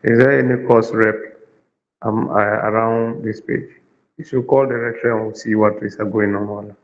Is there any course rep around this page? You should call the lecturer and we'll see what is going on.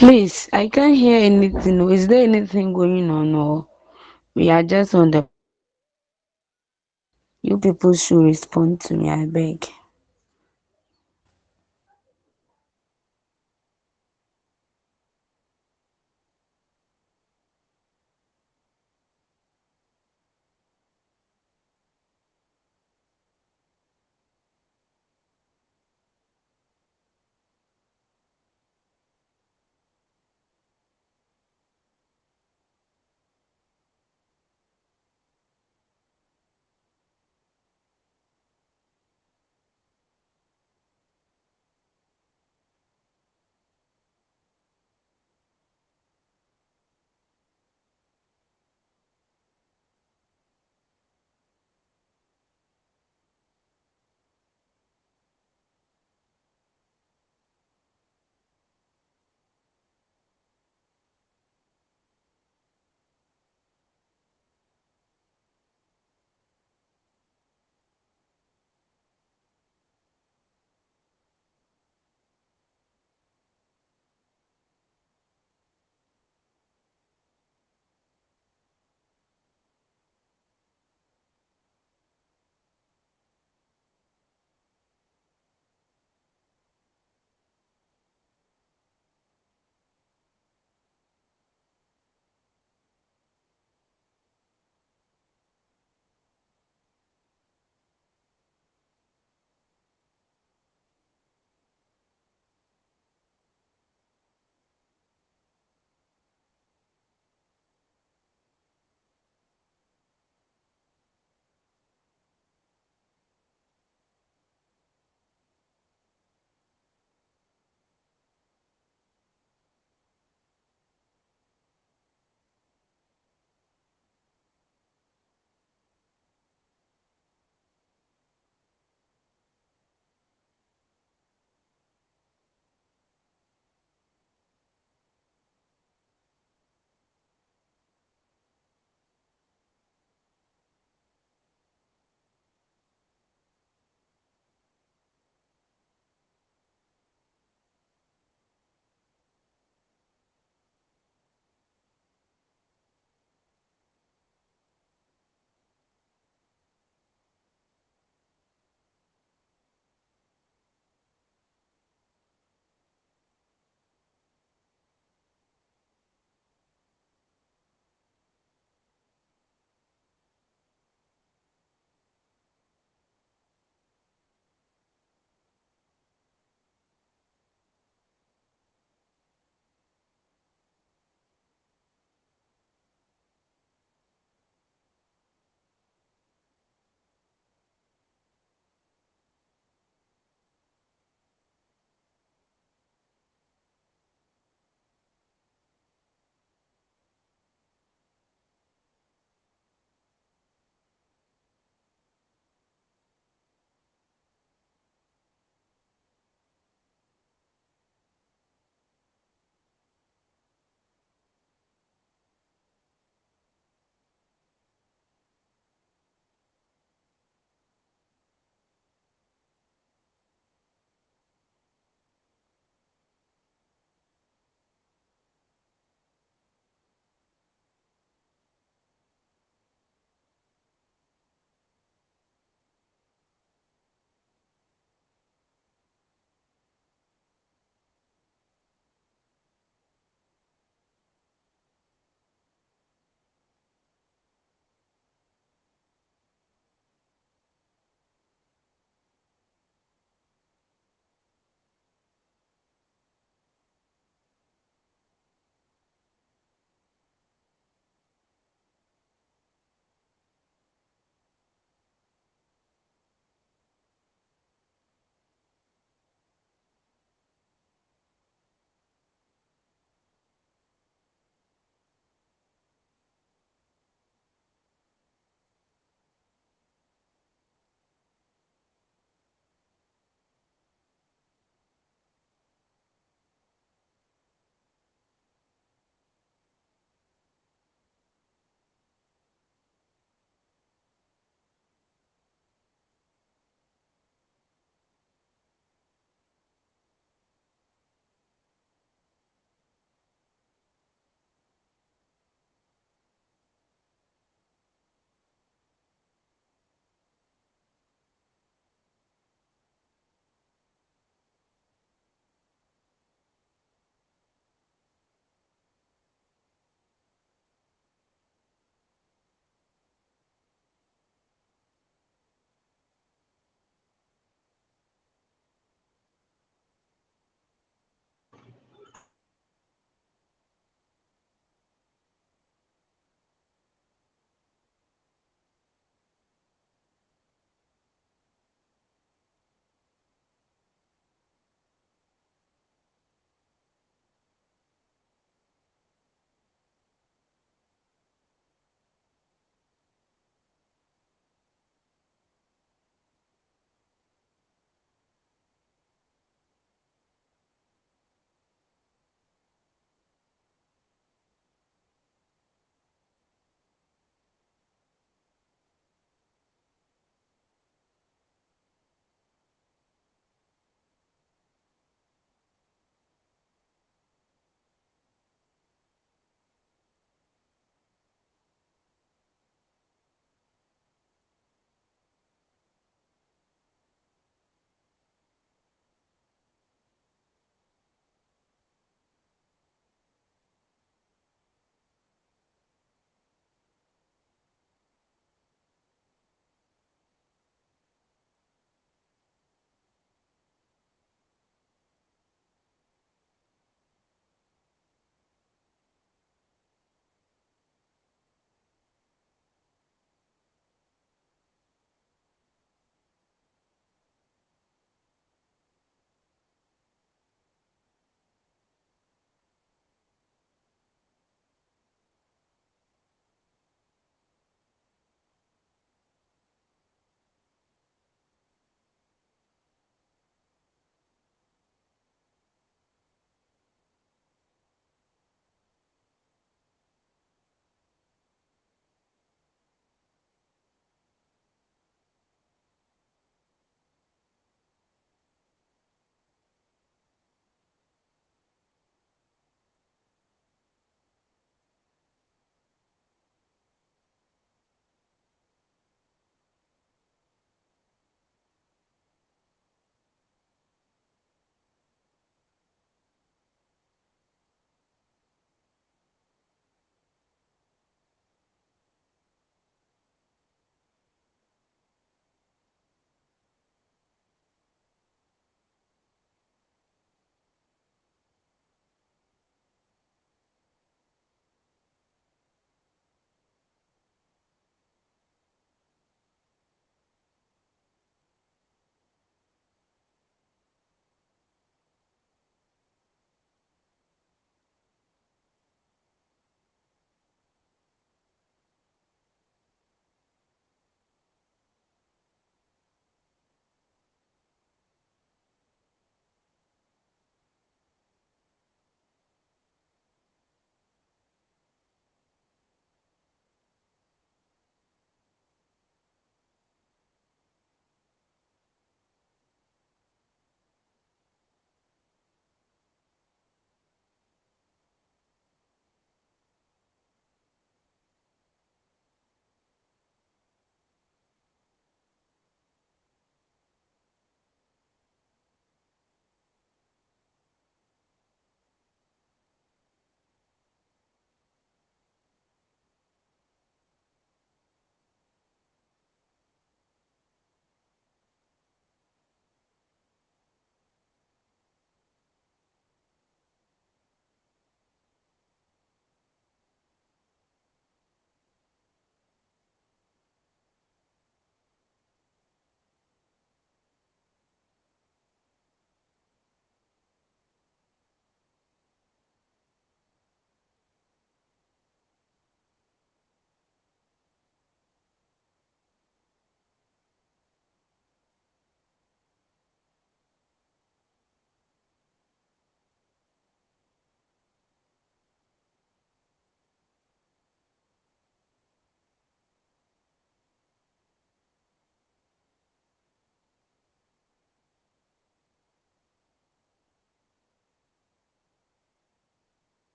Please, I can't hear anything. Is there anything going on or we are just on the you people should respond to me, I beg.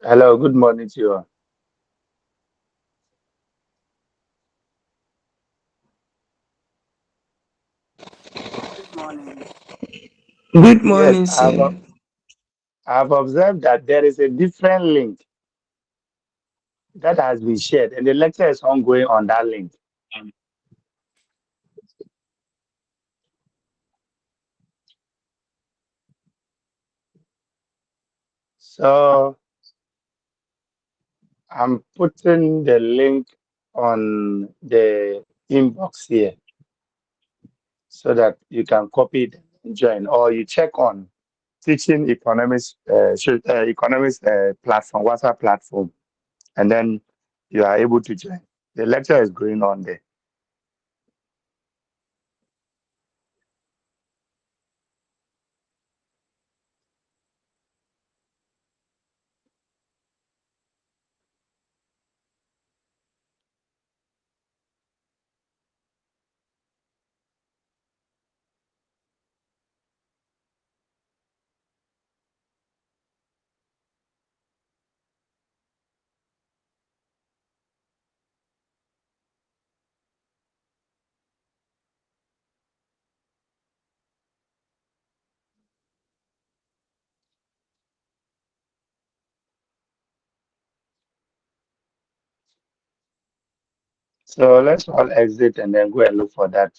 Hello, good morning to you. Good morning. Good Yes, morning, sir. I've observed that there is a different link that has been shared, and the lecture is ongoing on that link. So I'm putting the link on the inbox here so that you can copy it and join, or you check on teaching economics, economics platform, WhatsApp platform, and then you are able to join. The lecture is going on there. So let's all exit and then go and look for that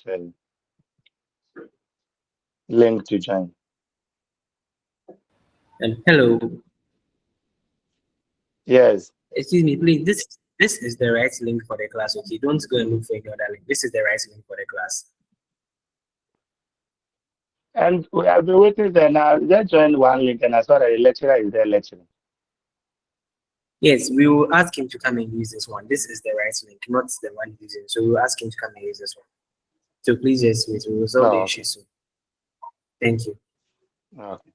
link to join. And hello. Yes. Excuse me, please. This is the right link for the class. Okay, don't go and look for any other link. This is the right link for the class. And we have been waiting there now. Just joined one link and I saw that the lecturer is there lecturing. Yes, we will ask him to come and use this one. This is the right link, not the one using. So we will ask him to come and use this one. So please just wait. We'll resolve the No, issue okay. soon. Thank you. Okay.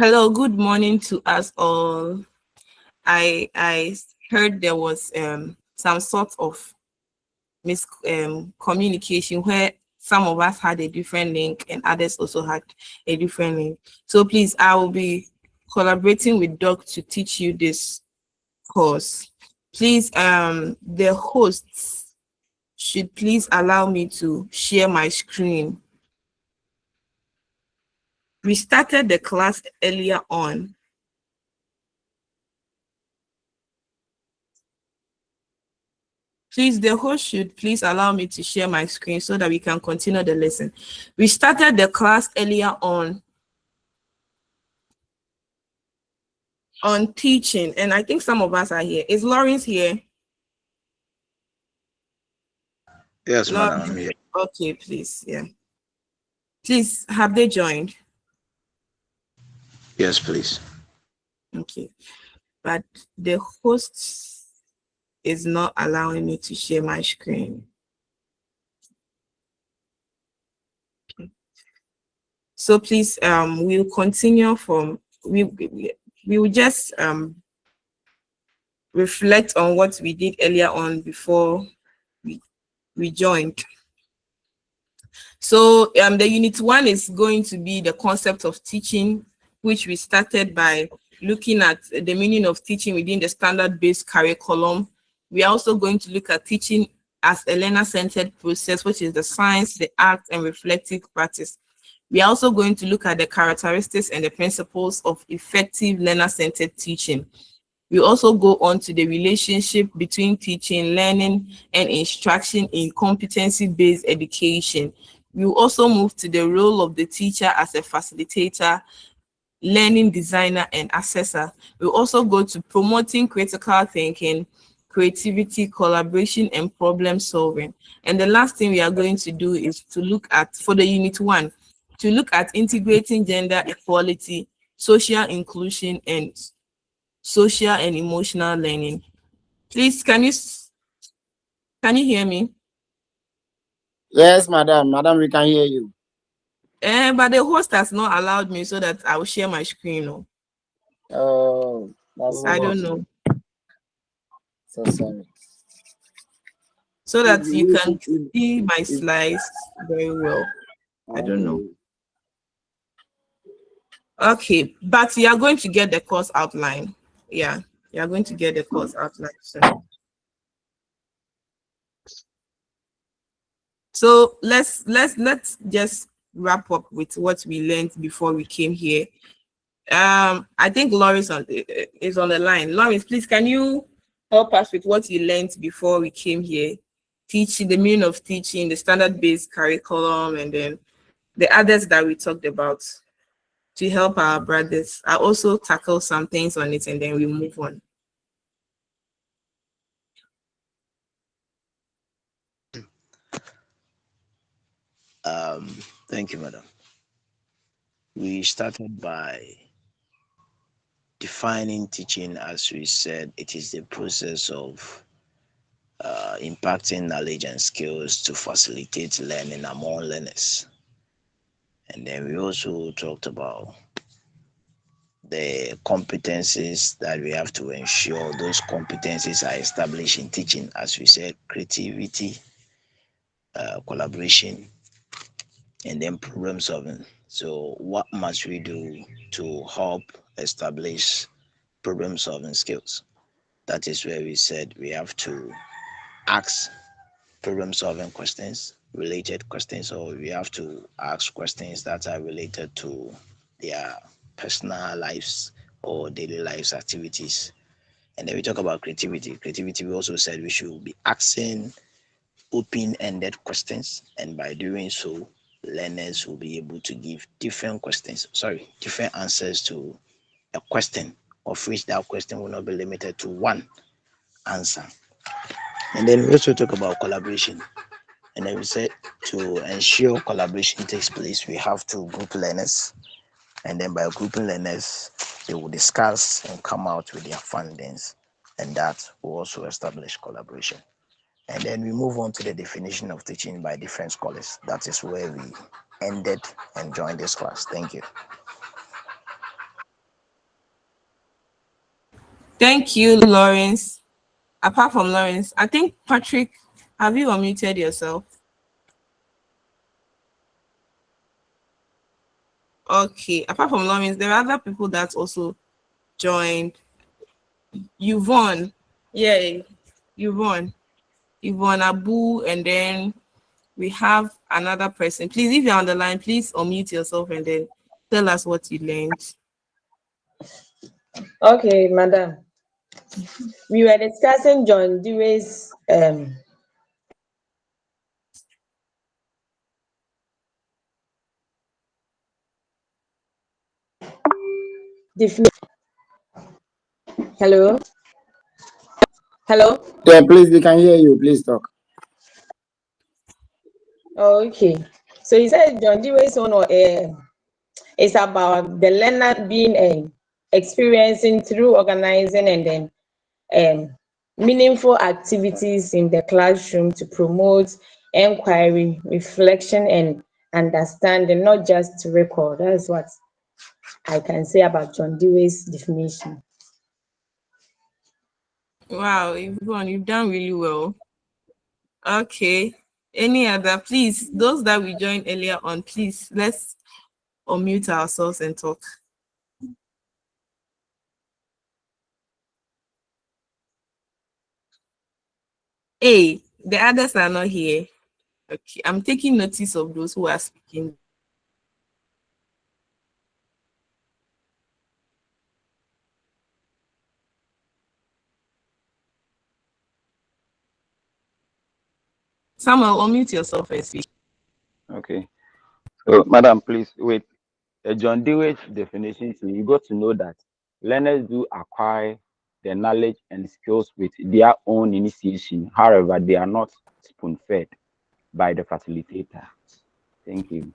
Hello, good morning to us all. I heard there was some sort of communication where some of us had a different link and others also had a different link. So please, I will be collaborating with Doc to teach you this course. Please, the hosts should please allow me to share my screen. We started the class earlier on. Please, the host should please allow me to share my screen so that we can continue the lesson. We started the class earlier on teaching, and I think some of us are here. Is Lawrence here? Yes, Lawrence. madam, I'm here. Okay, please, yeah. Please, have they joined? Yes, please. Okay, but the host is not allowing me to share my screen. Okay. So please, we'll continue from, we will just reflect on what we did earlier on before we joined. So the unit 1 is going to be the concept of teaching, which we started by looking at the meaning of teaching within the standard-based curriculum. We are also going to look at teaching as a learner-centered process, which is the science, the art, and reflective practice. We are also going to look at the characteristics and the principles of effective learner-centered teaching. We also go on to the relationship between teaching, learning, and instruction in competency-based education. We will also move to the role of the teacher as a facilitator, learning designer, and assessor. We'll also go to promoting critical thinking, creativity, collaboration, and problem solving. And the last thing we are going to do is to look at, for the unit 1, to look at integrating gender equality, social inclusion, and social and emotional learning. Please, can you hear me? Yes, madam. Madam, we can hear you. But the host has not allowed me so that I will share my screen. No. Oh, that's I don't know. So sorry. So that you can see my slides very well. I don't know. Okay, but you are going to get the course outline. Yeah, you are going to get the course outline soon. So let's just wrap up with what we learned before we came here. I think Lawrence is on the line. Lawrence, please, can you help us with what you learned before we came here? Teaching, the meaning of teaching, the standard-based curriculum, and then the others that we talked about to help our brothers. I also tackle some things on it, and then we move on. Thank you, madam. We started by defining teaching, as we said, it is the process of impacting knowledge and skills to facilitate learning among learners. And then we also talked about the competencies that we have to ensure those competencies are established in teaching, as we said, creativity, collaboration, and then problem solving. So, what must we do to help establish problem solving skills? That is where we said we have to ask problem solving questions, related questions, or we have to ask questions that are related to their personal lives or daily lives activities. And then we talk about creativity. Creativity, we also said we should be asking open-ended questions, and by doing so, learners will be able to give different answers to a question, of which that question will not be limited to one answer. And then we also talk about collaboration. And then we said to ensure collaboration takes place, we have to group learners. And then by grouping learners, they will discuss and come out with their findings. And that will also establish collaboration. And then we move on to the definition of teaching by different scholars. That is where we ended and joined this class. Thank you. Thank you, Lawrence. Apart from Lawrence, I think Patrick, have you unmuted yourself? Okay, apart from Lawrence, there are other people that also joined. Yvonne, yeah, Yvonne Abu, and then we have another person. Please, if you're on the line, please unmute yourself and then tell us what you learned. Okay, madam. We were discussing John Dewey's definition. Hello? Hello? Yeah, please, we can hear you. Please talk. Okay. So he said John Dewey's own is about the learner being experiencing through organizing and then meaningful activities in the classroom to promote inquiry, reflection, and understanding, not just to record. That's what I can say about John Dewey's definition. Wow, Yvonne, you've done really well. Okay. Any other? Please, those that we joined earlier on, please, let's unmute ourselves and talk. Hey, the others are not here. Okay, I'm taking notice of those who are speaking. Samuel, unmute yourself and speak. Okay. So, madam, please wait. John Dewey's definition, so you got to know that learners do acquire the knowledge and skills with their own initiation. However, they are not spoon-fed by the facilitator. Thank you.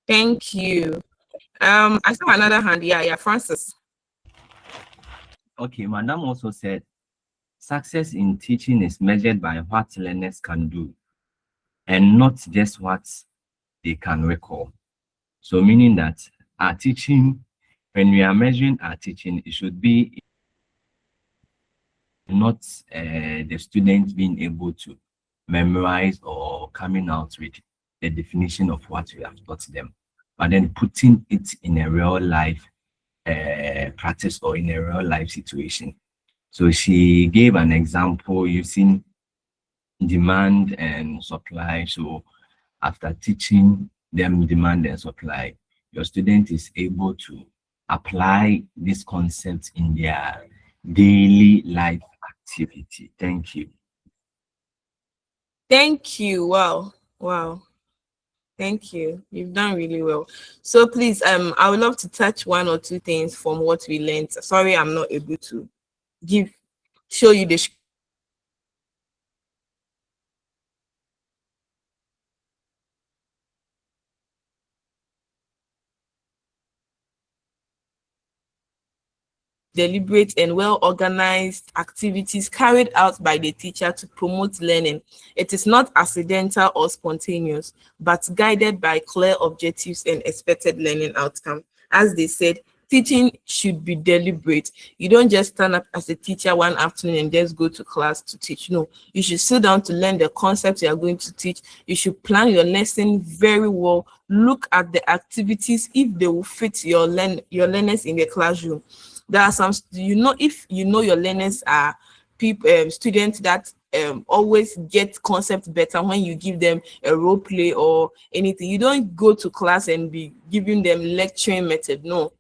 Thank you. I saw another hand. Yeah, Francis. Okay, madam also said success in teaching is measured by what learners can do and not just what they can recall. So meaning that our teaching, when we are measuring our teaching, it should be not the students being able to memorize or coming out with the definition of what we have taught them, but then putting it in a real life practice or in a real life situation. So she gave an example using demand and supply. So after teaching them demand and supply, your student is able to apply this concept in their daily life activity. Thank you. Thank you. Wow. Thank you. You've done really well. So please, I would love to touch one or two things from what we learned. Sorry, I'm not able to show you the deliberate and well-organized activities carried out by the teacher to promote learning. It is not accidental or spontaneous, but guided by clear objectives and expected learning outcome. As they said, teaching should be deliberate. You don't just stand up as a teacher one afternoon and just go to class to teach. No, you should sit down to learn the concepts you are going to teach. You should plan your lesson very well. Look at the activities if they will fit your learners in the classroom. There are some, if you know your learners are people, students that always get concepts better when you give them a role play or anything. You don't go to class and be giving them lecturing method. No,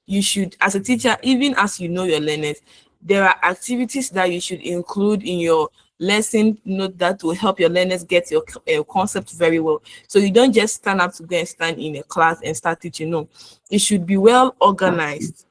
you should, as a teacher, even as you know your learners, there are activities that you should include in your lesson note that will help your learners get your concept very well. So you don't just stand up to go and stand in a class and start teaching. No, it should be well organized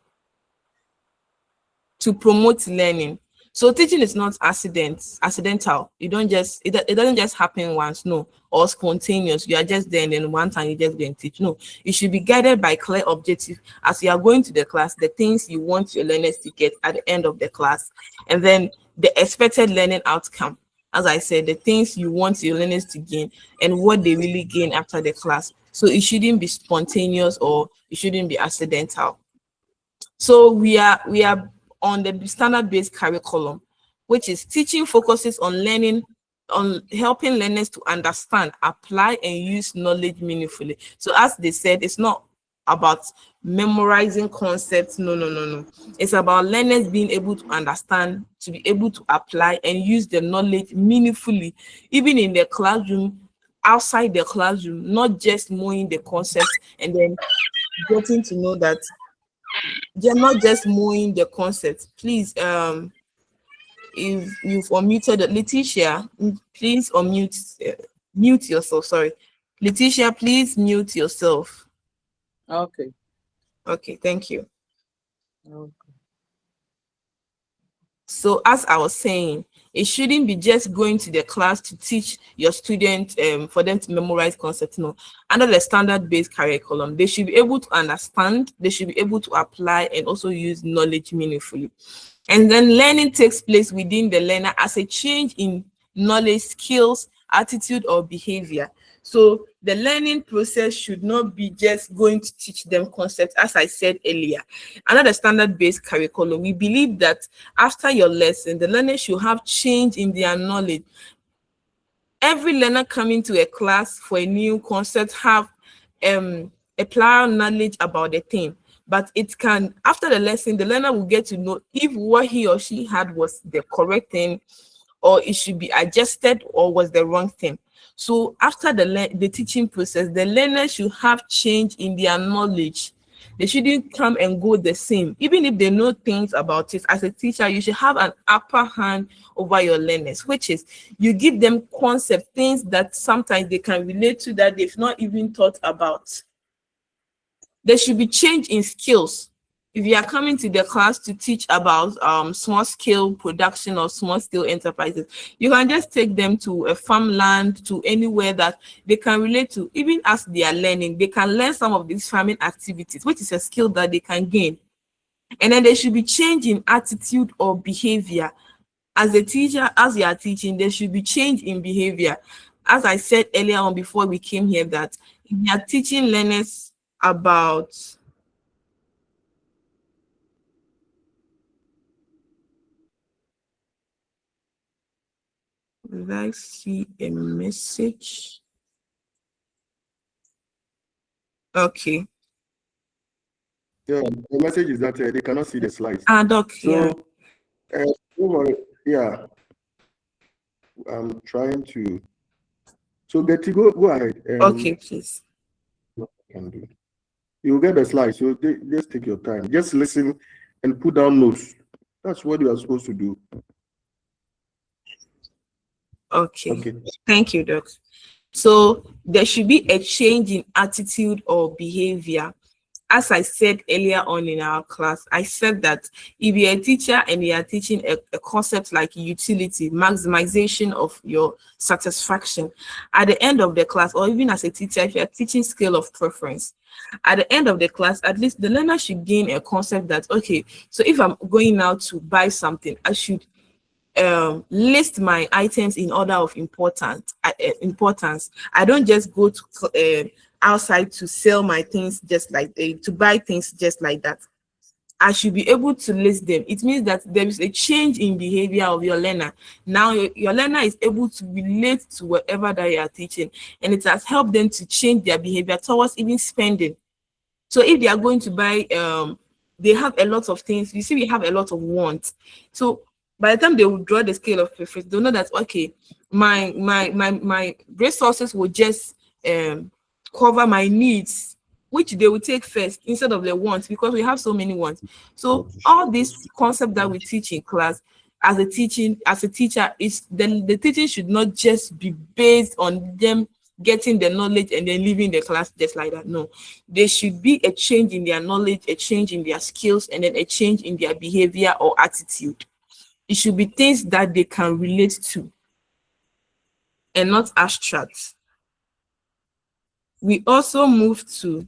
to promote learning. So teaching is not accidental. You don't just it doesn't just happen once, no, or spontaneous. You are just there and then one time you just go and teach. No, it should be guided by clear objective as you are going to the class, the things you want your learners to get at the end of the class, and then the expected learning outcome. As I said, the things you want your learners to gain and what they really gain after the class. So it shouldn't be spontaneous or it shouldn't be accidental. So we are on the standard-based curriculum, which is teaching focuses on learning, on helping learners to understand, apply, and use knowledge meaningfully. So as they said, it's not about memorizing concepts. No. It's about learners being able to understand, to be able to apply and use the knowledge meaningfully, even in the classroom, outside the classroom, not just knowing the concept and then getting to know that they're not just knowing the concept. Please, if you've unmuted Letitia, please mute yourself. Sorry, Letitia, please mute yourself. Okay. Okay, thank you. Okay. So as I was saying, it shouldn't be just going to the class to teach your students for them to memorize concepts. No, under the standard-based curriculum, they should be able to understand, they should be able to apply and also use knowledge meaningfully. And then learning takes place within the learner as a change in knowledge, skills, attitude, or behavior. So the learning process should not be just going to teach them concepts, as I said earlier. Under the standard-based curriculum, we believe that after your lesson, the learner should have change in their knowledge. Every learner coming to a class for a new concept have a prior knowledge about the thing. But it can, after the lesson, the learner will get to know if what he or she had was the correct thing, or it should be adjusted, or was the wrong thing. So after the teaching process, the learner should have change in their knowledge. They shouldn't come and go the same. Even if they know things about it, as a teacher, you should have an upper hand over your learners, which is you give them concept, things that sometimes they can relate to that they've not even thought about. There should be change in skills. If you are coming to the class to teach about small scale production or small scale enterprises, you can just take them to a farmland, to anywhere that they can relate to. Even as they are learning, they can learn some of these farming activities, which is a skill that they can gain. And then there should be change in attitude or behavior. As a teacher, as you are teaching, there should be change in behavior. As I said earlier on before we came here, that if you are teaching learners about did I see a message? Okay. Yeah, the message is that they cannot see the slides. Doc, so, yeah, I'm trying to. So, Betty, go ahead. Okay, please. Can do. You'll get the slides. So, just take your time. Just listen and put down notes. That's what you are supposed to do. Okay. Thank you, Doc. So there should be a change in attitude or behavior. As I said earlier on in our class, I said that if you're a teacher and you are teaching a concept like utility, maximization of your satisfaction, at the end of the class, or even as a teacher, if you're teaching scale of preference, at the end of the class, at least the learner should gain a concept that, okay, so if I'm going now to buy something, I should list my items in order of importance. I don't just go to outside to sell my things just like to buy things just like that. I should be able to list them. It means that there is a change in behavior of your learner. Now your learner is able to relate to whatever that you are teaching, and it has helped them to change their behavior towards even spending. So if they are going to buy, they have a lot of things. You see, we have a lot of wants. So by the time they will draw the scale of preference, they'll know that, okay, my resources will just cover my needs, which they will take first instead of the wants, because we have so many wants. So all this concept that we teach in class as a teacher is the teaching should not just be based on them getting the knowledge and then leaving the class just like that. No, there should be a change in their knowledge, a change in their skills, and then a change in their behavior or attitude. It should be things that they can relate to and not abstract. We also move to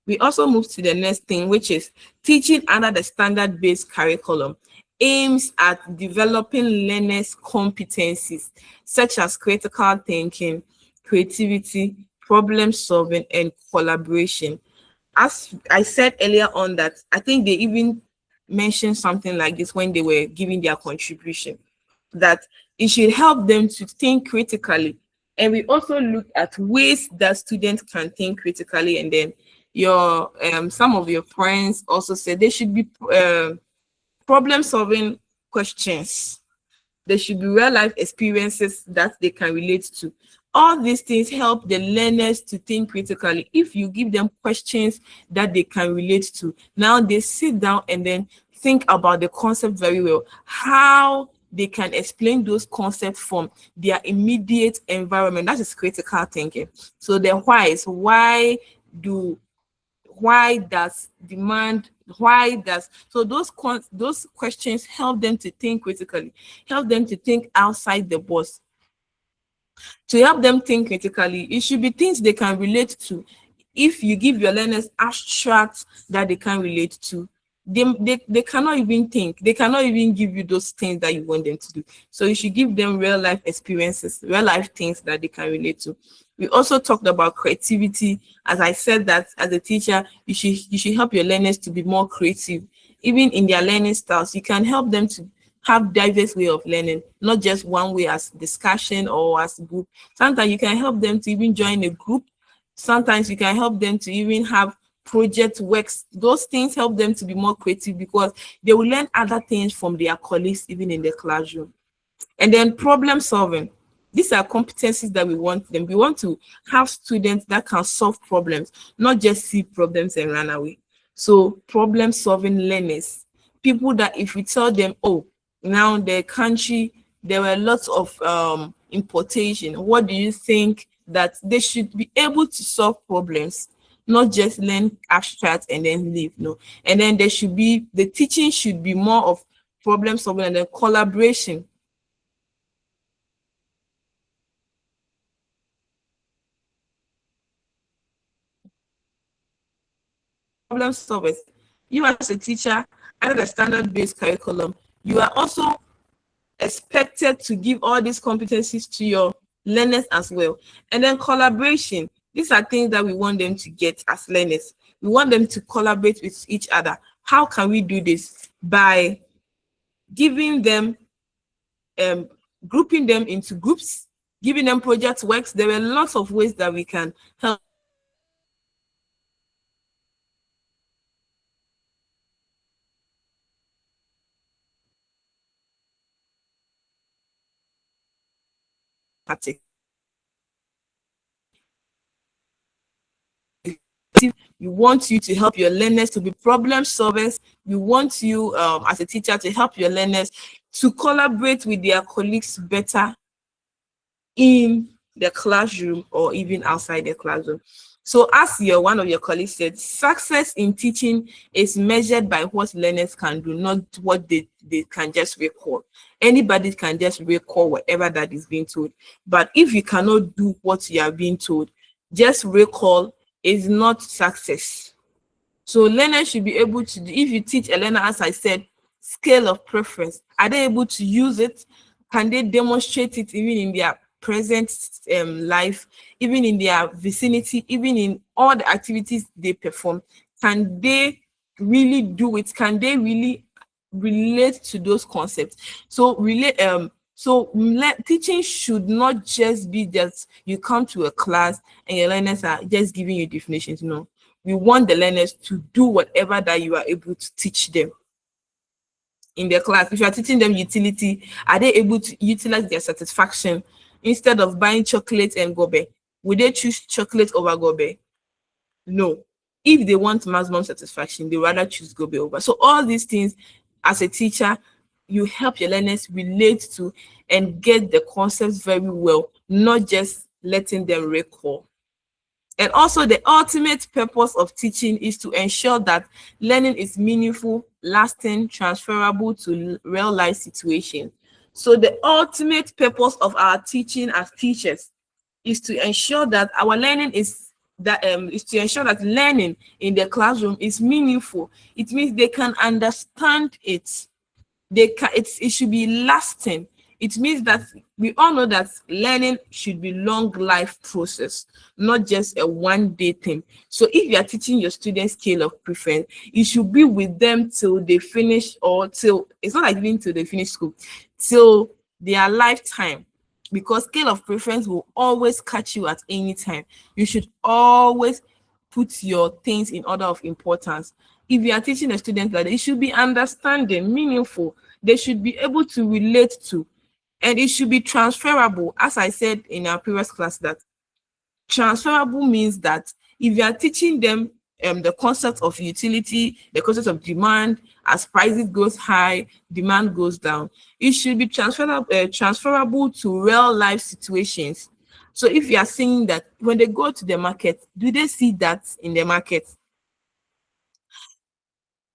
the next thing, which is teaching under the standard-based curriculum aims at developing learners' competencies such as critical thinking, creativity, problem solving, and collaboration. As I said earlier on, that I think they even mentioned something like this when they were giving their contribution, that it should help them to think critically. And we also looked at ways that students can think critically. And then your some of your friends also said there should be problem solving questions. There should be real life experiences that they can relate to. All these things help the learners to think critically. If you give them questions that they can relate to, now they sit down and then think about the concept very well, how they can explain those concepts from their immediate environment. That is critical thinking. So the why is why does demand, why does, so those questions help them to think critically, help them to think outside the box. To help them think critically, it should be things they can relate to. If you give your learners abstracts that they can relate to, they cannot even think, they cannot even give you those things that you want them to do. So you should give them real life experiences, real life things that they can relate to. We also talked about creativity. As I said, that as a teacher, you should help your learners to be more creative. Even in their learning styles, you can help them to have diverse way of learning, not just one way as discussion or as group. Sometimes you can help them to even join a group. Sometimes you can help them to even have project works. Those things help them to be more creative because they will learn other things from their colleagues, even in the classroom. And then problem solving. These are competencies that we want them. We want to have students that can solve problems, not just see problems and run away. So problem solving learners, people that if we tell them, oh, now the country, there were lots of importation, what do you think, that they should be able to solve problems, not just learn abstract and then leave. No. And then there should be, the teaching should be more of problem solving and then collaboration. Problem solvers. You as a teacher, under the standard-based curriculum, you are also expected to give all these competencies to your learners as well. And then collaboration. These are things that we want them to get as learners. We want them to collaborate with each other. How can we do this? By giving them, grouping them into groups, giving them project works. There are lots of ways that we can help we want you to help your learners to be problem solvers. We want you as a teacher to help your learners to collaborate with their colleagues better in the classroom or even outside the classroom. So as one of your colleagues said, success in teaching is measured by what learners can do, not what they can just recall. Anybody can just recall whatever that is being told. But if you cannot do what you are being told, just recall is not success. So learners should be able to, if you teach a learner, as I said, scale of preference, are they able to use it? Can they demonstrate it even in their present life, even in their vicinity, even in all the activities they perform? Can they really do it? Can they really relate to those concepts? So teaching should not just be just you come to a class and your learners are just giving you definitions. No, we want the learners to do whatever that you are able to teach them in their class. If you are teaching them utility, are they able to utilize their satisfaction? Instead of buying chocolate and gobe, would they choose chocolate over gobe? No. If they want maximum satisfaction, they rather choose gobe over. So all these things, as a teacher, you help your learners relate to and get the concepts very well, not just letting them recall. And also the ultimate purpose of teaching is to ensure that learning is meaningful, lasting, transferable to real life situations. So the ultimate purpose of our teaching as teachers is to ensure that our learning is to ensure that learning in the classroom is meaningful. It means they can understand it. It should be lasting. It means that we all know that learning should be long life process, not just a one-day thing. So if you are teaching your students scale of preference, it should be with them till they finish, or till, it's not like even till they finish school, till their lifetime, because scale of preference will always catch you at any time. You should always put your things in order of importance. If you are teaching a student that, it should be understanding, meaningful, they should be able to relate to, and it should be transferable. As I said in our previous class, that transferable means that if you are teaching them the concept of utility, the concept of demand, as prices goes high, demand goes down, it should be transferable to real life situations. So if you are saying that when they go to the market, do they see that in the market?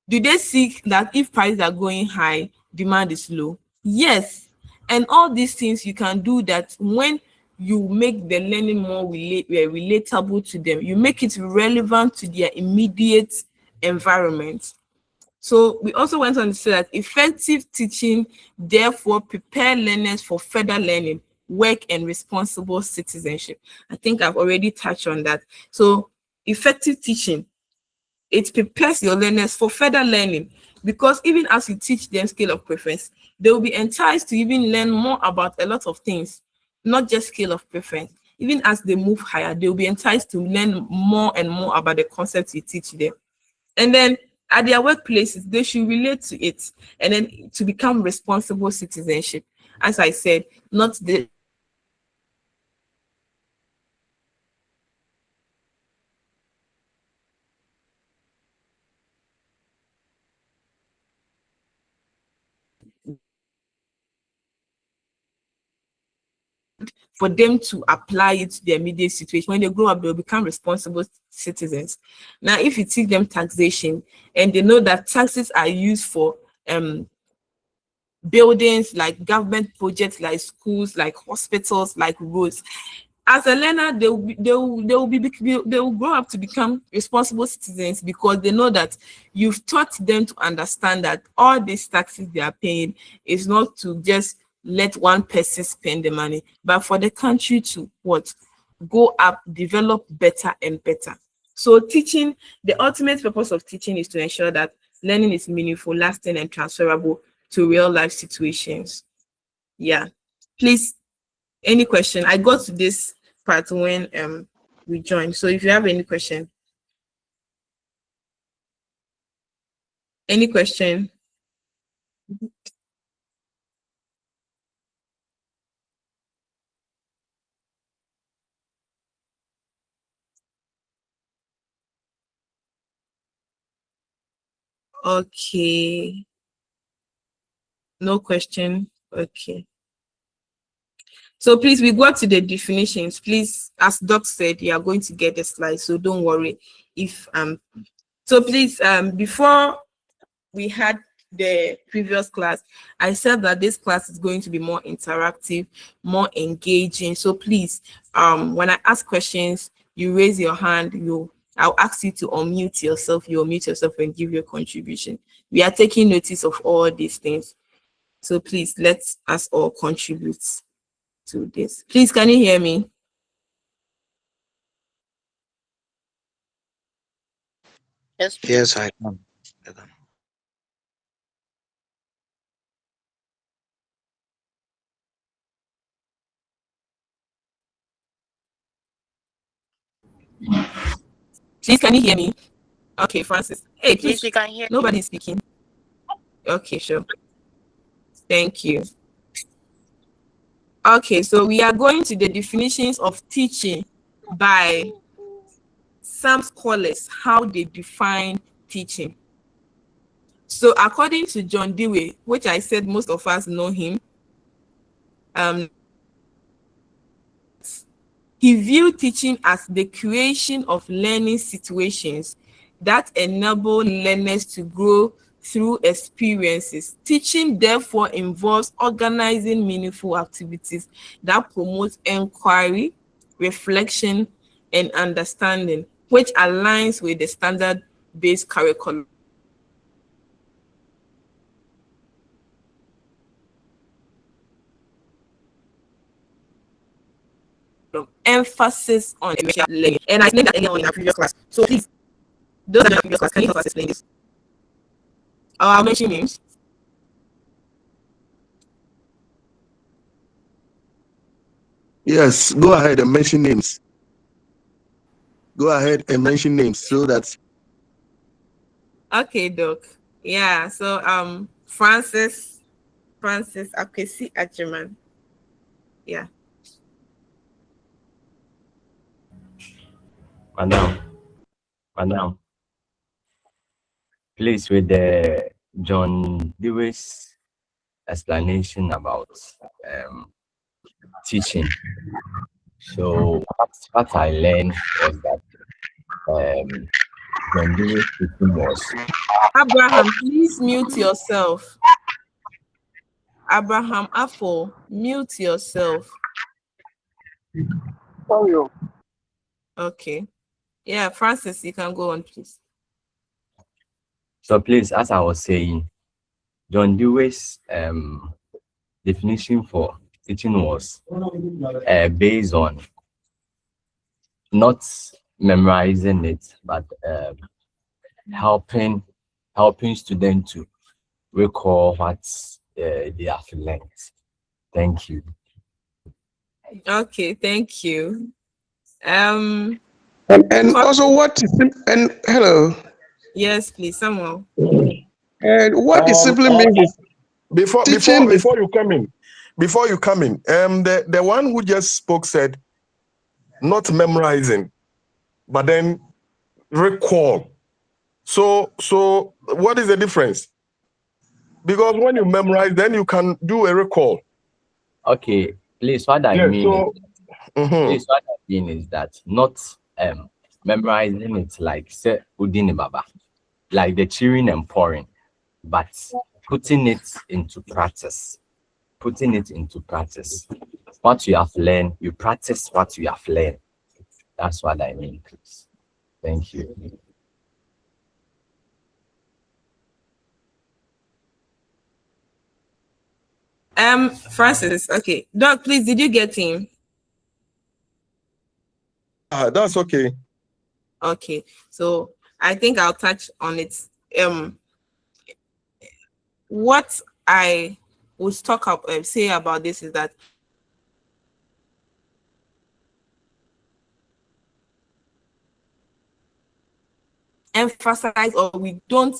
Do they see that if prices are going high, demand is low? Yes. And all these things, you can do that when you make the learning more relatable to them. You make it relevant to their immediate environment. So we also went on to say that effective teaching therefore prepare learners for further learning, work, and responsible citizenship. I think I've already touched on that. So effective teaching, it prepares your learners for further learning, because even as you teach them scale of preference, they will be enticed to even learn more about a lot of things, not just scale of preference. Even as they move higher, they will be enticed to learn more and more about the concepts you teach them. And then at their workplaces, they should relate to it, and then to become responsible citizenship. As I said, not the for them to apply it to their immediate situation. When they grow up, they'll become responsible citizens. Now, if you teach them taxation and they know that taxes are used for buildings, like government projects, like schools, like hospitals, like roads, as a learner, they will grow up to become responsible citizens, because they know that you've taught them to understand that all these taxes they are paying is not to just let one person spend the money, but for the country to what? Go up, develop better and better. So teaching, the ultimate purpose of teaching is to ensure that learning is meaningful, lasting, and transferable to real life situations. Yeah. Please, any question? I got to this part when we joined. So if you have any question. Any question? Okay. No question. Okay. So please, we go to the definitions. Please, as Doc said, you are going to get the slide, so don't worry. If so please, before we had the previous class, I said that this class is going to be more interactive, more engaging. So please, when I ask questions, you raise your hand, I'll ask you to unmute yourself, you unmute yourself and give your contribution. We are taking notice of all these things. So please, let us all contribute to this. Please, can you hear me? Yes, I can. Please, can you hear me? Okay, Francis. Hey, please. Yes, we can hear you. Nobody's speaking. Okay, sure. Thank you. Okay, so we are going to the definitions of teaching by some scholars, how they define teaching. So according to John Dewey, which I said most of us know him, he viewed teaching as the creation of learning situations that enable learners to grow through experiences. Teaching therefore involves organizing meaningful activities that promote inquiry, reflection, and understanding, which aligns with the standard-based curriculum. emphasis on learning. And I explained that earlier on in our previous class. So please, those are the previous class. Can you help us explain this? I'll mention names. Yes, go ahead and mention names. Go ahead and mention names so that. Okay, Doc. Yeah. So Francis Akwesi Achiman. Yeah. Madam, please, with the John Dewey's explanation about teaching. So what I learned was that John Dewey's teaching was Abraham, please mute yourself. Abraham Afo, mute yourself. Oh, Okay. Yeah, Francis, you can go on, please. so please, as I was saying, John Dewey's definition for teaching was based on not memorizing it, but helping students to recall what they have learned. Thank you. Okay, thank you. And also what is and hello. Yes, please, Samuel. And what it simply means is before teaching you come in, the one who just spoke said not memorizing, but then recall. So what is the difference? Because when you memorize, then you can do a recall. Okay, please, what I mean is that not memorizing it like say Udini Baba, like the cheering and pouring, but putting it into practice. What you have learned, you practice what you have learned. That's what I mean, please. Thank you. Francis, okay. Doc, please, did you get him? That's okay. Okay, so I think I'll touch on it. What I would say about this is that emphasize, or we don't,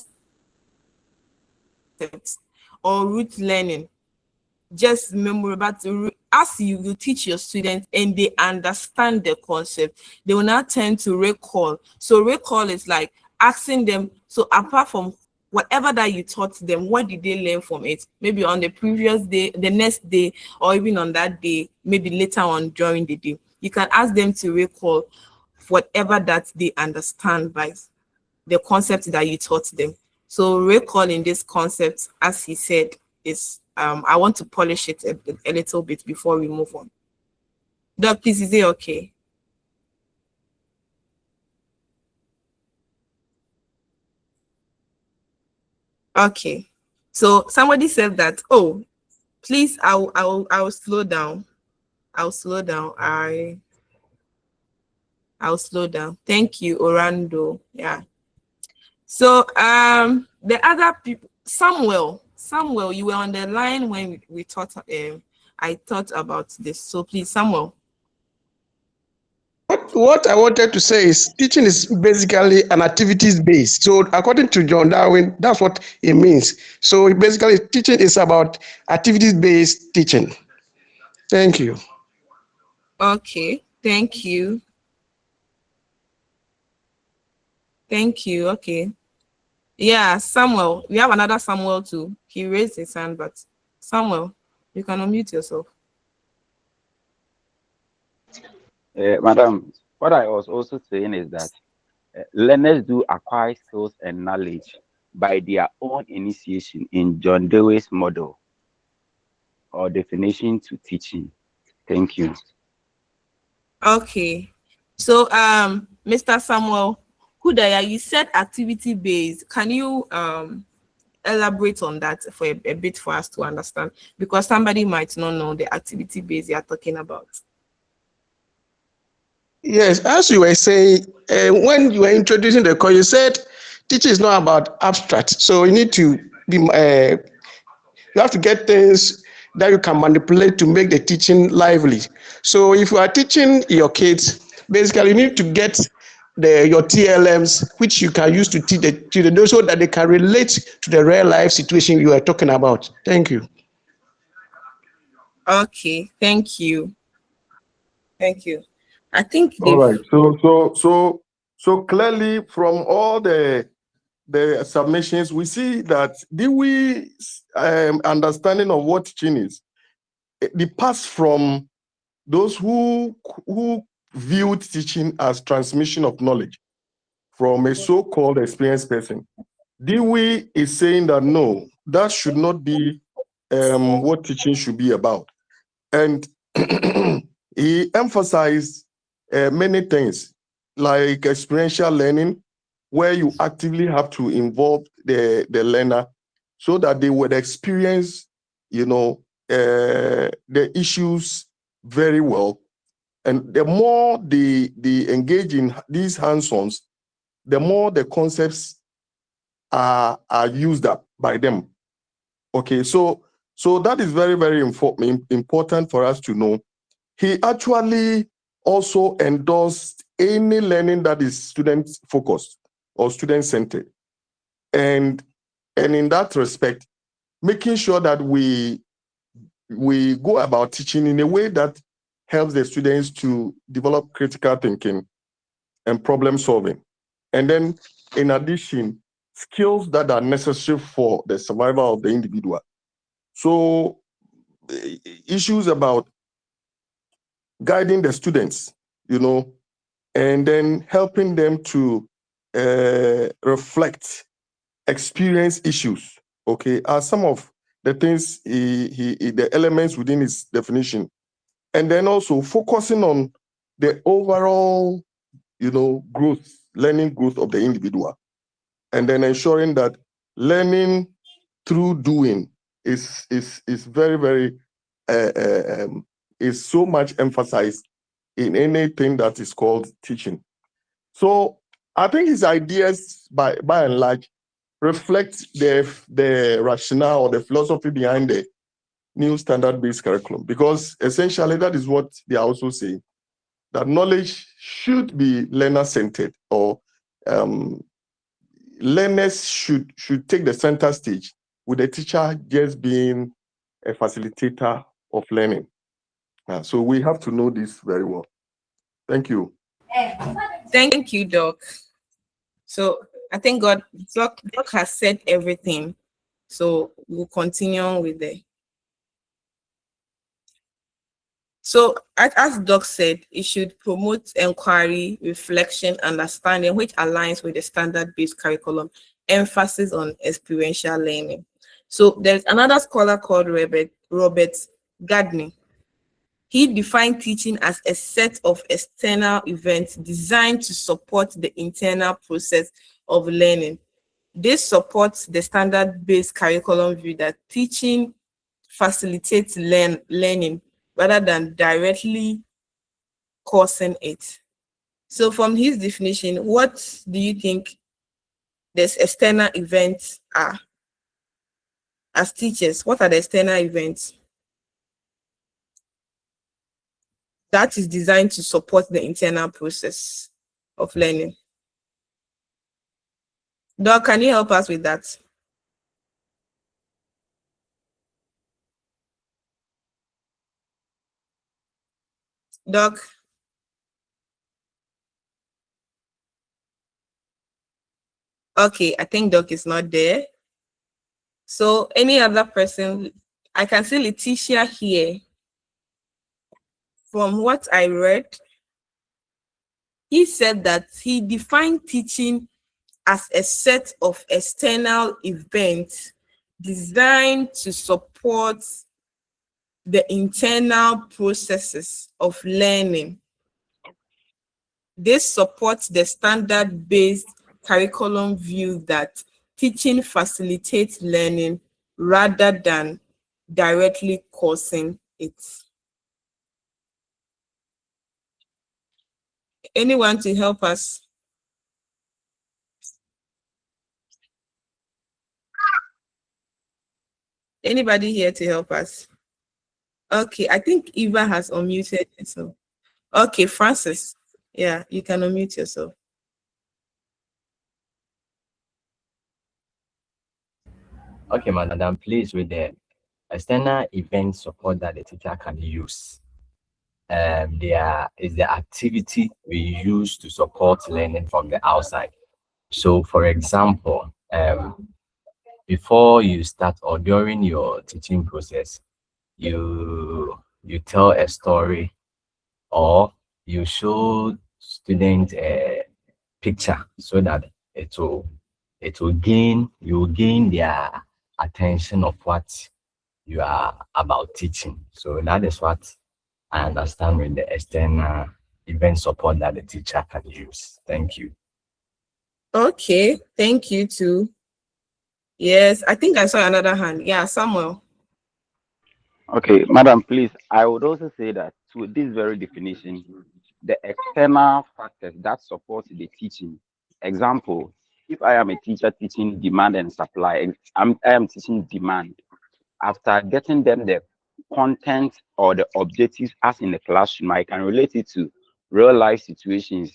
or root learning, just memory. But as you teach your students and they understand the concept, they will now tend to recall. So recall is like asking them, so apart from whatever that you taught them, what did they learn from it? Maybe on the previous day, the next day, or even on that day, maybe later on during the day. You can ask them to recall whatever that they understand by the concept that you taught them. So recalling this concept, as he said, is I want to polish it a little bit before we move on. Doc, please, is it okay? Okay. So somebody said that, oh, please, I'll slow down. I'll slow down. I'll slow down. Thank you, Orlando. Yeah. So the other people, Samuel, you were on the line when we thought I thought about this. So please, Samuel. what I wanted to say is teaching is basically an activities based. So according to John Darwin, that's what it means. So basically teaching is about activities based teaching. Thank you. Okay, thank you. Thank you. Okay. Yeah, Samuel. We have another Samuel too. He raised his hand, but Samuel, you can unmute yourself. Madam, what I was also saying is that learners do acquire skills and knowledge by their own initiation in John Dewey's model or definition to teaching. Thank you. Okay. So Mr. Samuel Hudaya, you said activity based. Can you elaborate on that for a bit for us to understand? Because somebody might not know the activity based you are talking about. Yes, as you were saying, when you were introducing the course, you said teaching is not about abstract. So you need to be, you have to get things that you can manipulate to make the teaching lively. So if you are teaching your kids, basically you need to get your TLMs, which you can use to teach the children, so that they can relate to the real life situation you are talking about. Thank you. Okay, thank you. Thank you. I think All they've right. So clearly from all the submissions, we see that Dewey's understanding of what teaching is, it passed from those who viewed teaching as transmission of knowledge from a so-called experienced person. Dewey is saying that no, that should not be what teaching should be about. And he emphasized many things like experiential learning, where you actively have to involve the learner so that they would experience, the issues very well. And the more they engage in these hands-ons, the more the concepts are used up by them. Okay, so that is very, very important for us to know. He actually also endorsed any learning that is student-focused or student-centered. And in that respect, making sure that we go about teaching in a way that helps the students to develop critical thinking and problem solving. And then, in addition, skills that are necessary for the survival of the individual. So, issues about guiding the students, and then helping them to reflect, experience issues, okay, are some of the things, the elements within his definition. And then also focusing on the overall, learning growth of the individual. And then ensuring that learning through doing is very, very, is so much emphasized in anything that is called teaching. So I think his ideas, by and large, reflect the rationale or the philosophy behind the new standard-based curriculum, because essentially that is what they are also saying, that knowledge should be learner-centered, or learners should take the center stage, with the teacher just being a facilitator of learning. So we have to know this very well. Thank you. Thank you, Doc. So I think Doc has said everything. So we'll continue with the. So as Doc said, it should promote inquiry, reflection, understanding, which aligns with the standard-based curriculum, emphasis on experiential learning. So there's another scholar called Robert Gardner. He defined teaching as a set of external events designed to support the internal process of learning. This supports the standard-based curriculum view that teaching facilitates learning rather than directly causing it. So from his definition, what do you think these external events are? As teachers, what are the external events that is designed to support the internal process of learning? Doc, can you help us with that? Doc? Okay, I think Doc is not there. So any other person? I can see Letitia here. From what I read, he said that he defined teaching as a set of external events designed to support the internal processes of learning. This supports the standard-based curriculum view that teaching facilitates learning rather than directly causing it. Anyone to help us? Anybody here to help us? Okay, I think Eva has unmuted herself. Okay, Francis. Yeah, you can unmute yourself. Okay, madam, please, with the external event support that the teacher can use, there is the activity we use to support learning from the outside. So, for example, before you start or during your teaching process, you tell a story or you show students a picture so that you will gain their attention of what you are about teaching. So that is what I understand with the external event support that the teacher can use. Thank you. Okay, thank you too. Yes, I think I saw another hand. Yeah, Samuel. Okay, madam, please. I would also say that to this very definition, the external factors that support the teaching. Example, if I am a teacher teaching demand and supply, and I am teaching demand. After getting them the content or the objectives as in the classroom, I can relate it to real life situations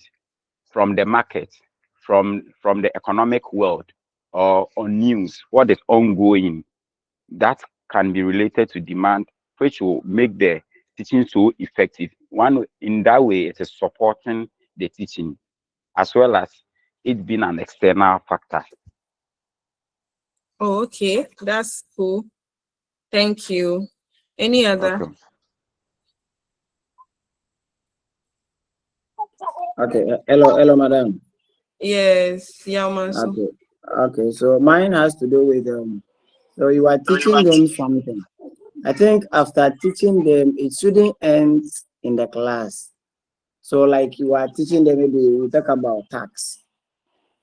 from the market, from the economic world, or on news, what is ongoing. That can be related to demand, which will make the teaching so effective. One, in that way, it is supporting the teaching, as well as it being an external factor. Oh, okay, that's cool. Thank you. Any other? Okay. Okay. Hello, madam. Yes, Yauman. Okay. So mine has to do with so you are teaching them something. I think after teaching them, it shouldn't end in the class. So like you are teaching them, maybe we talk about tax.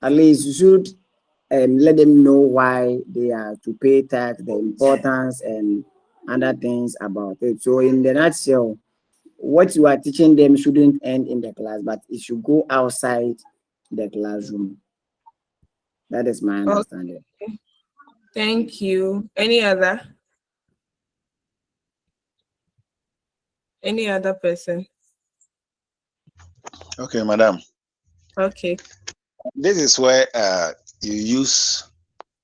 At least you should let them know why they are to pay tax, the importance, and other things about it. So in the nutshell, what you are teaching them shouldn't end in the class, but it should go outside the classroom. That is my understanding. Okay. Thank you. Any other? Any other person? Okay, madam. Okay. This is where you use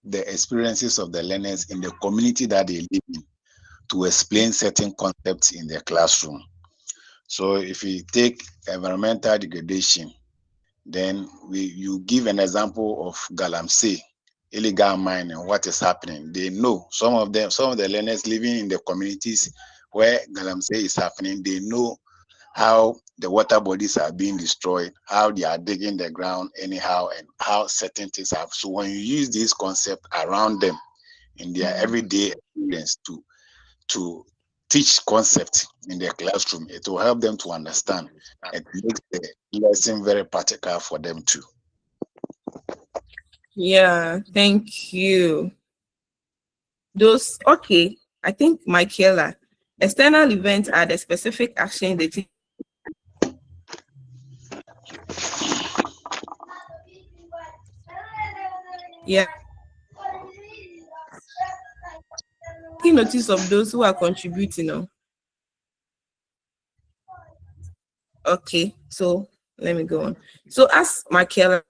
the experiences of the learners in the community that they live in to explain certain concepts in the classroom. So if we take environmental degradation, then you give an example of Galamsey, illegal mining, what is happening. They know some of the learners living in the communities where Galamsey is happening, they know how the water bodies are being destroyed, how they are digging the ground anyhow, and how certain things have. So when you use this concept around them in their everyday experience to teach concept in their classroom, it will help them to understand. It makes the lesson very practical for them too. Yeah, thank you. Those, okay, I think Michaela, external events are the specific action they take. Yeah. Taking notice of those who are contributing. No? Okay, so let me go on. So as Michaela,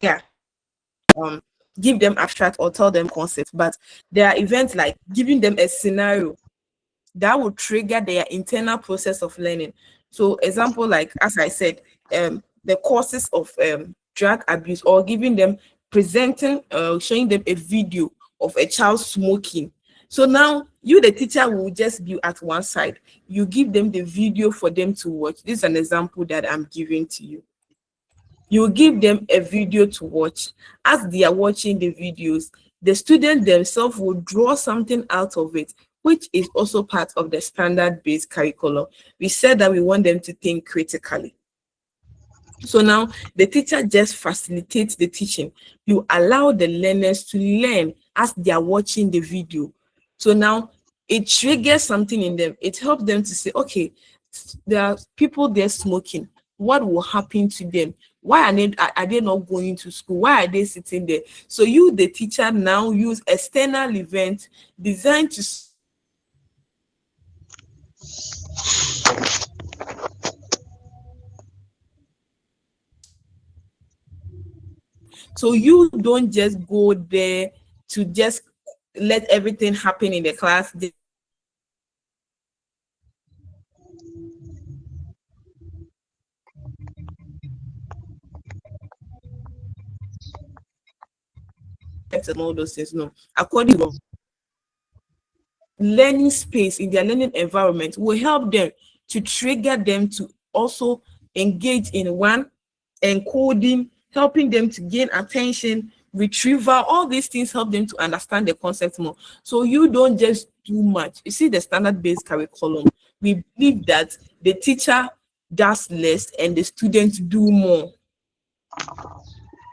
yeah, give them abstract or tell them concepts, but there are events like giving them a scenario that will trigger their internal process of learning. So example, like as I said, the causes of drug abuse, or giving them presenting, showing them a video of a child smoking. So now you, the teacher, will just be at one side. You give them the video for them to watch. This is an example that I'm giving to you. You give them a video to watch. As they are watching the videos, the students themselves will draw something out of it, which is also part of the standard-based curriculum. We said that we want them to think critically. So now the teacher just facilitates the teaching. You allow the learners to learn as they are watching the video. So now it triggers something in them. It helps them to say, okay, there are people there smoking. What will happen to them? Why are they not going to school? Why are they sitting there? So you, the teacher, now use external events designed to so you don't just go there to just let everything happen in the class. And all those things. No, according to learning space in their learning environment will help them to trigger them to also engage in one encoding, helping them to gain attention, retrieval. All these things help them to understand the concept more. So you don't just do much. You see, the standard-based curriculum, we believe that the teacher does less and the students do more.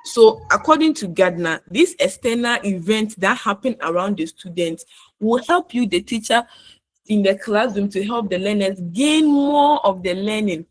So according to Gardner, these external events that happen around the students will help you, the teacher, in the classroom to help the learners gain more of the learning.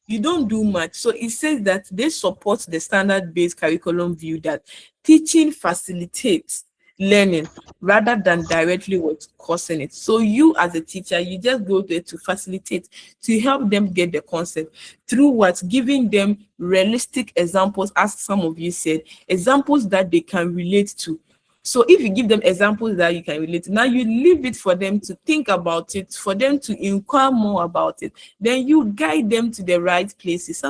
You don't do much. So it says that they support the standard-based curriculum view that teaching facilitates learning rather than directly what's causing it. So you as a teacher, you just go there to facilitate, to help them get the concept through what? Giving them realistic examples, as some of you said, examples that they can relate to. So if you give them examples that you can relate to, now you leave it for them to think about it, for them to inquire more about it. Then you guide them to the right places.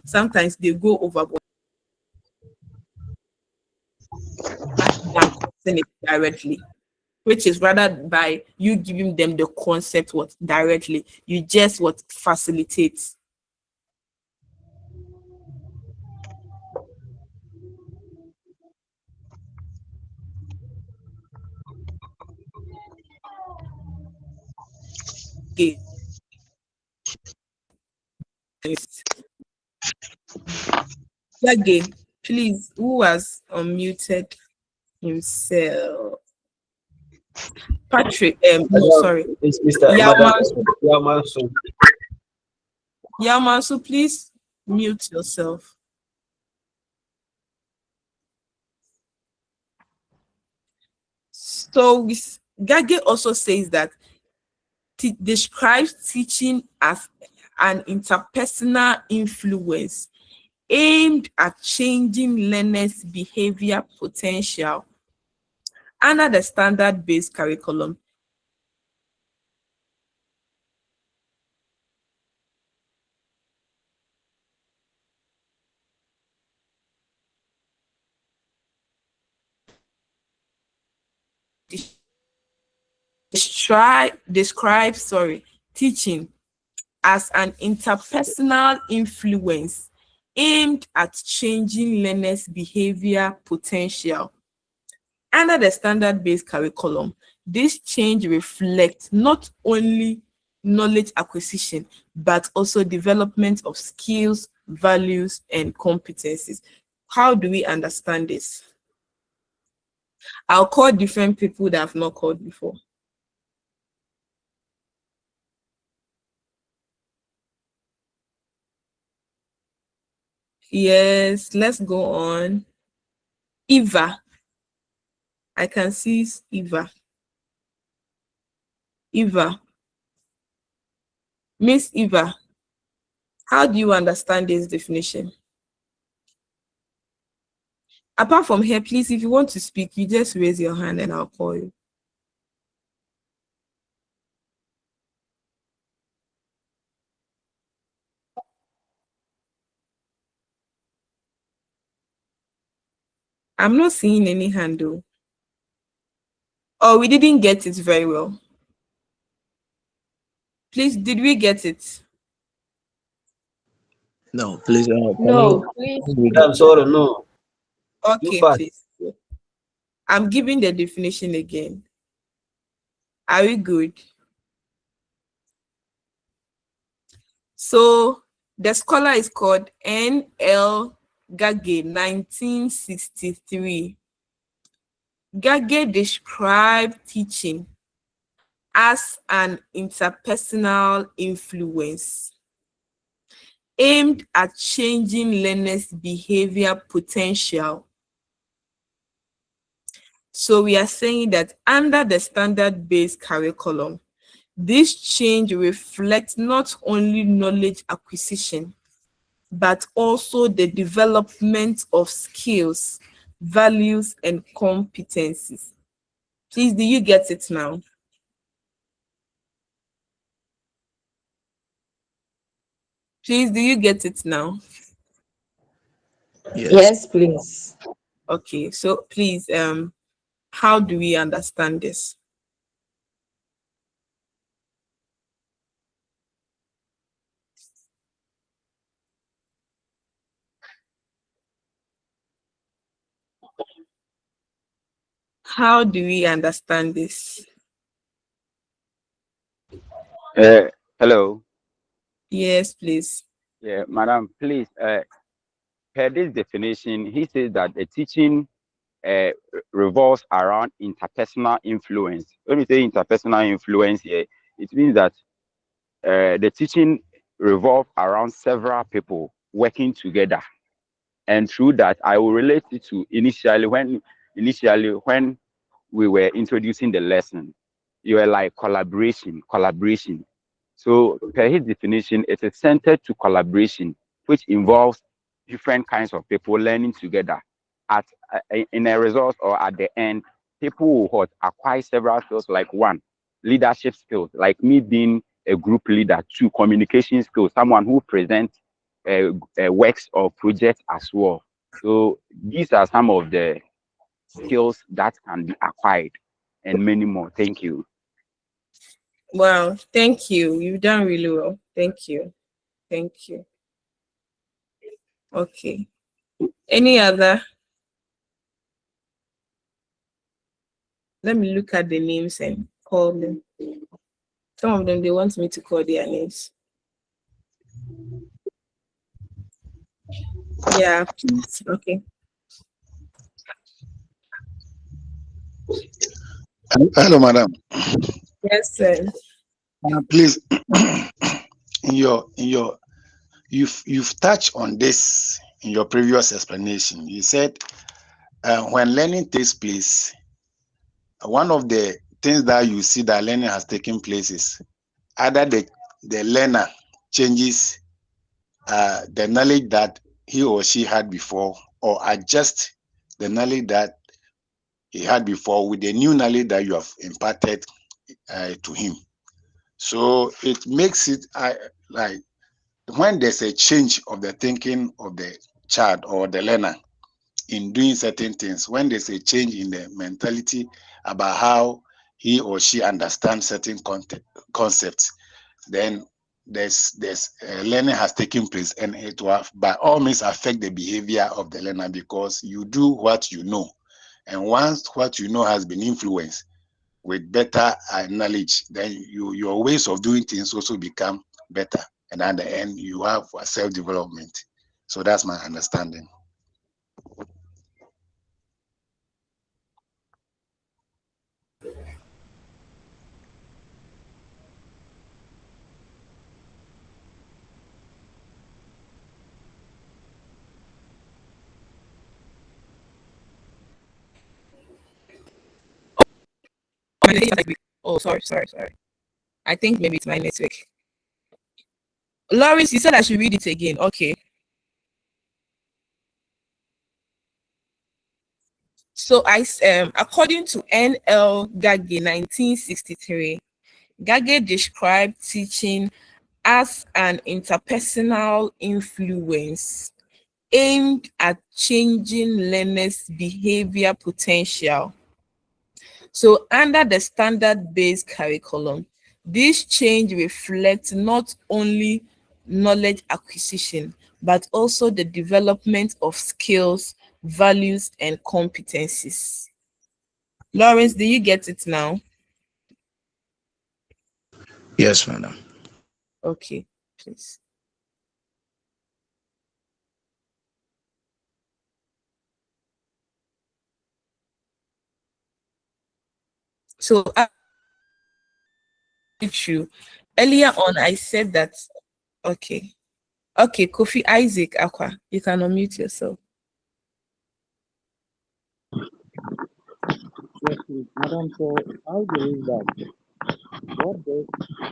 Sometimes they go overboard than causing it directly, which is rather by you giving them the concept what directly. You just what facilitates. Okay. Again, please, who has unmuted himself? Patrick, no, sorry. It's Mr. Yamansu. Yamansu, please mute yourself. So Gage also says that describes teaching as an interpersonal influence aimed at changing learners' behavior potential. Under the standard-based curriculum, describes teaching as an interpersonal influence aimed at changing learners' behavior potential. Under the standard-based curriculum, this change reflects not only knowledge acquisition, but also development of skills, values, and competencies. How do we understand this? I'll call different people that I've not called before. Yes, let's go on. Eva. I can see Eva. Eva. Miss Eva, how do you understand this definition? Apart from here, please, if you want to speak, you just raise your hand and I'll call you. I'm not seeing any handle. Oh, we didn't get it very well. Please, did we get it? No, please. No, please. I'm sorry, no. Okay, please. I'm giving the definition again. Are we good? So the scholar is called N.L. Gage, 1963. Gage described teaching as an interpersonal influence aimed at changing learners' behavior potential. So we are saying that under the standard-based curriculum, this change reflects not only knowledge acquisition, but also the development of skills, values, and competencies. Please, do you get it now? Please, do you get it now? Yes, please. Okay, so please, how do we understand this? How do we understand this? Hello. Yes, please. Yeah, madam, please. Per this definition, he says that the teaching revolves around interpersonal influence. When we say interpersonal influence here, it means that the teaching revolves around several people working together. And through that, I will relate it to initially when we were introducing the lesson, you were like collaboration. So per his definition, it is centered to collaboration, which involves different kinds of people learning together. At in a result or at the end, people will acquire several skills like one, leadership skills, like me being a group leader, two, communication skills, someone who presents works or projects as well. So these are some of the skills that can be acquired and many more. Thank you. Wow, thank you. You've done really well. Thank you. Thank you. Okay. Any other? Let me look at the names and call them. Some of them, they want me to call their names. Yeah, please. Okay. Hello, madam. Yes, sir. Please, you've touched on this in your previous explanation. You said when learning takes place, one of the things that you see that learning has taken place is either the learner changes the knowledge that he or she had before, or adjust the knowledge that he had before with the new knowledge that you have imparted to him. So it makes it like when there's a change of the thinking of the child or the learner in doing certain things, when there's a change in the mentality about how he or she understands certain concepts, then there's learning has taken place, and it will by all means affect the behavior of the learner, because you do what you know, and once what you know has been influenced with better knowledge, then your ways of doing things also become better, and at the end you have self-development. So that's my understanding. Oh, sorry. I think maybe it's my network. Lawrence, you said I should read it again. Okay. So according to N.L. Gage, 1963, Gage described teaching as an interpersonal influence aimed at changing learners' behavior potential. So under the standard-based curriculum, this change reflects not only knowledge acquisition, but also the development of skills, values, and competencies. Lawrence, do you get it now? Yes, madam. Okay, please. So true. Earlier on, I said that. Okay. Okay, Kofi Isaac Aqua, you can unmute yourself. Yes, please. Madam, so I believe that what this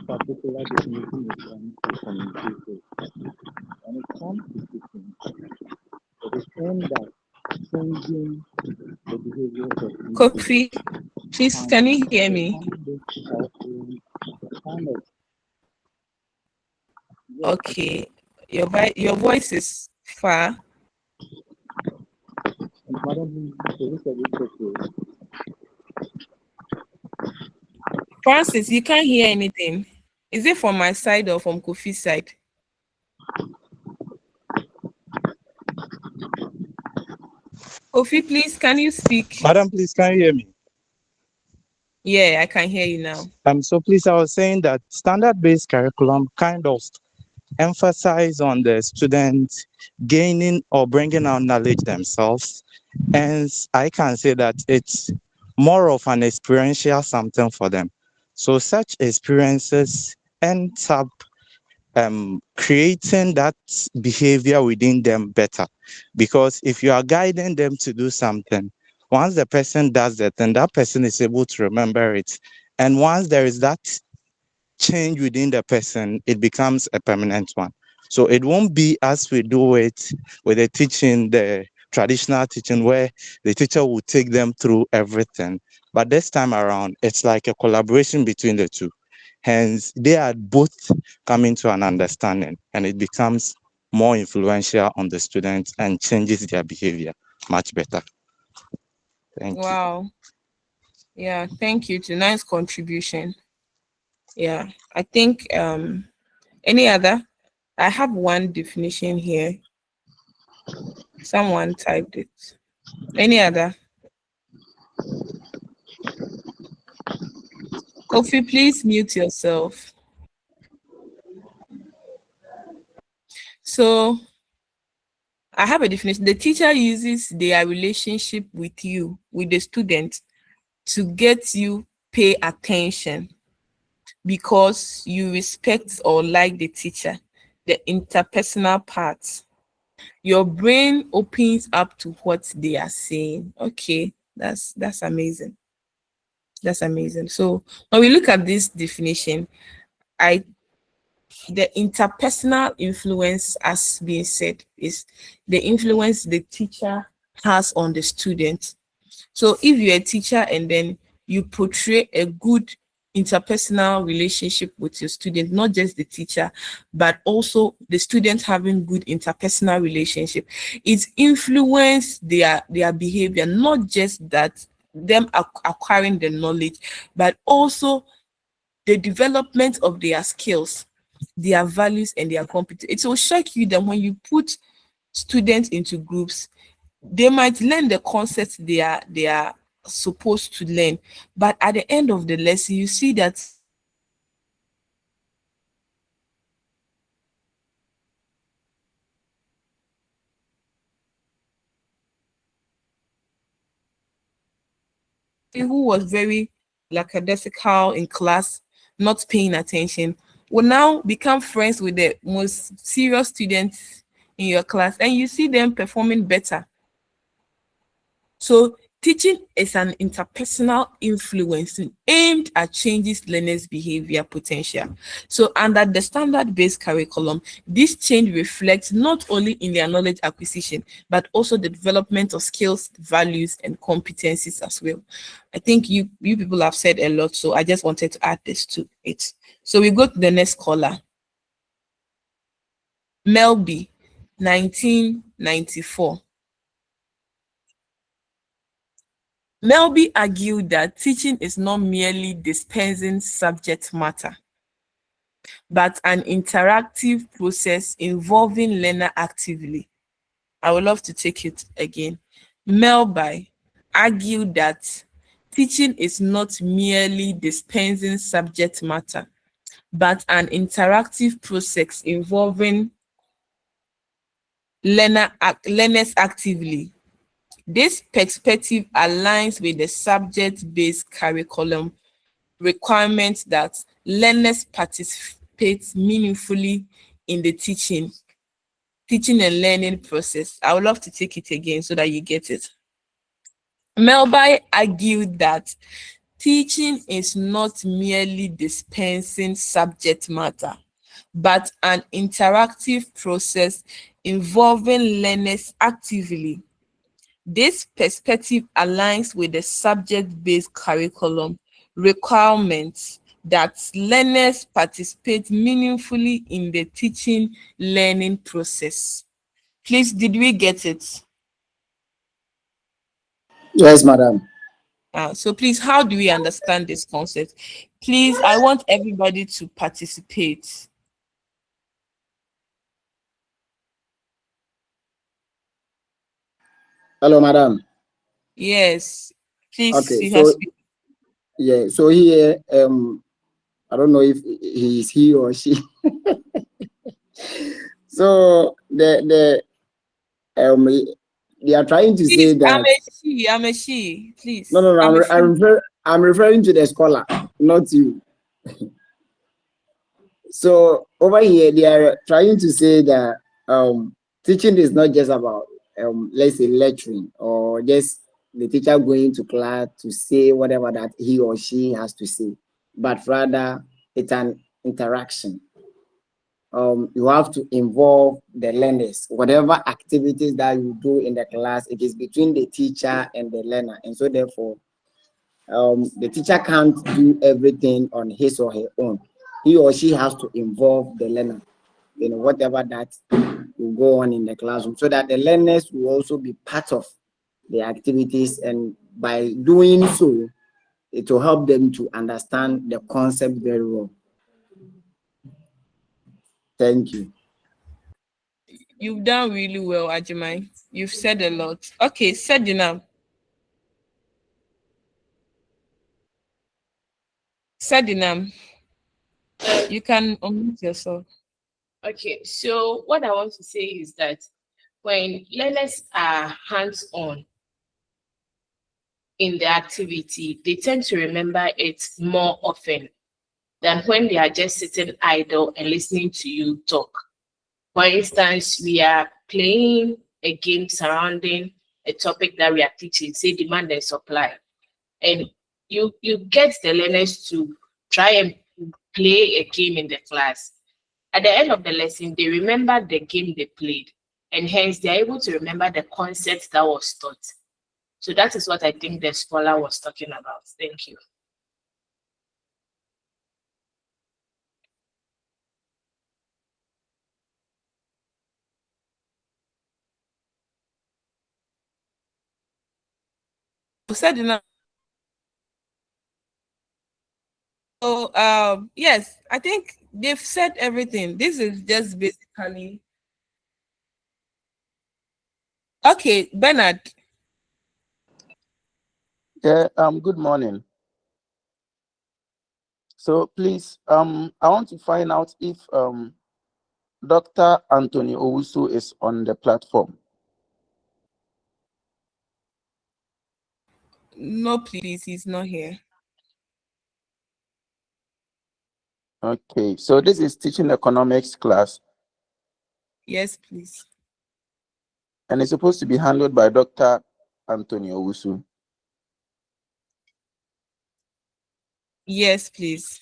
particular definition is trying to communicate is when it comes to teaching, it is aimed at changing the behavior of Kofi, individuals please, and can you hear me? kind of Okay, your voice is far. Madam, is a bit okay? Francis, you can't hear anything. Is it from my side or from Kofi's side? Kofi, please, can you speak? Madam, please, can you hear me? Yeah, I can hear you now. So please, I was saying that standard-based curriculum kind of emphasize on the students gaining or bringing out knowledge themselves. And I can say that it's more of an experiential something for them. So such experiences end up creating that behavior within them better. Because if you are guiding them to do something, once the person does that, then that person is able to remember it. And once there is that change within the person, it becomes a permanent one. So it won't be as we do it with the teaching, the traditional teaching, where the teacher will take them through everything. But this time around, it's like a collaboration between the two. Hence, they are both coming to an understanding, and it becomes more influential on the students and changes their behavior much better. Thank you. Wow. Yeah, thank you. It's a nice contribution. Yeah, I think any other? I have one definition here. Someone typed it. Any other? Kofi, please mute yourself. So I have a definition. The teacher uses their relationship with you, with the student, to get you pay attention because you respect or like the teacher, the interpersonal part. Your brain opens up to what they are saying. Okay, that's amazing. That's amazing. So when we look at this definition, the interpersonal influence, as being said, is the influence the teacher has on the student. So if you're a teacher and then you portray a good interpersonal relationship with your student, not just the teacher, but also the student having good interpersonal relationship, it influences their behavior, not just that them acquiring the knowledge, but also the development of their skills, their values, and their competence. It will shock you that when you put students into groups, they might learn the concepts they are supposed to learn, but at the end of the lesson, you see that who was very lackadaisical in class, not paying attention, will now become friends with the most serious students in your class, and you see them performing better. So teaching is an interpersonal influence aimed at changing learners' behavior potential. So under the standard-based curriculum, this change reflects not only in their knowledge acquisition, but also the development of skills, values, and competencies as well. I think you people have said a lot, so I just wanted to add this to it. So we go to the next caller. Melby, 1994. Melby argued that teaching is not merely dispensing subject matter, but an interactive process involving learner actively. I would love to take it again. Melby argued that teaching is not merely dispensing subject matter, but an interactive process involving learners actively. This perspective aligns with the subject-based curriculum requirement that learners participate meaningfully in the teaching and learning process. I would love to take it again so that you get it. Melby argued that teaching is not merely dispensing subject matter, but an interactive process involving learners actively. This perspective aligns with the subject-based curriculum requirements that learners participate meaningfully in the teaching learning process. Please, did we get it? Yes, madam. So please, how do we understand this concept? Please, I want everybody to participate. Hello, madam. Yes, please. Okay, You so have yeah, so here I don't know if he or she. So they are trying to say please, that I'm a she. Please. no, I'm referring to the scholar, not you. So over here they are trying to say that teaching is not just about let's say lecturing or just the teacher going to class to say whatever that he or she has to say, but rather it's an interaction. You have to involve the learners. Whatever activities that you do in the class, it is between the teacher and the learner. And so therefore, the teacher can't do everything on his or her own. He or she has to involve the learner in whatever that will go on in the classroom so that the learners will also be part of the activities. And by doing so, it will help them to understand the concept very well. Thank you. You've done really well, Ajimai. You've said a lot. Okay, Sedinam. Sedinam, you can unmute yourself. Okay, so what I want to say is that when learners are hands-on in the activity, they tend to remember it more often than when they are just sitting idle and listening to you talk. For instance, we are playing a game surrounding a topic that we are teaching, say demand and supply. And you get the learners to try and play a game in the class. At the end of the lesson, they remember the game they played, and hence they are able to remember the concept that was taught. So that is what I think the scholar was talking about. Thank you. Sedinam. So yes, I think they've said everything. This is just basically okay, Bernard. Yeah, good morning. So please, I want to find out if Dr. Anthony Owusu is on the platform. No, please, he's not here. Okay, so this is teaching economics class. Yes, please. And it's supposed to be handled by Dr. Anthony Owusu. Yes, please.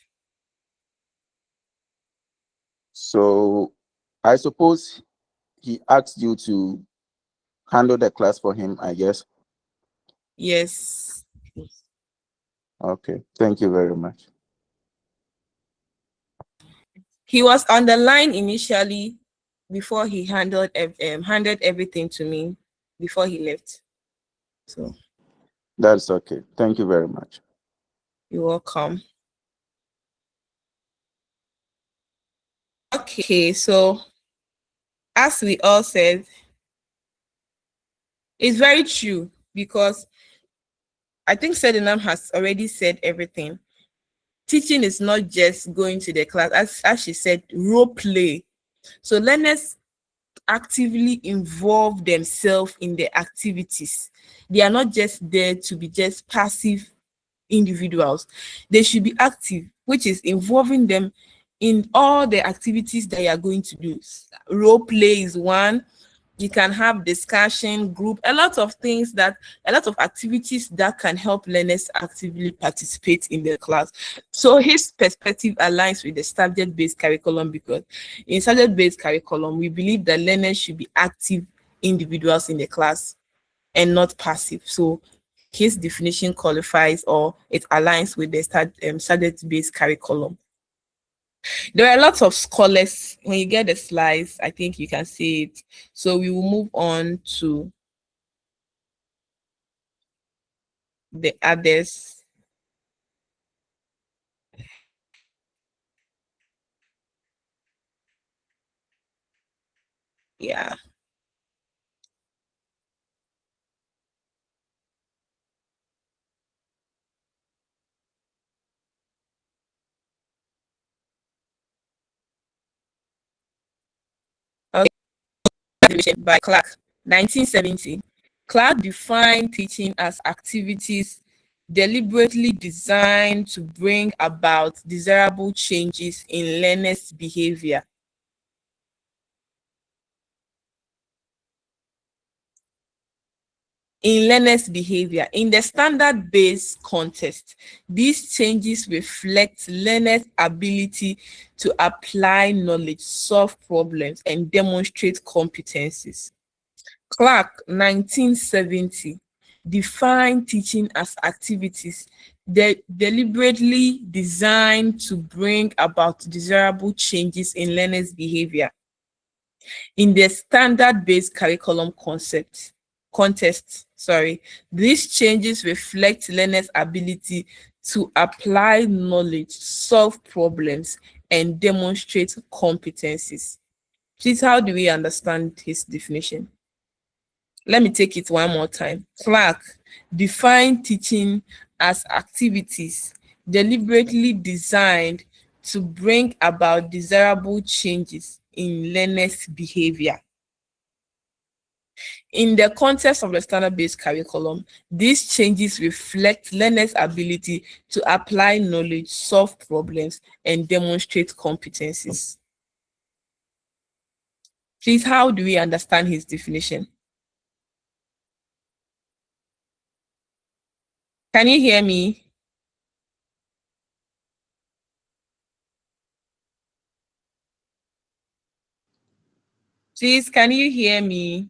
So I suppose he asked you to handle the class for him, I guess. Yes. Okay, thank you very much. He was on the line initially before he handed everything to me before he left. So that's okay. Thank you very much. You're welcome. Okay, so as we all said, it's very true because I think Sedinam has already said everything. Teaching is not just going to the class, as she said, role play. So learners actively involve themselves in the activities. They are not just there to be just passive individuals. They should be active, which is involving them in all the activities that you are going to do. Role play is one. You can have discussion group, a lot of activities that can help learners actively participate in the class. So his perspective aligns with the subject-based curriculum, because in subject-based curriculum, we believe that learners should be active individuals in the class and not passive. So his definition qualifies, or it aligns with the subject-based curriculum. There are lots of scholars. When you get the slides, I think you can see it. So we will move on to the others. Yeah. Okay. By Clark, 1970. Clark defined teaching as activities deliberately designed to bring about desirable changes in learners' behavior. In learners' behavior. In the standard-based context, these changes reflect learners' ability to apply knowledge, solve problems, and demonstrate competencies. Clark, 1970, defined teaching as activities deliberately designed to bring about desirable changes in learners' behavior. In the standard-based curriculum context, these changes reflect learners' ability to apply knowledge, solve problems, and demonstrate competencies. Please, how do we understand his definition? Let me take it one more time. Clark defined teaching as activities deliberately designed to bring about desirable changes in learners' behavior. In the context of the standard-based curriculum, these changes reflect learners' ability to apply knowledge, solve problems, and demonstrate competencies. Please, how do we understand his definition? Can you hear me? Please, can you hear me?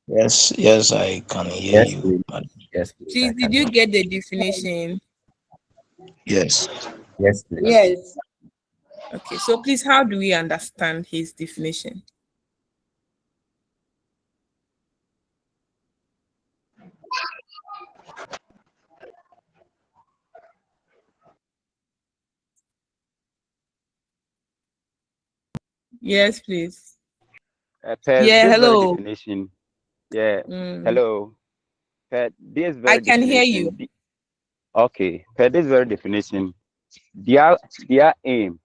Yes, I can hear you, madam. Yes, Please, did you get the definition? Yes. Yes, please. Yes. Okay, so please, how do we understand his definition? Yes, please. Per Yeah, this very hello. definition, yeah, Mm. hello. Per this I very can hear definition, you. okay, per this very definition, their aim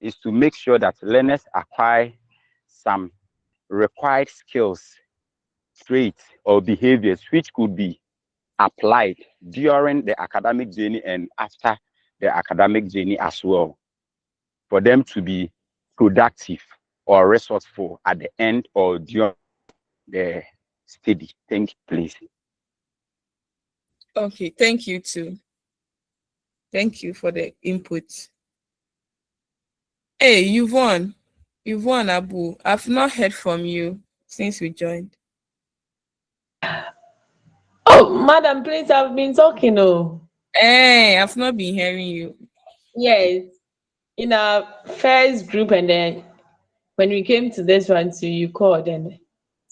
is to make sure that learners acquire some required skills, traits, or behaviors which could be applied during the academic journey and after the academic journey as well, for them to be productive or resourceful at the end or during the study. Thank you, please. Okay, thank you too. Thank you for the input. Hey, you've won. You've won, Abu. I've not heard from you since we joined. Oh, madam, please, I've been talking. Oh, Hey, I've not been hearing you. yes, in our first group, and then when we came to this one, too, you called, and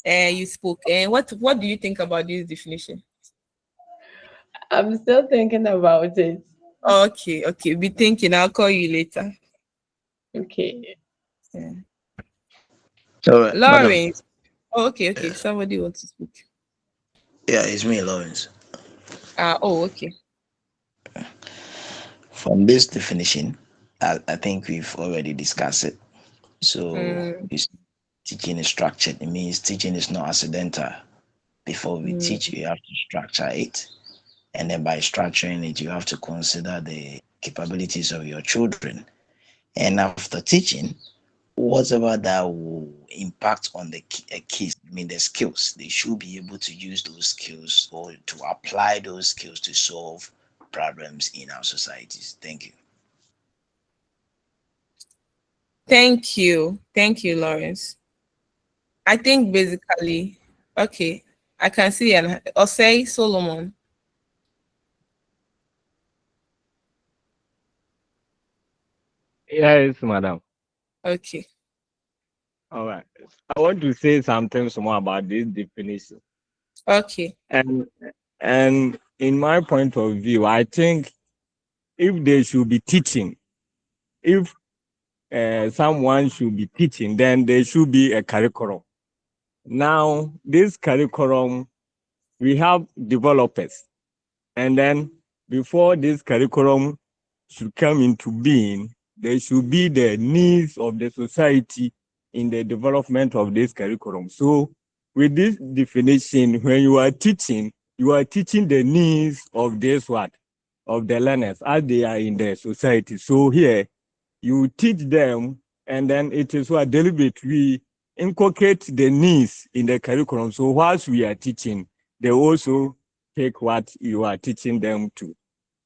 You spoke. And what do you think about this definition? I'm still thinking about it. Okay. Be thinking. I'll call you later. Okay. Yeah. So, madam. Lawrence. Oh, okay. Somebody wants to speak. Yeah, it's me, Lawrence. Okay. From this definition, I think we've already discussed it. So Mm, teaching is structured. It means teaching is not accidental. Before we mm. teach, you have to structure it. And then by structuring it, you have to consider the capabilities of your children. And after teaching, whatever that will impact on the kids, I mean the skills, they should be able to use those skills or to apply those skills to solve problems in our societies. Thank you. Thank you, Lawrence. I think basically, okay, I can see an Osei Solomon. Yes, madam. Okay. All right. I want to say something more about this definition. Okay. And in my point of view, I think if they should be teaching, if someone should be teaching, then there should be a curriculum. Now, this curriculum, we have developers, and then before this curriculum should come into being, there should be the needs of the society in the development of this curriculum. So with this definition, when you are teaching the needs of this what? Of the learners as they are in the society. So here you teach them, and then it is what deliberate we inculcate the needs in the curriculum. So whilst we are teaching, they also take what you are teaching them to,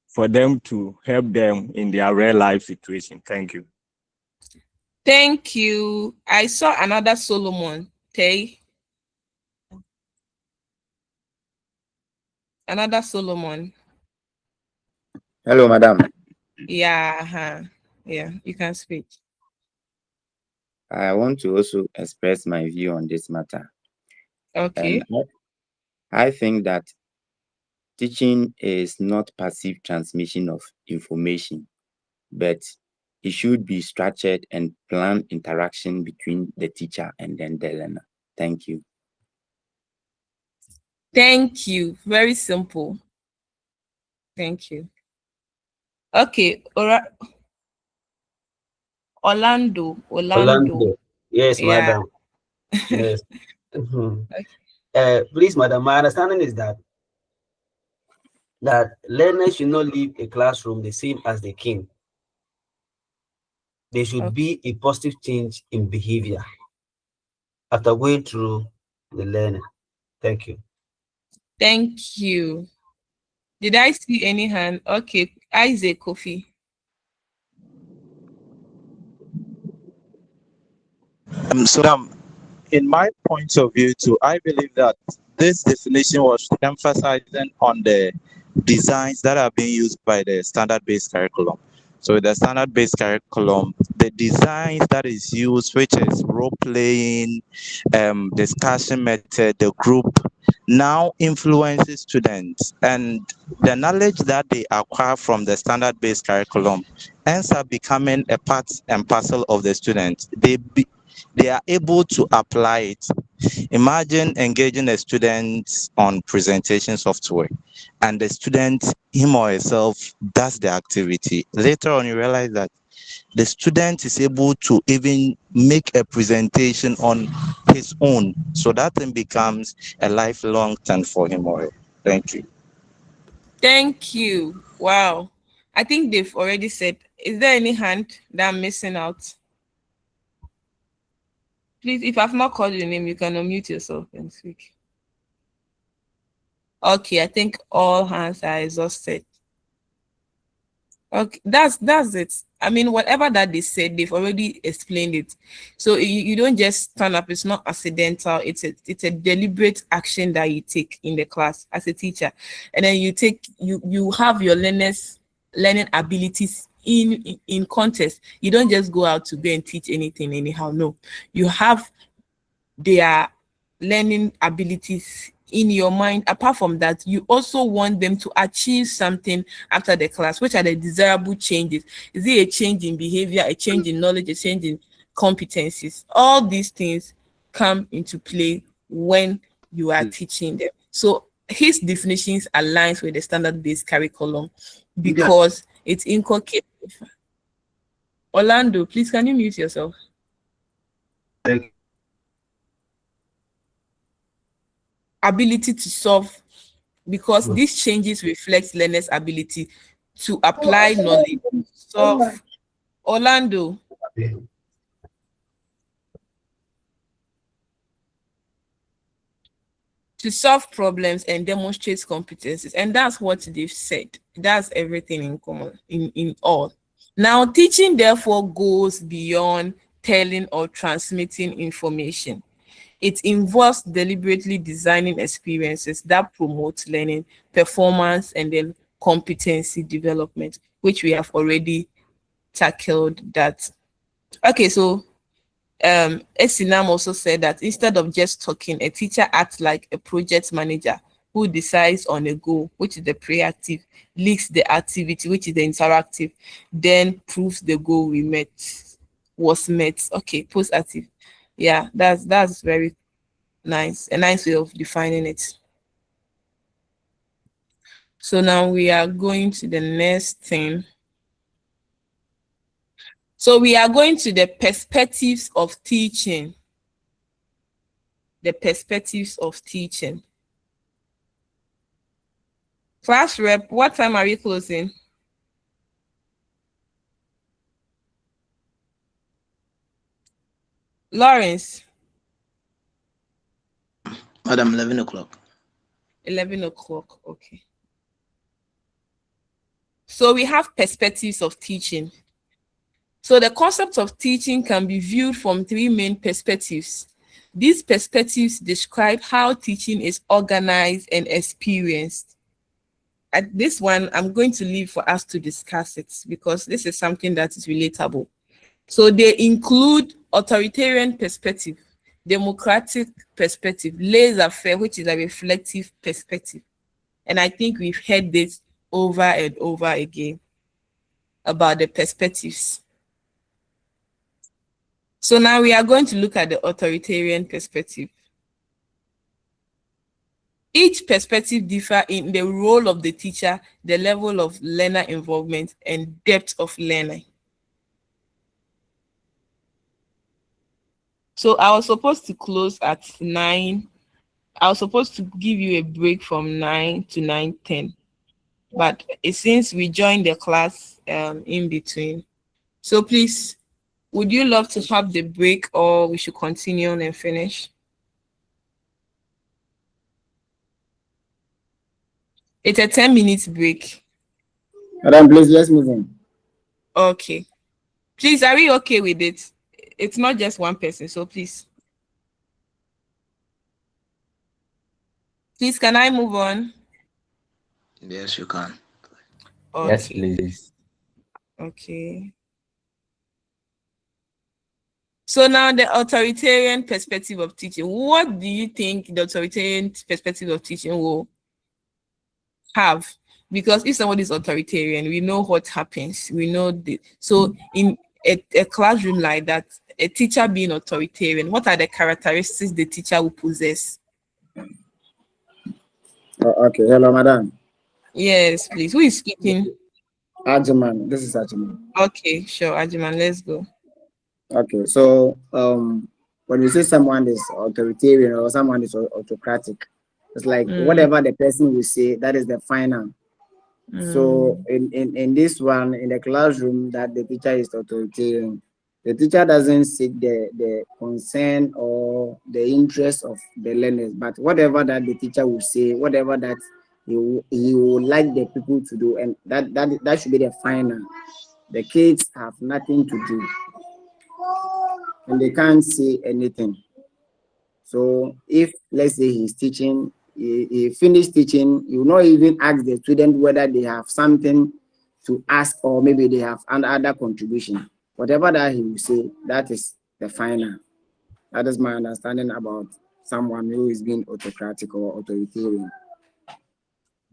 for them to help them in their real life situation. Thank you. Thank you. I saw another Solomon. Tay. Another Solomon. Hello, madam. Yeah. Yeah, you can speak. I want to also express my view on this matter. Okay. I think that teaching is not passive transmission of information, but it should be structured and planned interaction between the teacher and then the learner. Thank you. Thank you. Very simple. Thank you. Okay. Orlando. Yes, Yeah. madam. Yes. Please, madam, my understanding is that learners should not leave a classroom the same as they came. There should be a positive change in behavior after going through the learning. Thank you. Thank you. Did I see any hand? Okay. Isaac Kofi. In my point of view too, I believe that this definition was emphasizing on the designs that are being used by the standard-based curriculum. So the standard-based curriculum, the designs that is used, which is role-playing, discussion method, the group, now influences students, and the knowledge that they acquire from the standard-based curriculum ends up becoming a part and parcel of the students. They are able to apply it. Imagine engaging a student on presentation software, and the student, him or herself, does the activity. Later on, you realize that the student is able to even make a presentation on his own. So that then becomes a lifelong thing for him or her. Thank you. Thank you. Wow. I think they've already said. Is there any hand that I'm missing out? Please, if I've not called your name, you can unmute yourself and speak. Okay, I think all hands are exhausted. Okay, that's it. I mean, whatever that they said, they've already explained it. So you don't just stand up. It's not accidental. It's a deliberate action that you take in the class as a teacher, and then you have your learners learning abilities in context. You don't just go out to go and teach anything anyhow. No, you have their learning abilities in your mind. Apart from that, you also want them to achieve something after the class. Which are the desirable changes? Is it a change in behavior, a change in knowledge, a change in competencies? All these things come into play when you are teaching them. So his definitions aligns with the standard-based curriculum because it inculcates. Orlando, please, can you mute yourself? Ability to solve, because these changes reflect learners' ability to apply knowledge, solve. Orlando. To solve problems and demonstrate competencies. And that's what they've said. That's everything in common, in all. Now, teaching therefore goes beyond telling or transmitting information. It involves deliberately designing experiences that promote learning, performance, and then competency development, which we have already tackled that. Okay, so Esinam also said that instead of just talking, a teacher acts like a project manager who decides on a goal, which is the pre-active, leads the activity, which is the interactive, then proves the goal was met. Okay, post-active. Yeah, that's very nice. A nice way of defining it. So now we are going to the next thing. So we are going to the perspectives of teaching. The perspectives of teaching. Class rep, what time are we closing? Lawrence. Madam, 11 o'clock. 11 o'clock, okay. So we have perspectives of teaching. So the concept of teaching can be viewed from three main perspectives. These perspectives describe how teaching is organized and experienced. At this one, I'm going to leave for us to discuss it because this is something that is relatable. So they include authoritarian perspective, democratic perspective, laissez-faire, which is a reflective perspective. And I think we've heard this over and over again about the perspectives. So now we are going to look at the authoritarian perspective. Each perspective differs in the role of the teacher, the level of learner involvement, and depth of learning. So I was supposed to close at 9. I was supposed to give you a break from 9 to 9:10. But since we joined the class in between. So please, would you love to have the break or we should continue on and finish? It's a 10-minute break. Madam, please, let's move on. Okay. Please, are we okay with it? It's not just one person, so please. Please, can I move on? Yes, you can. Okay. Yes, please. Okay. So now the authoritarian perspective of teaching. What do you think the authoritarian perspective of teaching will have? Because if somebody is authoritarian, we know what happens. We know so in a classroom like that, a teacher being authoritarian, what are the characteristics the teacher will possess? Okay, hello, madam. Yes, please. Who is speaking? Ajiman, this is Ajiman. Okay, sure, Ajiman, let's go. Okay, so when you say someone is authoritarian or someone is autocratic, it's like whatever the person will say, that is the final. So in this one, in the classroom, that the teacher is authoritarian, the teacher doesn't seek the concern or the interest of the learners, but whatever that the teacher will say, whatever that he will like the people to do, and that should be the final. The kids have nothing to do and they can't say anything. So if, let's say, he's teaching, he finished teaching, you will not even ask the student whether they have something to ask or maybe they have other contribution. Whatever that he will say, that is the final. That is my understanding about someone who is being autocratic or authoritarian.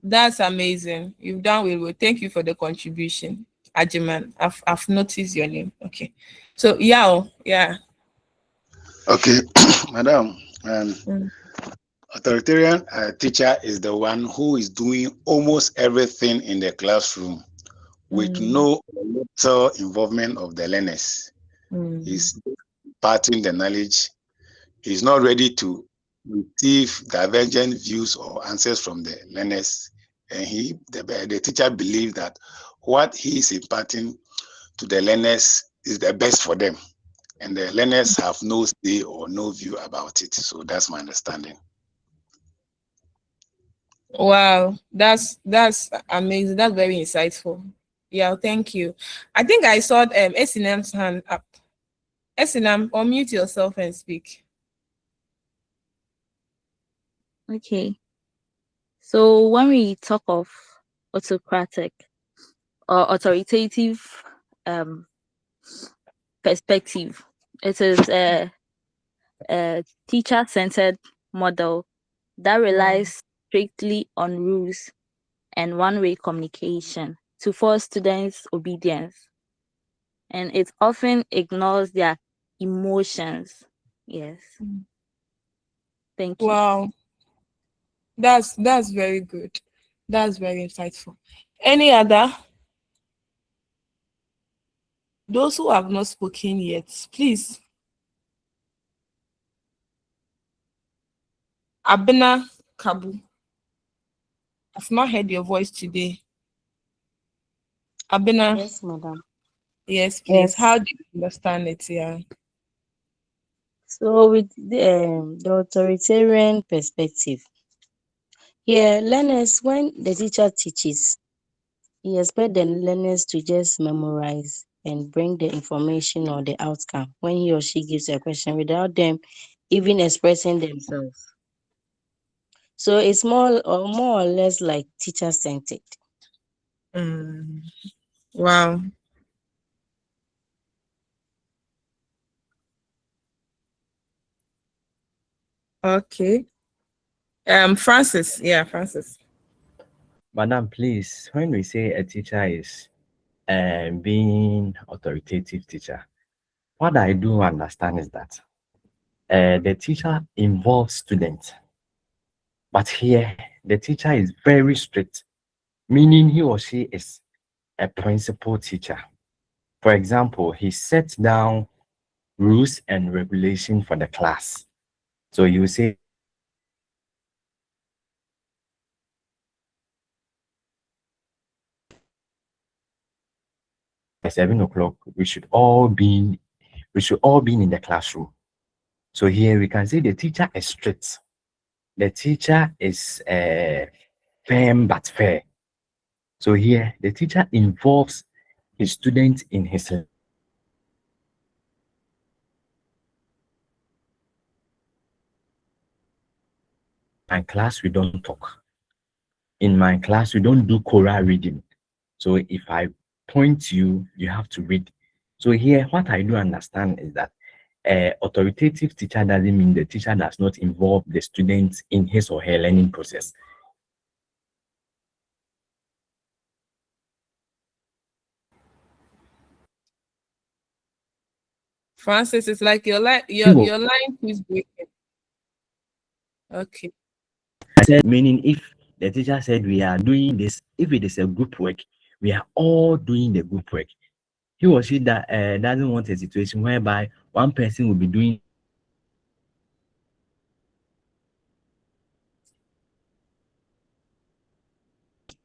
That's amazing. You've done well. Thank you for the contribution, Ajiman. I've noticed your name. Okay. So Yao, yeah. Okay, madam. Authoritarian teacher is the one who is doing almost everything in the classroom with no little involvement of the learners. He's imparting the knowledge. He's not ready to receive divergent views or answers from the learners. And the teacher believes that what he is imparting to the learners is the best for them. And the learners have no say or no view about it. So that's my understanding. Wow, that's amazing. That's very insightful. Yeah, thank you. I think I saw S&M's hand up. S&M, unmute yourself and speak. Okay. So when we talk of autocratic or authoritative perspective, it is a teacher-centered model that relies strictly on rules and one-way communication to force students' obedience. And it often ignores their emotions. Yes. Thank you. Wow. That's very good. That's very insightful. Any other? Those who have not spoken yet, please. Abena Kabu. I've not heard your voice today. Abena. Yes, madam. Yes, please. Yes. How do you understand it? Yeah. So with the authoritarian perspective, here learners, when the teacher teaches, he expects the learners to just memorize and bring the information or the outcome when he or she gives a question without them even expressing themselves. So it's more or less like teacher-centered. Wow. Okay. Francis. Yeah, Francis. Madam, please, when we say a teacher is being authoritative teacher, what I do understand is that the teacher involves students, but here the teacher is very strict, meaning he or she is a principal teacher. For example, he sets down rules and regulation for the class. So you say at 7 o'clock we should all be in the classroom. So here we can say the teacher is strict. The teacher is firm but fair. So here the teacher involves his student in his my class we don't talk. In my class we don't do choral reading. So if I point to you, you have to read. So here what I do understand is that authoritative teacher doesn't mean the teacher does not involve the students in his or her learning process. Francis, it's like your line is breaking. Okay. I said, meaning if the teacher said we are doing this, if it is a group work, we are all doing the group work. He or she that doesn't want a situation whereby one person will be doing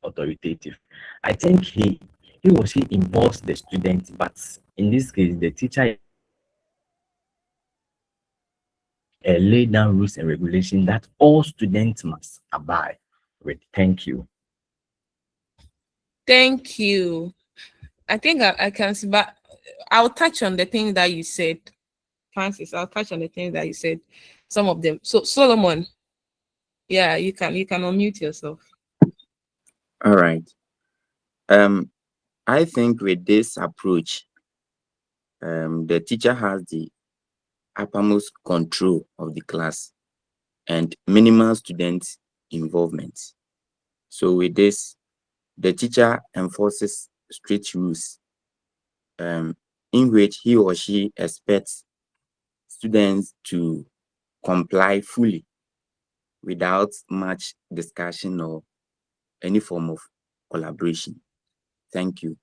authoritative. I think he or she involves the student, but in this case, the teacher lay down rules and regulations that all students must abide with. Thank you. Thank you. I think I can see, but I'll touch on the things that you said, Francis. I'll touch on the things that you said, some of them. So Solomon, yeah, you can unmute yourself. All right. I think with this approach, the teacher has the uppermost control of the class and minimal student involvement. So with this, the teacher enforces strict rules in which he or she expects students to comply fully without much discussion or any form of collaboration. Thank you.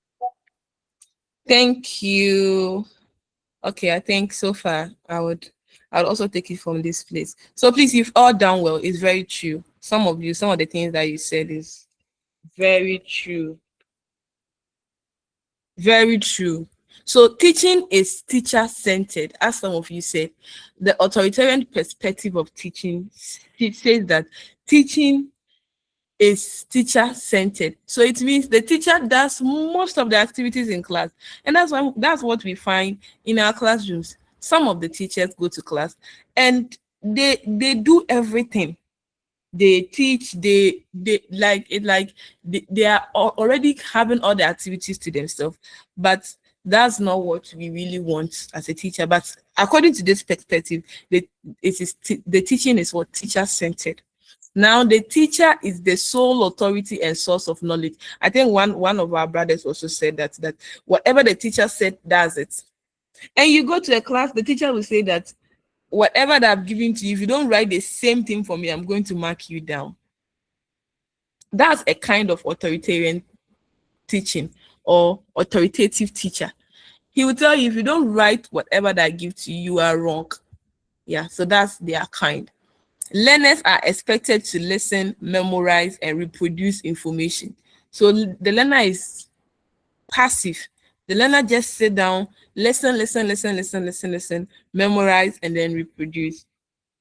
Thank you. Okay, I think so far I would also take it from this place. So please, you've all done well. It's very true. Some of the things that you said is very true. Very true. So teaching is teacher-centered, as some of you said. The authoritarian perspective of teaching says that teaching is teacher-centered. So it means the teacher does most of the activities in class. And that's what we find in our classrooms. Some of the teachers go to class and they do everything. They teach, they like it, like they are already having all the activities to themselves, but that's not what we really want as a teacher. But according to this perspective, the teaching is what teacher-centered. Now the teacher is the sole authority and source of knowledge. I think one of our brothers also said that whatever the teacher said, does it. And you go to a class, the teacher will say that whatever that I've given to you, if you don't write the same thing for me, I'm going to mark you down. That's a kind of authoritarian teaching or authoritative teacher. He will tell you, if you don't write whatever that I give to you, you are wrong. Yeah, so that's their kind. Learners are expected to listen, memorize, and reproduce information. So the learner is passive. The learner just sit down, listen, memorize, and then reproduce.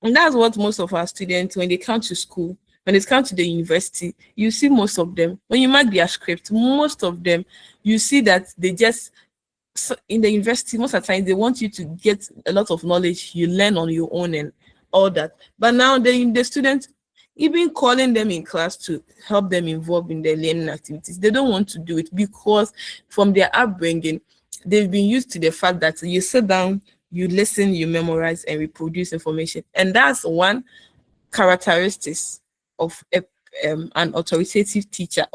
And that's what most of our students, when they come to school, when they come to the university, you see most of them, when you mark their script, most of them, you see that they just, in the university, most of the time, they want you to get a lot of knowledge, you learn on your own and all that. But now the students, even calling them in class to help them involved in their learning activities, they don't want to do it because from their upbringing, they've been used to the fact that you sit down, you listen, you memorize, and reproduce information. And that's one characteristic of an authoritative teacher.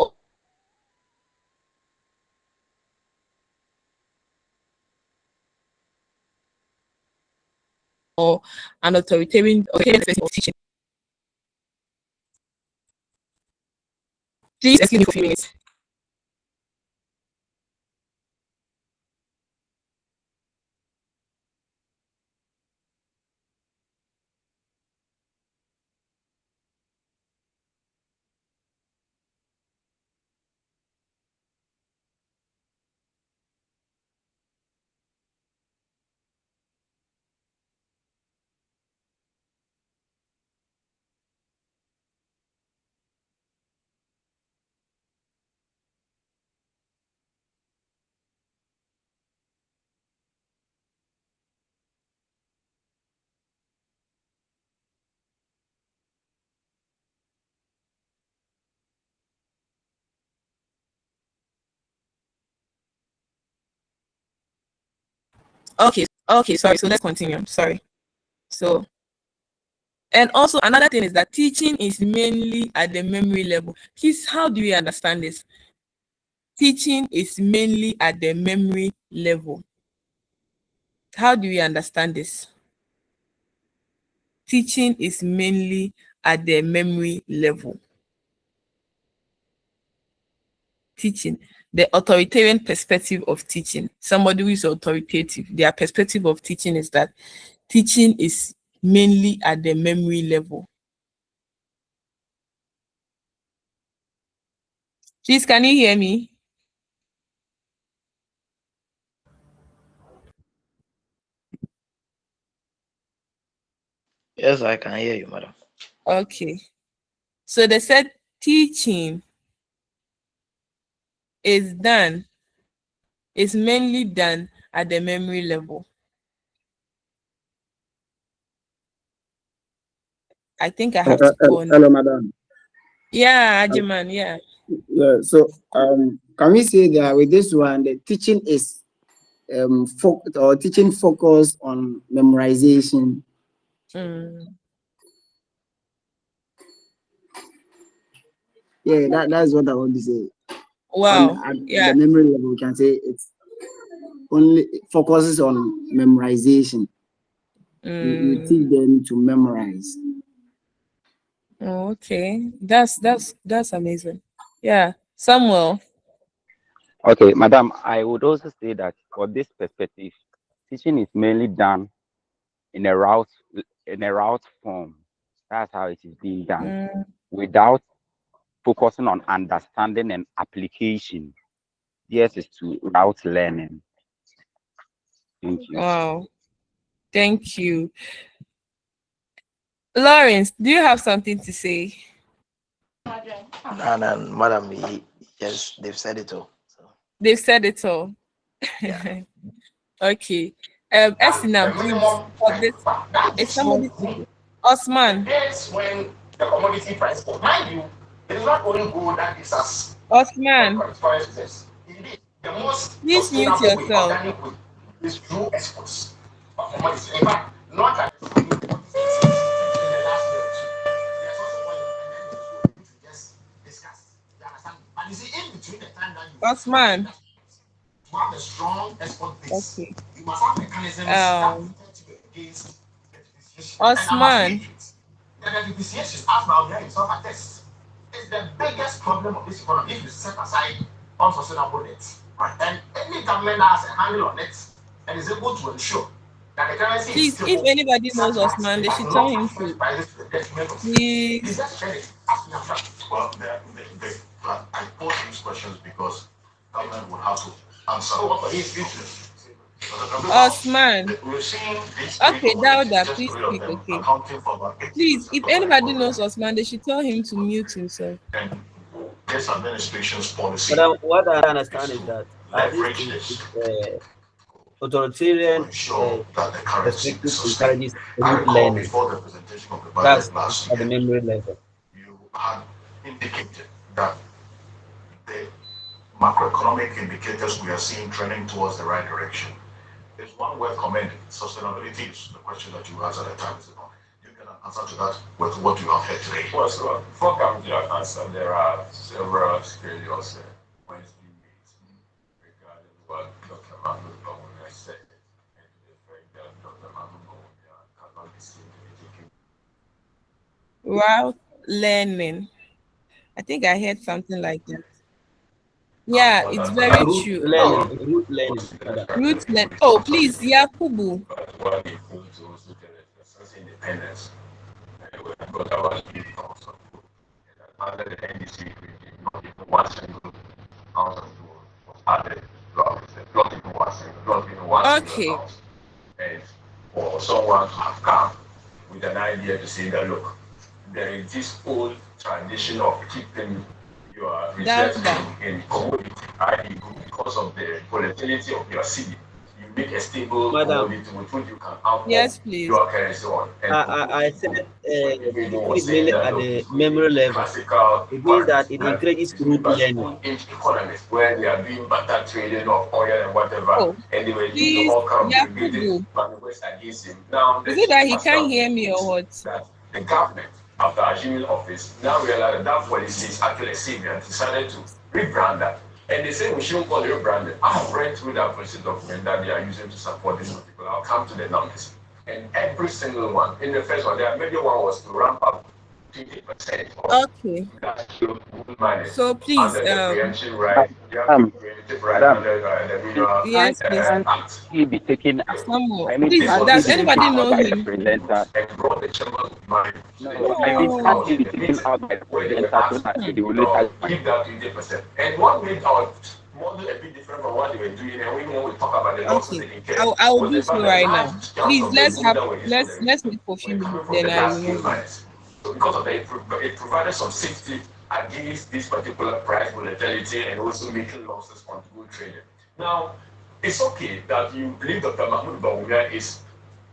Or an authoritarian of teaching. Please excuse me for a few minutes. Okay, sorry. So let's continue. Sorry. So, and also another thing is that teaching is mainly at the memory level. Please, how do we understand this? Teaching is mainly at the memory level. How do we understand this? Teaching is mainly at the memory level. Teaching, the authoritarian perspective of teaching, somebody who is authoritative, their perspective of teaching is that teaching is mainly at the memory level. Please, can you hear me? Yes, I can hear you, madam. Okay. So they said teaching is mainly done at the memory level. I think I have to go on. Hello, madam. Yeah, Ajiman, yeah. Yeah, so can we say that with this one, the teaching is teaching focus on memorization? Yeah, that's what I want to say. Wow. At Yeah. the memory level, we can say it's only focuses on memorization. You teach them to memorize. Oh, okay. That's amazing. Yeah. Samuel. Okay, madam, I would also say that for this perspective, teaching is mainly done in a route form. That's how it is being done, Mm, without focusing on understanding and application. Yes, is to route learning. Thank you. wow. Thank you. Lawrence, do you have something to say? And madam, yes, they've said it all. They've said it all. Yeah. Okay. Esinam, please, for this, is somebody speaking? Osman. That's when the commodity price goes. Mind you, it is not only gold that gives us Osman, consequences. Indeed, the most please mute sustainable way, yourself. organic way, is through exports of commodities. In fact, not at the last year or two. There's also one and then we just discuss. You understand? But you see, in between the time that you Osman. to have a strong export base, Okay. you must have mechanisms that Um, protect you against depreciation. And I must Osman. reiterate that the depreciation, as Malvia himself attests, is the biggest problem of this economy if you set aside unsustainable debt. Right? And any government that has a handle on it and is able to ensure that the currency is Please, if stable, anybody knows such that Osman, it they does should tell not him affect to prices to the detriment of please. it's just credit. Well, I pose these questions because government will have to answer. Oh, he's business. Osman. We're seeing these Okay, Dauda, please three of speak, them okay. accounting for about 80% Please, if of anybody knows Osman, they should tell him to mute himself. and this administration's policy But what I is understand is to that this leverage thing this is authoritarian to ensure that the currency is perspective sustained. encourages I root recall learning. before the presentation of the That's budget last at the year, memory level. you had indicated that the macroeconomic indicators we are seeing trending towards the right direction. There's one worth commending. Sustainability is the question that you asked at the time. You can answer to that with what you have heard today. Well, so before coming to that answer, there are several scenarios points being made regarding what Dr. Mahmoud Bawumia said and the fact that Dr. Mahmoud Bawumia cannot be seen to be taking. Route learning. I think I heard something like that. Yeah, it's very Root true. learning, Oh, root learning. root learning. Oh, please, Yakubu. What he put to also tell us independence. When I got our speed also. Under the NDC regime, not even one single ounce of gold was added to our reserve. Not even one single, not even one single Okay. ounce. And for someone to have come with an idea to say that, look, there is this old tradition of keeping your reserves in commodity, i.e., because of the volatility of your city. You make a stable Madam, commodity with which you can outperform yes, please. your currency on. And I said individual was mainly saying that, at look, the it's going to memory be level. classical It means that it markets, encourages it's root learning. English economies where they are doing better trading of oil and whatever, Oh, and they were doing please, all kind of derivative Yakubu. maneuvers against him. Now, Is the it that chief he has can't come hear me or what? that the government, after assuming office, now realized that that policy is actually a savior and decided to rebrand that. And they say we shouldn't call it rebranding. I have read through that policy document that they are using to support this particular. I'll come to the numbers. And every single one, in the first one, the major one was to ramp up 20% of Okay. industrial miners So please, under the preemption right. You have the preemptive right under the Mineral yes, please. Act. He be taking Some more. I mean, Please, can't does he be anybody taken know out by the him? presenter? And brought the chamber of mine No, I mean, can't he be taken out by the where they were presenter so asked that to they will later give that 20%. And what made our model a bit different from what they were doing, and when we talk about the losses Okay. they incurred, I will was do the so fact that right large now. chunks Please, of the gold that were used for the let's wait for a few were coming minutes, from then the I large scale remove it. miners. So because of that, it provided some safety against this particular price volatility and also making losses on gold trading. Now, it's okay that you believe Dr. Mahmoud Bawumia is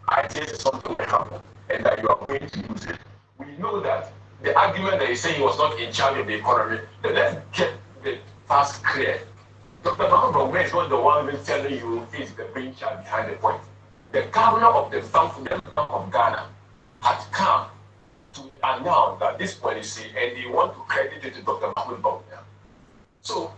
ideas is something will happen and that you are going to use it. We know that the argument that he's saying he was not in charge of the economy, then let's get the facts clear. Dr. Mahmoud Bawumia is not the one who's telling you he's the brainchild behind the point. The governor of the Bank of Ghana had come to announce that this policy and they want to credit it to Dr. Mahmoud Bawumia. So,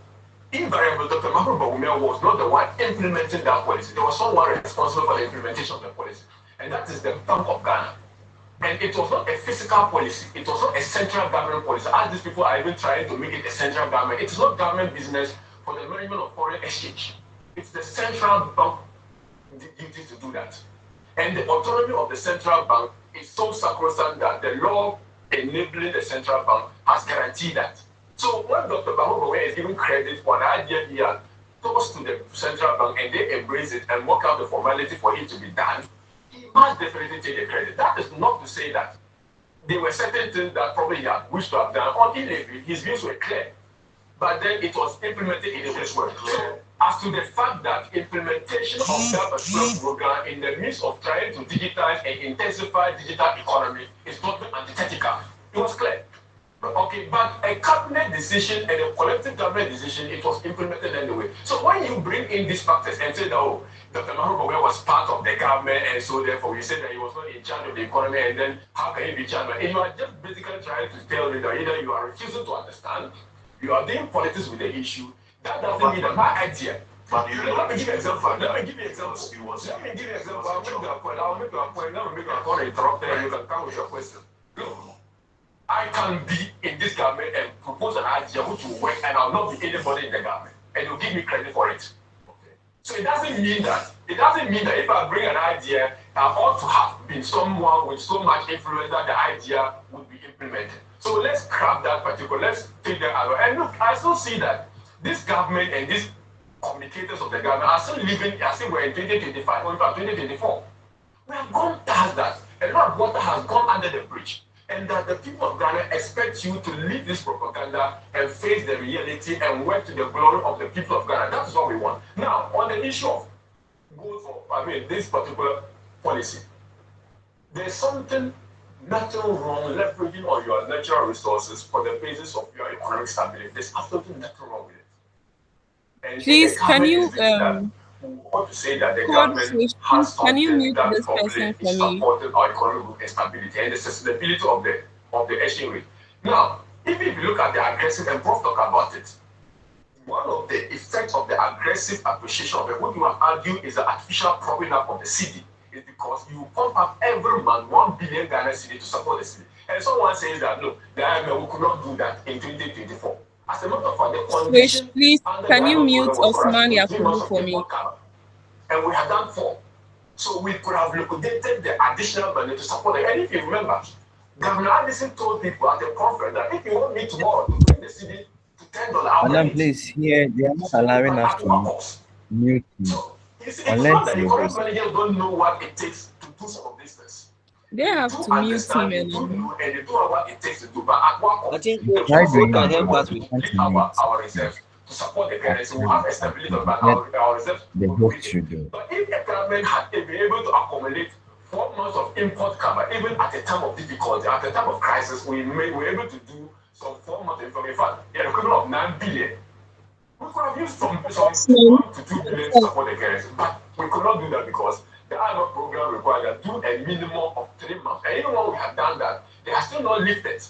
invariably, Dr. Mahmoud Bawumia was not the one implementing that policy. There was someone responsible for the implementation of the policy, and that is the Bank of Ghana. And it was not a physical policy. It was not a central government policy. As these people are even trying to make it a central government, it is not government business for the management of foreign exchange. It's the central bank duty to do that. And the autonomy of the central bank is so sacrosanct that the law enabling the central bank has guaranteed that. So when Dr. Bahobowe is giving credit for an idea he had tossed to the central bank and they embrace it and work out the formality for it to be done, he must definitely take the credit. That is not to say that there were certain things that probably he had wished to have done. On his views were clear, but then it was implemented in a way were clear. So, as to the fact that implementation of that particular program in the midst of trying to digitize and intensify digital economy is not antithetical. It was clear. Okay, but a cabinet decision and a collective government decision, it was implemented anyway. So when you bring in these factors and say that, oh, Dr. Maharobowe was part of the government and so therefore you say that he was not in charge of the economy and then how can he be charged? And you are just basically trying to tell me that either you are refusing to understand, you are doing politics with the issue. That doesn't mean that my idea. But let me give you an example. Let me give you an example. I'll make a point. Let me make a point. Interrupt and you can come with your question. Look, I can be in this government and propose an idea which will work, and I'll not be anybody in the government, and you'll give me credit for it. Okay. So it doesn't mean that if I bring an idea, I ought to have been someone with so much influence that the idea would be implemented. So let's scrap that particular. Let's take that out. And look, I still see that this government and these communicators of the government are still living as if we're in 2025 or in fact 2024. We have gone past that. A lot of water has gone under the bridge. And that the people of Ghana expect you to leave this propaganda and face the reality and work to the glory of the people of Ghana. That is what we want. Now, on the issue of this particular policy, there's something nothing wrong leveraging on your natural resources for the basis of your economic stability. There's absolutely nothing wrong with it. And Please, can you want to say that the government has something that probably is supporting our economic stability and the sustainability of the exchange rate. Now, even if you look at the aggressive, and Prof talk about it, one of the effects of the aggressive appreciation of it, what you have argued is the artificial propping up of the city, is because you pump up every month 1 billion Ghana cedi to support the city. And someone says that no, the IMF we could not do that in 2024. As a matter of fact, the condition please, can you mute Osman Yakubu Yakubu for me? And we have done 4. So we could have liquidated the additional money to support it. And if you remember, Governor Addison told people at the conference that if you want me tomorrow to bring the city to $10, Madam, please, here they are not allowing us to mute you. So it's not that the economic managers don't know what it takes to do some of these things. They have to mute him They do know and they do know what it takes to do. But at what cost? I think the can help us with our reserves to support the currency. We have a stability, but our reserves will be weak. But if the government had been able to accumulate 4 months of import cover, even at a time of difficulty, at a time of crisis, we were able to do some 4 months of income. In fact, the equivalent of 9 billion. We could have used some 1 to 2 billion to support the currency, but we could not do that because the IMF program required that do a minimum of 3 months. And even when we have done that, they are still not lifted.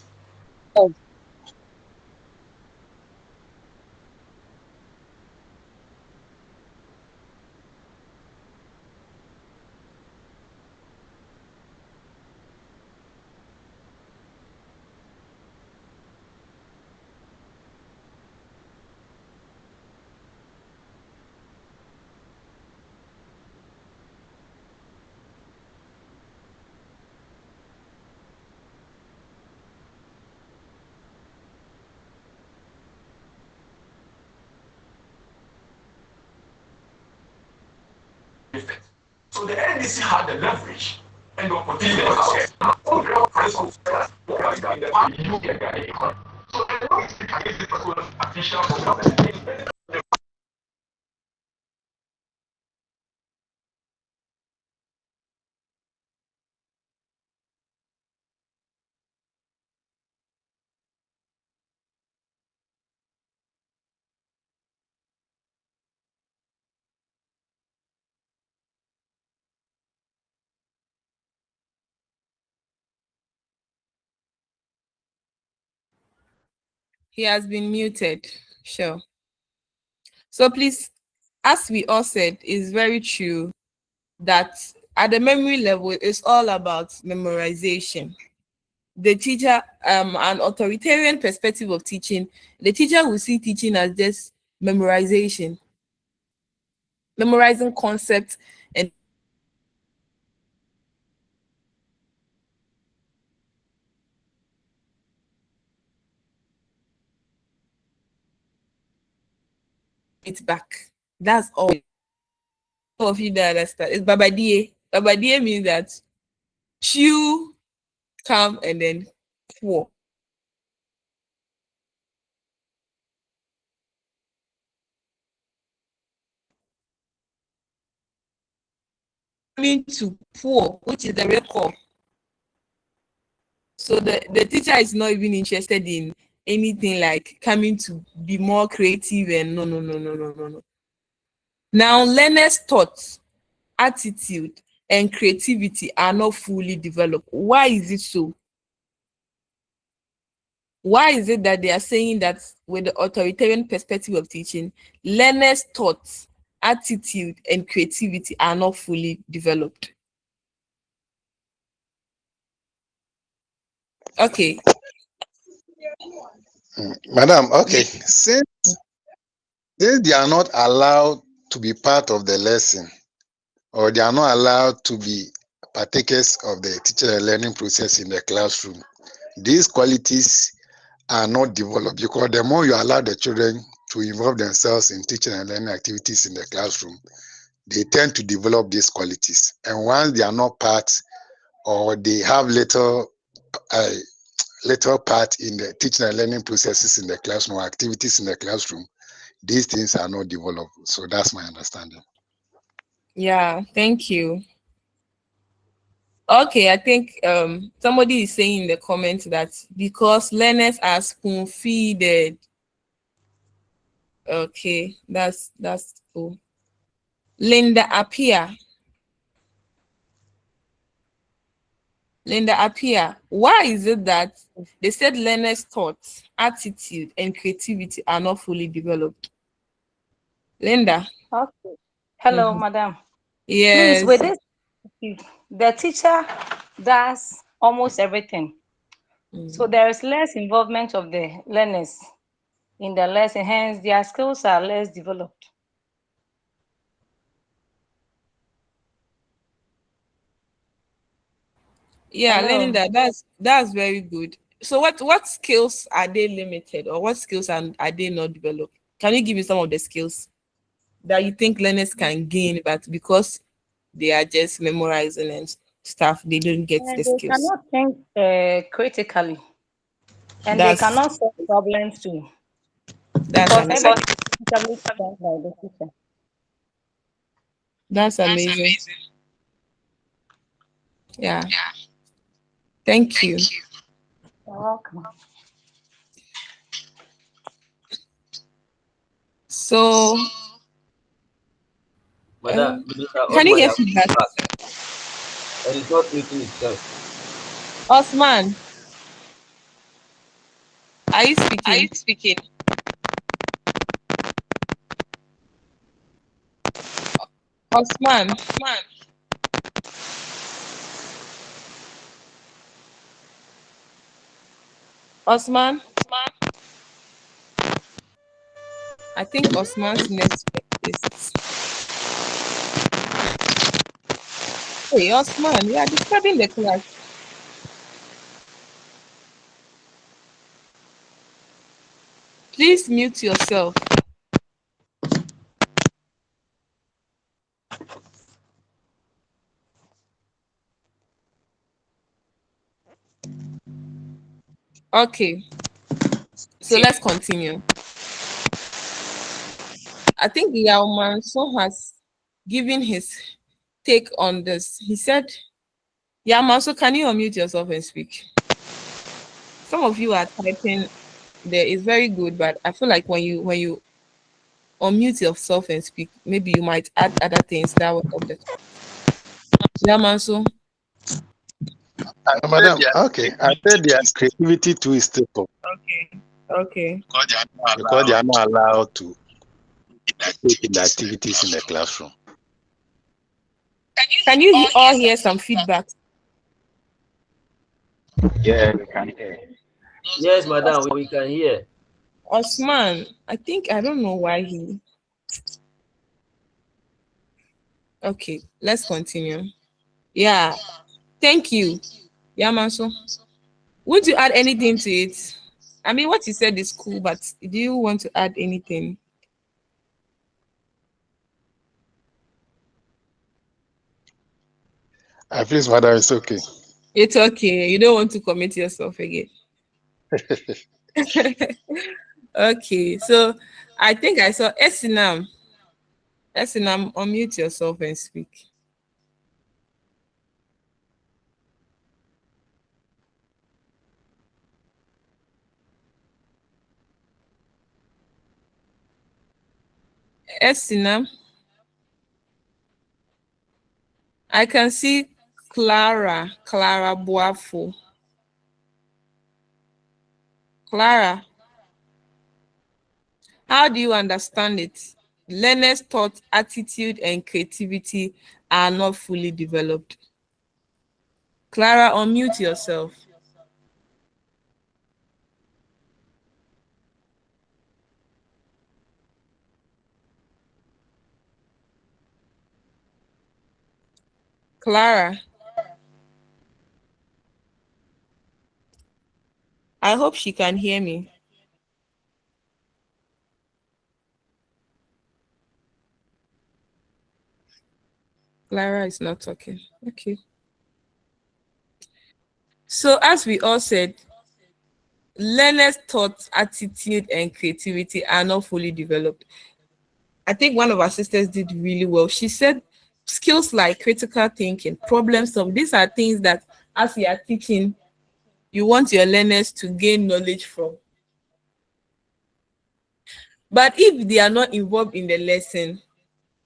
So the NDC had the leverage and the opportunity to access all the principles that in the past you get the economy. So I don't speak against the particular official program. He has been muted. Sure. So please, as we all said, it's very true that at the memory level, it's all about memorization. The teacher, an authoritarian perspective of teaching, the teacher will see teaching as just memorization, memorizing concepts and it back. That's all. Some of you that understand. It's babadie. Babadie means that chew, come, and then pour. Coming to pour, which is the real core. So the teacher is not even interested in anything like coming to be more creative and no. Now, learners' thoughts, attitude, and creativity are not fully developed. Why is it so? Why is it that they are saying that with the authoritarian perspective of teaching, learners' thoughts, attitude, and creativity are not fully developed? Okay. Madam, okay. Since they are not allowed to be part of the lesson, or they are not allowed to be partakers of the teaching and learning process in the classroom, these qualities are not developed, because the more you allow the children to involve themselves in teaching and learning activities in the classroom, they tend to develop these qualities. And once they are not part, or they have little part in the teaching and learning processes in the classroom or activities in the classroom, these things are not developed. So that's my understanding. Yeah, thank you. Okay, I think somebody is saying in the comments that because learners are spoon-feeded. Okay, that's cool. Linda Appiah. Why is it that they said learners' thoughts, attitude, and creativity are not fully developed? Linda. Okay. Hello, Mhm. madam. Yes. Please, with this, the teacher does almost everything. So there is less involvement of the learners in the lesson, hence their skills are less developed. Yeah, Hello. learning that's very good. So what skills are they limited, or what skills are they not developed? Can you give me some of the skills that you think learners can gain, but because they are just memorizing and stuff, they don't get the And they skills? cannot think critically, and they That's cannot solve problems too, that's because amazing. everything is typically done by the teacher. That's amazing. Yeah. Thank you. You're welcome. So Madam, Minister can you Osman hear has feedback? come back, and it's not muting itself. Osman, are you speaking? Osman. Osman. I think Osman's network is. Hey, Osman, you are disturbing the class. Please mute yourself. Okay, so let's continue. I think Yao Manso has given his take on this. He said, Yao Manso, can you unmute yourself and speak? Some of you are typing there is very good, but I feel like when you unmute yourself and speak, maybe you might add other things that will help the class. Yao Manso. Madam, okay. I said their creativity too is stable. Okay. Because they are not allowed to take in the activities in the classroom. Can you all hear some feedback? Yeah, we can hear. Yes, madam, we can hear. Osman, I don't know why he. Okay, let's continue. Yeah, thank you. Yeah, Manso. Would you add anything to it? I mean, what you said is cool, but do you want to add anything? Please, madam, it's okay. It's okay. You don't want to commit yourself again. Okay, so I think I saw Esinam. Esinam, unmute yourself and speak. Esinam. I can see Clara Boafo. Clara, how do you understand it? Learners' thought, attitude, and creativity are not fully developed. Clara, unmute yourself. Clara. I hope she can hear me. Clara is not talking. Okay. So as we all said, learners' thought, attitude, and creativity are not fully developed. I think one of our sisters did really well. She said skills like critical thinking, problem solving, these are things that as you are teaching, you want your learners to gain knowledge from. But if they are not involved in the lesson,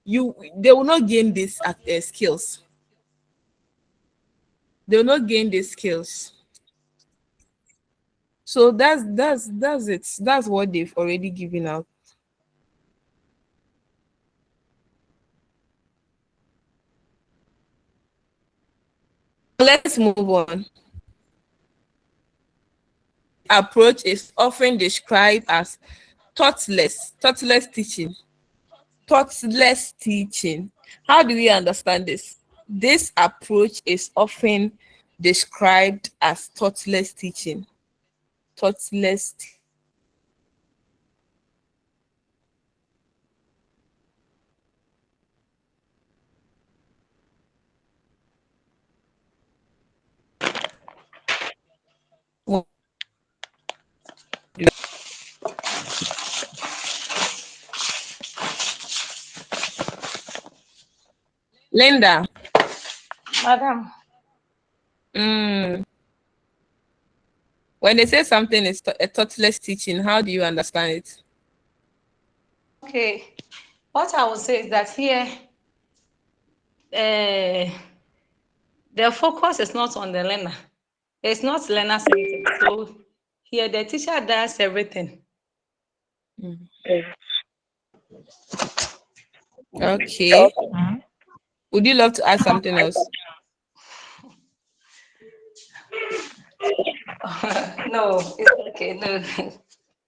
they will not gain these skills. They will not gain these skills. So that's it. That's what they've already given out. Let's move on. Approach is often described as thoughtless teaching. Thoughtless teaching. How do we understand this? This approach is often described as thoughtless teaching. Thoughtless. Linda. Madam. When they say something is a thoughtless teaching, how do you understand it? Okay. What I would say is that here, the focus is not on the learner. It's not learner centered. So here the teacher does everything. Okay. Would you love to add something else? No, it's okay. No.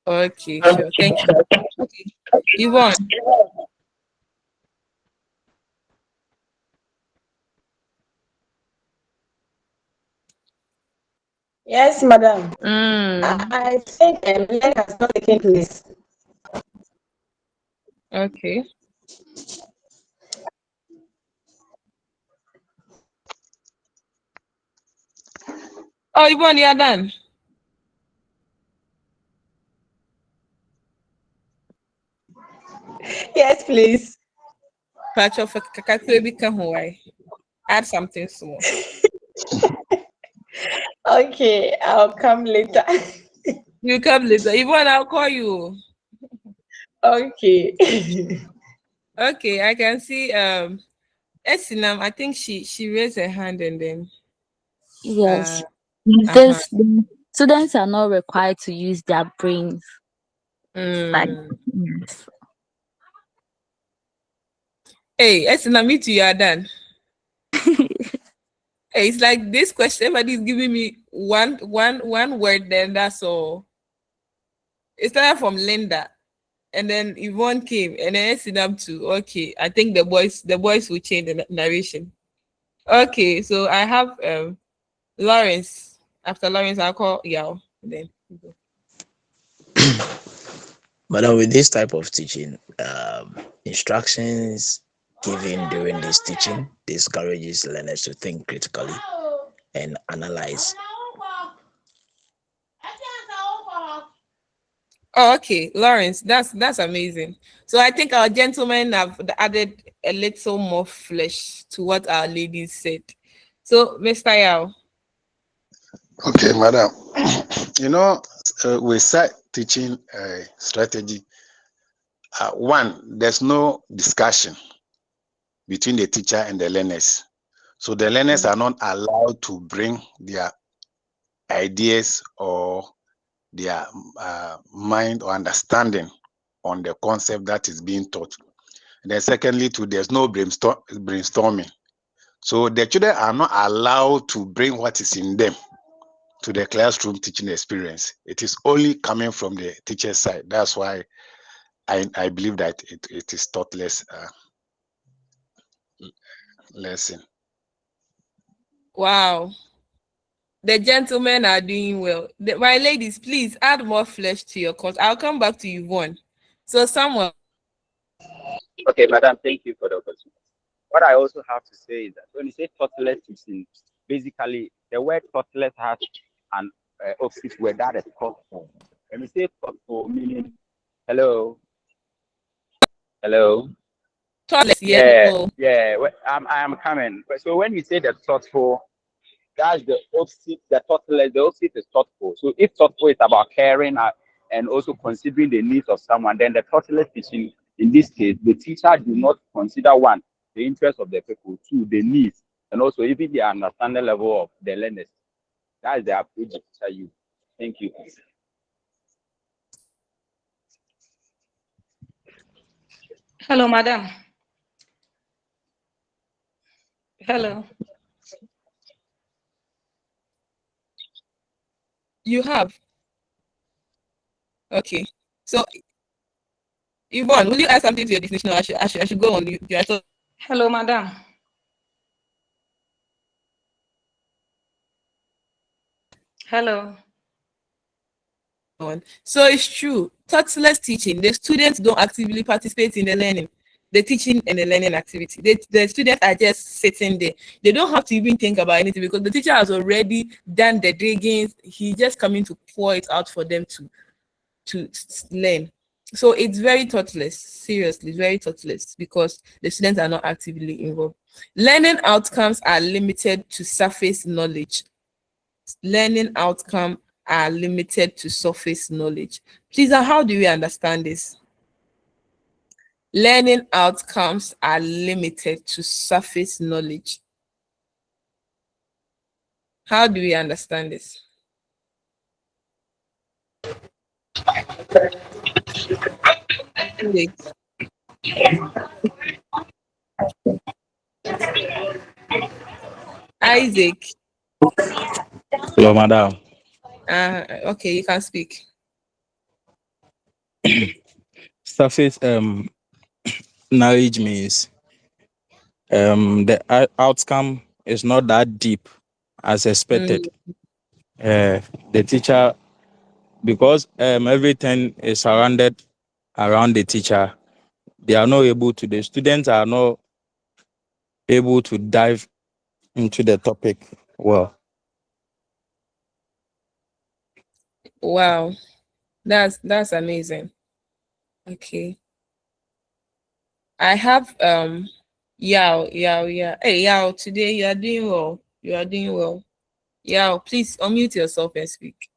Okay, sure. Thank you. Okay. Yvonne. Yes, madam. I think learning has not taken place. Okay. Oh, Yvonne, you are done. Yes, please. Add something small. Okay, I'll come later. You come later. Yvonne, I'll call you. Okay. Okay, I can see Esinam, I think she raised her hand and then Yes. Because the students are not required to use their brains. Like, yes. Hey, Esinam, me too, you are done. Hey, it's like this question, everybody is giving me one word, then that's all. It started from Linda, and then Yvonne came, and then it up to okay. I think the boys will change the narration. Okay, so I have Lawrence. After Lawrence, I'll call Yao. Then But with this type of teaching, instructions given during this teaching discourages learners to think critically and analyze. oh, okay, Lawrence, that's amazing. So I think our gentlemen have added a little more flesh to what our ladies said. So, Mr. Yao. Okay, madam. We start teaching strategy. One, there's no discussion between the teacher and the learners. So the learners are not allowed to bring their ideas or their mind or understanding on the concept that is being taught. And then secondly, too, there's no brainstorming. So the children are not allowed to bring what is in them to the classroom teaching experience. It is only coming from the teacher's side. That's why I believe that it is thoughtless lesson. Wow. The gentlemen are doing well. My ladies, please add more flesh to your course. I'll come back to you, Yvonne. So someone. Okay, madam, thank you for the opportunity. What I also have to say is that when you say thoughtless teaching, basically the word thoughtless has an opposite word that is thoughtful. When we say thoughtful, meaning hello. Thoughtless, Yeah. I am coming. So when you say the thoughtful, that's the opposite. The thoughtless, the opposite is thoughtful. So if thoughtful is about caring and also considering the needs of someone, then the thoughtless teaching, in this case, the teacher do not consider one, the interest of the people, two, the needs, and also even the understanding level of the learners. That is the approach the teacher use. Thank you. Hello, madam. Hello. You have. Okay. So, Yvonne, will you add something to your definition? Or I should go on. Hello, madam. Hello. So it's true. Thoughtless teaching. The students don't actively participate in the learning, the teaching and the learning activity. The students are just sitting there. They don't have to even think about anything because the teacher has already done the digging. He's just coming to pour it out for them to learn. So it's very thoughtless. Seriously, very thoughtless because the students are not actively involved. Learning outcomes are limited to surface knowledge. Learning outcome are limited to surface knowledge. Please, how do we understand this? Learning outcomes are limited to surface knowledge. How do we understand this? Isaac. Hello, madam. Okay, you can speak. Surface knowledge means the outcome is not that deep as expected. The teacher, because everything is surrounded around the teacher, they are not able to, the students are not able to dive into the topic well. Wow, that's amazing. Okay, I have Yao. Hey Yao, today you are doing well. You are doing well. Yao, please unmute yourself and speak.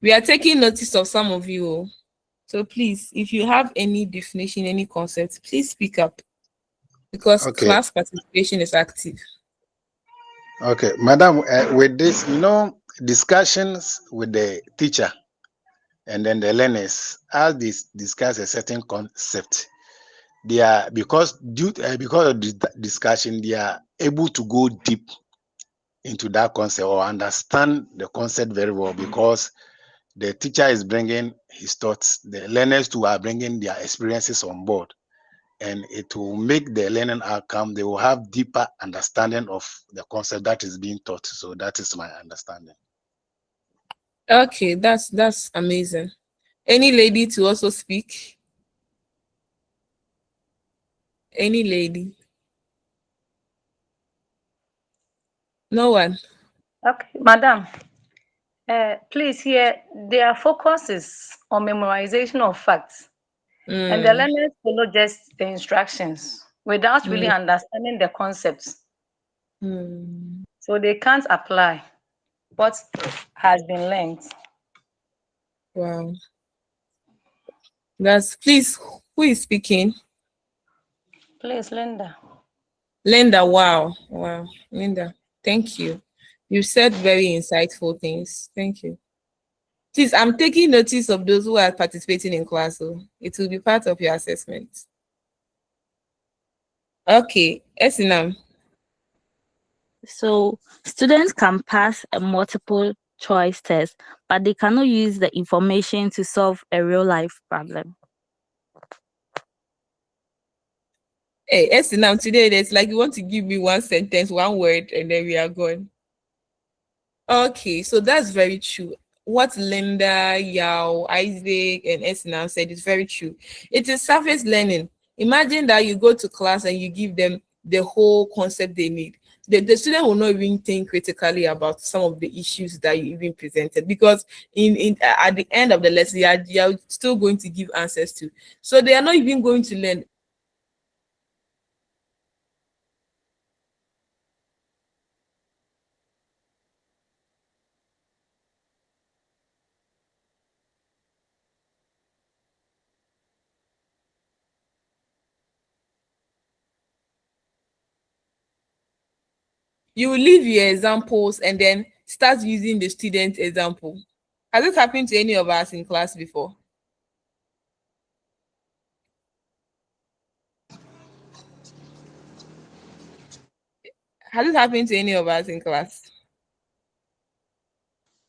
We are taking notice of some of you. So please, if you have any definition, any concept, please speak up because class participation is active. Okay, madam, with this, discussions with the teacher and then the learners, as they discuss a certain concept, they are, because of the discussion, they are able to go deep into that concept or understand the concept very well because the teacher is bringing his thoughts, the learners too are bringing their experiences on board, and it will make the learning outcome, they will have deeper understanding of the concept that is being taught. So that is my understanding. Okay, that's amazing. Any lady to also speak? Any lady? No one. Okay, madam. Please here, their focus is on memorization of facts. And the learners follow just the instructions without really understanding the concepts. So they can't apply what has been learned. Wow. Please, who is speaking? Please, Linda. Linda, wow. Linda, thank you. You said very insightful things. Thank you. Please, I'm taking notice of those who are participating in class. So it will be part of your assessment. Okay, Esinam. So students can pass a multiple choice test, but they cannot use the information to solve a real life problem. Hey, Esinam, today it's like you want to give me one sentence, one word, and then we are going. Okay, so that's very true. What Linda, Yao, Isaac, and Esinam said is very true. It is surface learning. Imagine that you go to class and you give them the whole concept they need. The student will not even think critically about some of the issues that you even presented, because at the end of the lesson, you are still going to give answers to. So they are not even going to learn. You will leave your examples and then start using the student example. Has it happened to any of us in class before? Has it happened to any of us in class?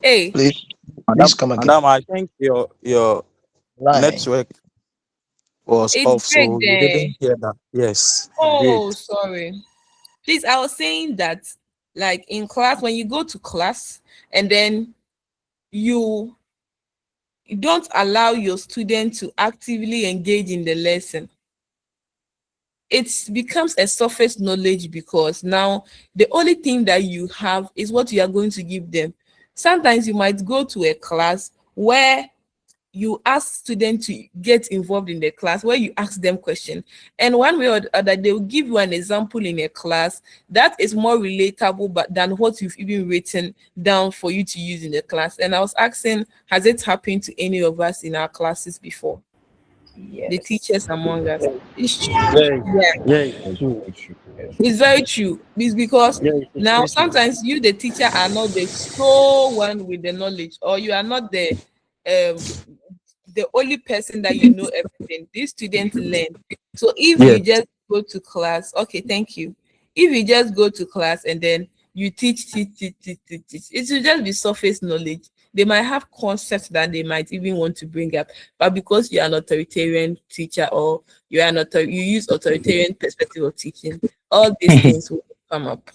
Hey. Please come again. Madam, I think your network was It's off, great so you there. didn't hear that. Yes. Oh, Great. sorry. Please, I was saying that, like in class, when you go to class and then you don't allow your student to actively engage in the lesson, it becomes a surface knowledge, because now the only thing that you have is what you are going to give them. Sometimes you might go to a class where you ask students to get involved in the class, where you ask them questions, and one way or the other they will give you an example in a class that is more relatable than what you've even written down for you to use in the class. And I was asking, has it happened to any of us in our classes before? Yes. The teachers among us. It's true. It's very true. It's because now sometimes you, the teacher, are not the sole one with the knowledge, or you are not the only person that you know everything. These students learn. So if you just go to class, okay, thank you. If you just go to class and then you teach, it will just be surface knowledge. They might have concepts that they might even want to bring up, but because you are an authoritarian teacher, or you are not, you use authoritarian perspective of teaching, all these things will come up.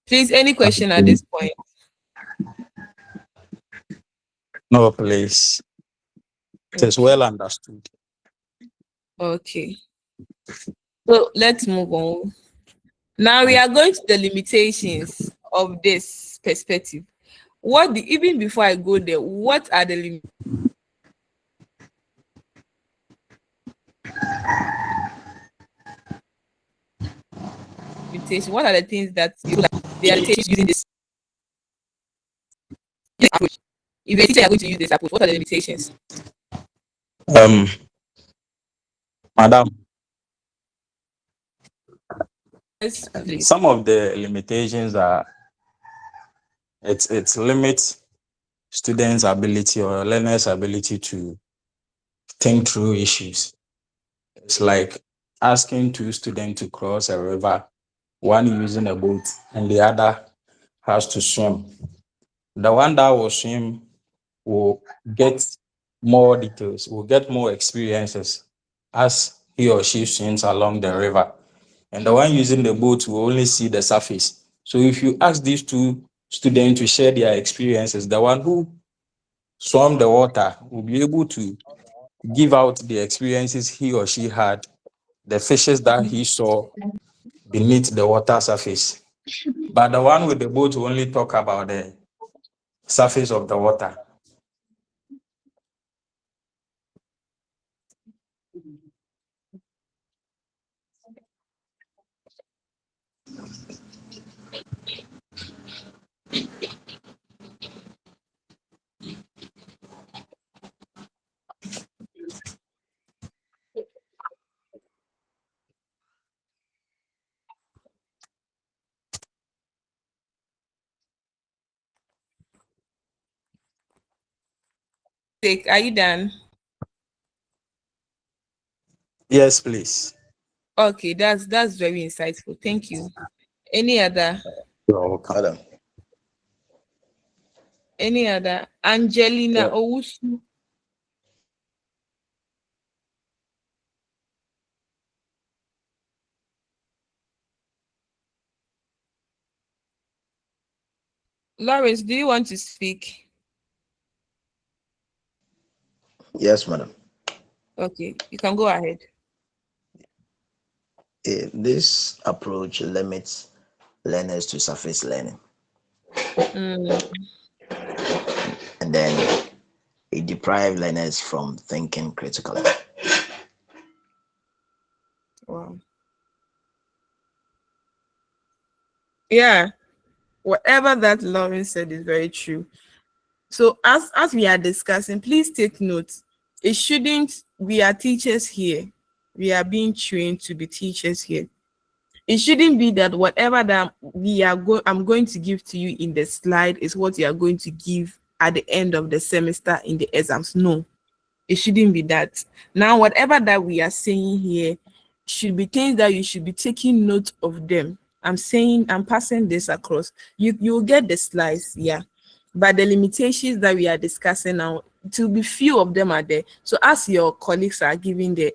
Please, any question at this point? No, please. It is well understood. Okay. So let's move on. Now we are going to the limitations of this perspective. Even before I go there, what are the limitations? What are the things that they are using this approach? If a teacher is going to use this approach, what are the limitations? Madam, Yes, please. some of the limitations are it limits students' ability or learners' ability to think through issues. It's like asking two students to cross a river, one using a boat and the other has to swim. The one that will swim will get more details, will get more experiences as he or she swims along the river. And the one using the boat will only see the surface. So if you ask these two students to share their experiences, the one who swam the water will be able to give out the experiences he or she had, the fishes that he saw beneath the water surface. But the one with the boat will only talk about the surface of the water. Are you done? Yes, please. Okay, that's very insightful. Thank you. Any other? You're welcome. Any other? Angelina Owusu. Lawrence, do you want to speak? Yes, madam. Okay, you can go ahead. This approach limits learners to surface learning. And then it deprives learners from thinking critically. Wow. Yeah, whatever that Lawrence said is very true. So as we are discussing, please take note. It shouldn't, we are teachers here. We are being trained to be teachers here. It shouldn't be that whatever that I'm going to give to you in the slide is what you are going to give at the end of the semester in the exams. No, it shouldn't be that. Now, whatever that we are saying here should be things that you should be taking note of them. I'm passing this across. You'll get the slides, yeah. But the limitations that we are discussing now, it will be few of them are there. So as your colleagues are giving the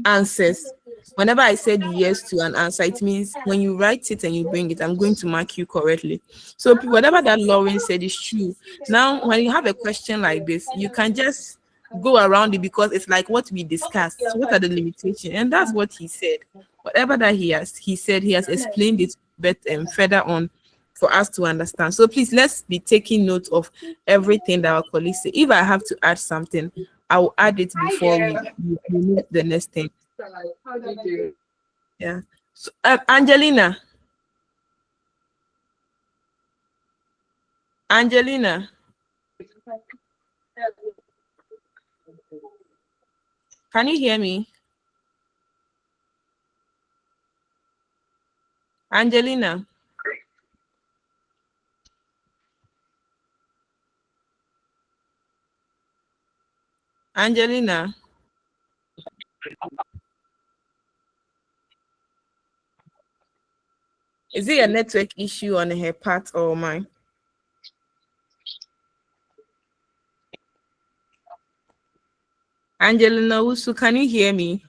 answers, whenever I said yes to an answer, it means when you write it and you bring it, I'm going to mark you correctly. So whatever that Lauren said is true. Now, when you have a question like this, you can just go around it because it's like what we discussed. So what are the limitations? And that's what he said. Whatever that he said, he has explained it better further on for us to understand. So please, let's be taking note of everything that our colleagues say. If I have to add something, I will add it before we move the next thing. Yeah. So, Angelina, can you hear me? Angelina. Angelina. Is it a network issue on her part or mine? Angelina Usu, can you hear me?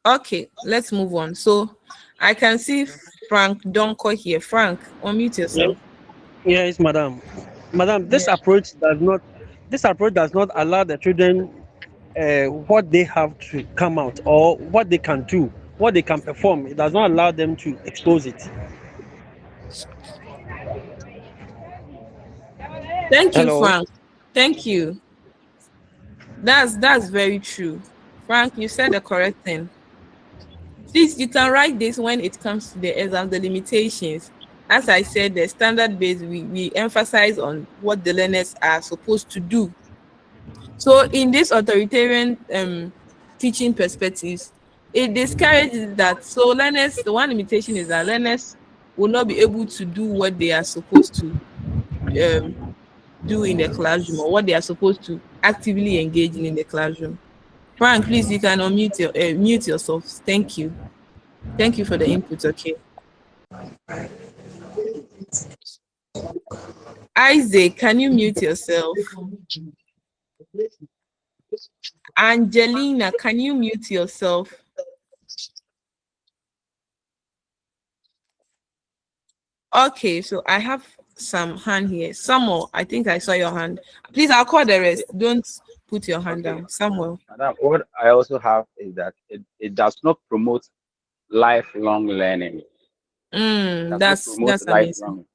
Okay, let's move on. So I can see Frank Donko here. Frank, unmute yourself. Yes, madam. Madam, this approach does not allow the children what they have to come out or what they can do, what they can perform. It does not allow them to expose it. Thank you, Hello. Frank. Thank you. That's very true. Frank, you said the correct thing. Please, you can write this when it comes to the exam, the limitations. As I said, the standard base, we emphasize on what the learners are supposed to do. So in this authoritarian teaching perspectives, it discourages that. So learners, the one limitation is that learners will not be able to do what they are supposed to do in the classroom or what they are supposed to actively engage in the classroom. Frank, please, you can unmute mute yourself. Thank you. Thank you for the input. Okay. Isaac, can you mute yourself? Angelina, can you mute yourself? Okay, so I have some hand here. Samuel, I think I saw your hand. Please, I'll call the rest. Don't put your hand Okay. down. Samuel. Madam, what I also have is that it does not promote lifelong learning. It does not promote That's amazing. lifelong,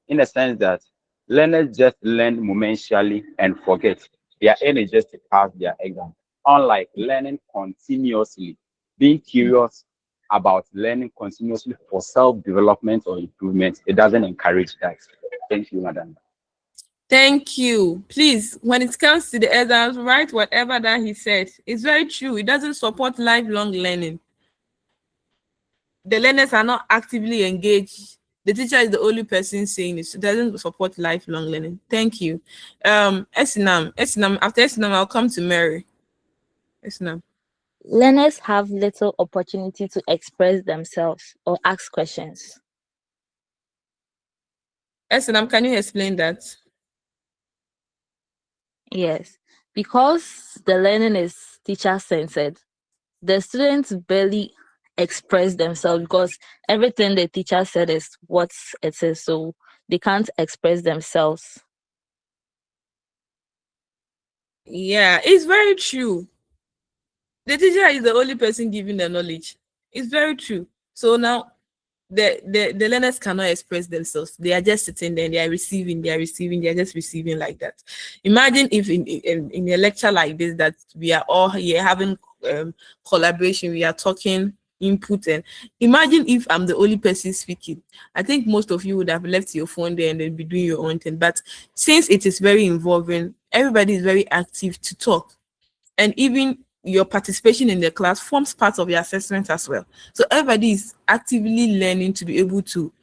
in a sense that learners just learn momentarily and forget. They are energies to pass their exam. Unlike learning continuously, being curious about learning continuously for self-development or improvement, it doesn't encourage that. Thank you, madam. Thank you. Please, when it comes to the exams, write whatever that he said. It's very true. It doesn't support lifelong learning. The learners are not actively engaged. The teacher is the only person saying it. So it doesn't support lifelong learning. Thank you. Esinam, after Esinam, I'll come to Mary. Esinam. Learners have little opportunity to express themselves or ask questions. Esinam, can you explain that? Yes, because the learning is teacher-centered, the students barely express themselves because everything the teacher said is what it is, so they can't express themselves. Yeah, it's very true. The teacher is the only person giving the knowledge. It's very true. So now the learners cannot express themselves. They are just sitting there, they are receiving, they are just receiving like that. Imagine if in a lecture like this that we are all here having collaboration, we are talking input, and imagine if I'm the only person speaking. I think most of you would have left your phone there and then be doing your own thing. But since it is very involving, everybody is very active to talk. And even your participation in the class forms part of your assessment as well. So everybody is actively learning to be able to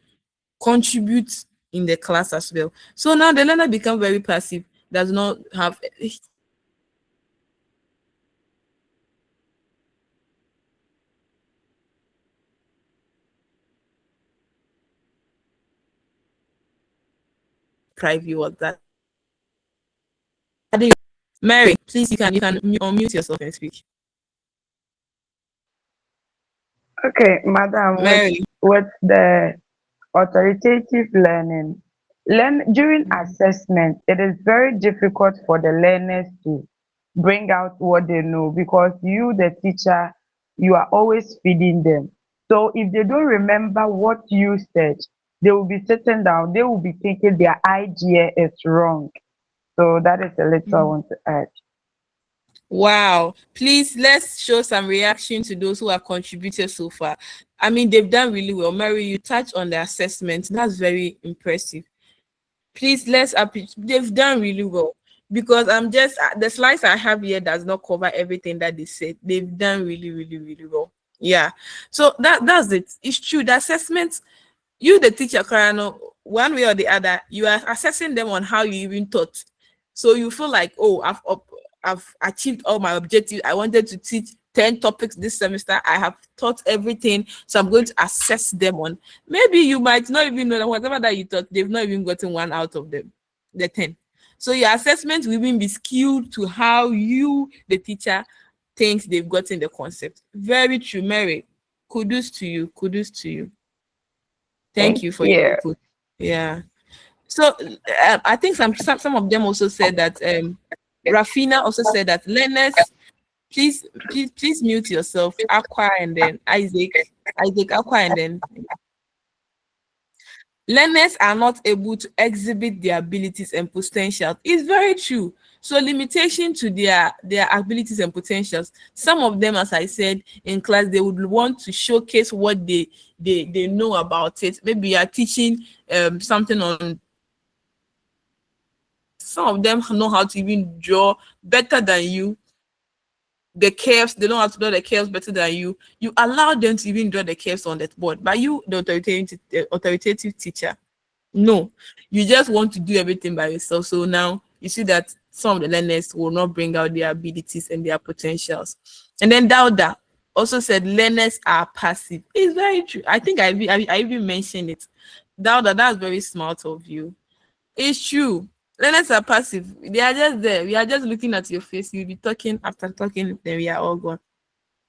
contribute in the class as well. So now the learner becomes very passive, does not have private or that. Mary, please, you can unmute yourself and speak. Okay, madam, Mary. with the authoritative learning, during assessment, it is very difficult for the learners to bring out what they know because you, the teacher, you are always feeding them. So if they don't remember what you said, they will be sitting down, they will be thinking their idea is wrong. So that is a little I want to add. Wow, please let's show some reaction to those who have contributed so far. I mean, they've done really well. Mary, you touched on the assessment. That's very impressive. Please let's appreciate. They've done really well because I'm just the slides I have here does not cover everything that they said. They've done really well. Yeah. So that's it. It's true. The assessment, you the teacher, Karano, one way or the other, you are assessing them on how you even taught. So you feel like, oh, I've achieved all my objectives. I wanted to teach 10 topics this semester. I have taught everything. So I'm going to assess them on. Maybe you might not even know that whatever that you taught, they've not even gotten one out of them, the 10. So your assessment will even be skewed to how you, the teacher, thinks they've gotten the concept. Very true, Mary. Kudos to you. Kudos to you. Thank you for your input. Yeah. So I think some of them also said that Rafina also said that learners, please mute yourself. Aqua and then Isaac, Aqua and then learners are not able to exhibit their abilities and potentials. It's very true. So limitation to their abilities and potentials. Some of them, as I said in class, they would want to showcase what they know about it. Maybe you are teaching something on. Some of them know how to even draw better than you. The curves, they know how to draw the curves better than you. You allow them to even draw the curves on that board. But you, the authoritative teacher, no, you just want to do everything by yourself. So now you see that some of the learners will not bring out their abilities and their potentials. And then Dauda, also said learners are passive. It's very true. I think I even mentioned it. That's very smart of you. It's true. Learners are passive. They are just there. We are just looking at your face. You'll be talking after talking, then we are all gone.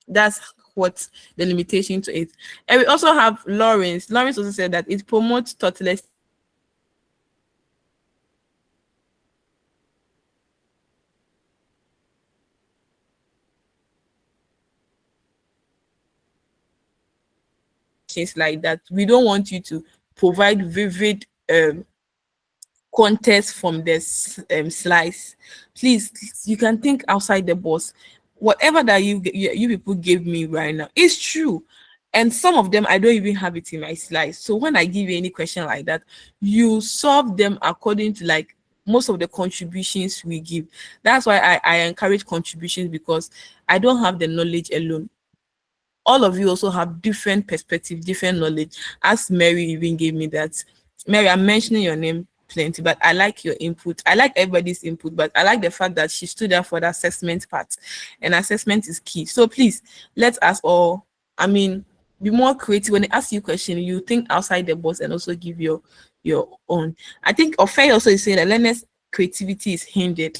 That's what the limitation to it. And we also have Lawrence. Lawrence also said that it promotes thoughtless things like that. We don't want you to provide vivid context from this slice. Please, you can think outside the box. Whatever that you people gave me right now is true, and some of them I don't even have it in my slice. So when I give you any question like that, you solve them according to like most of the contributions we give. That's why I encourage contributions, because I don't have the knowledge alone. All of you also have different perspective, different knowledge. As Mary even gave me that. Mary, I'm mentioning your name plenty, but I like your input. I like everybody's input, but I like the fact that she stood up for the assessment part, and assessment is key. So please, let us all, be more creative. When they ask you a question, you think outside the box and also give your own. I think Ofei also is saying that learners' creativity is hindered.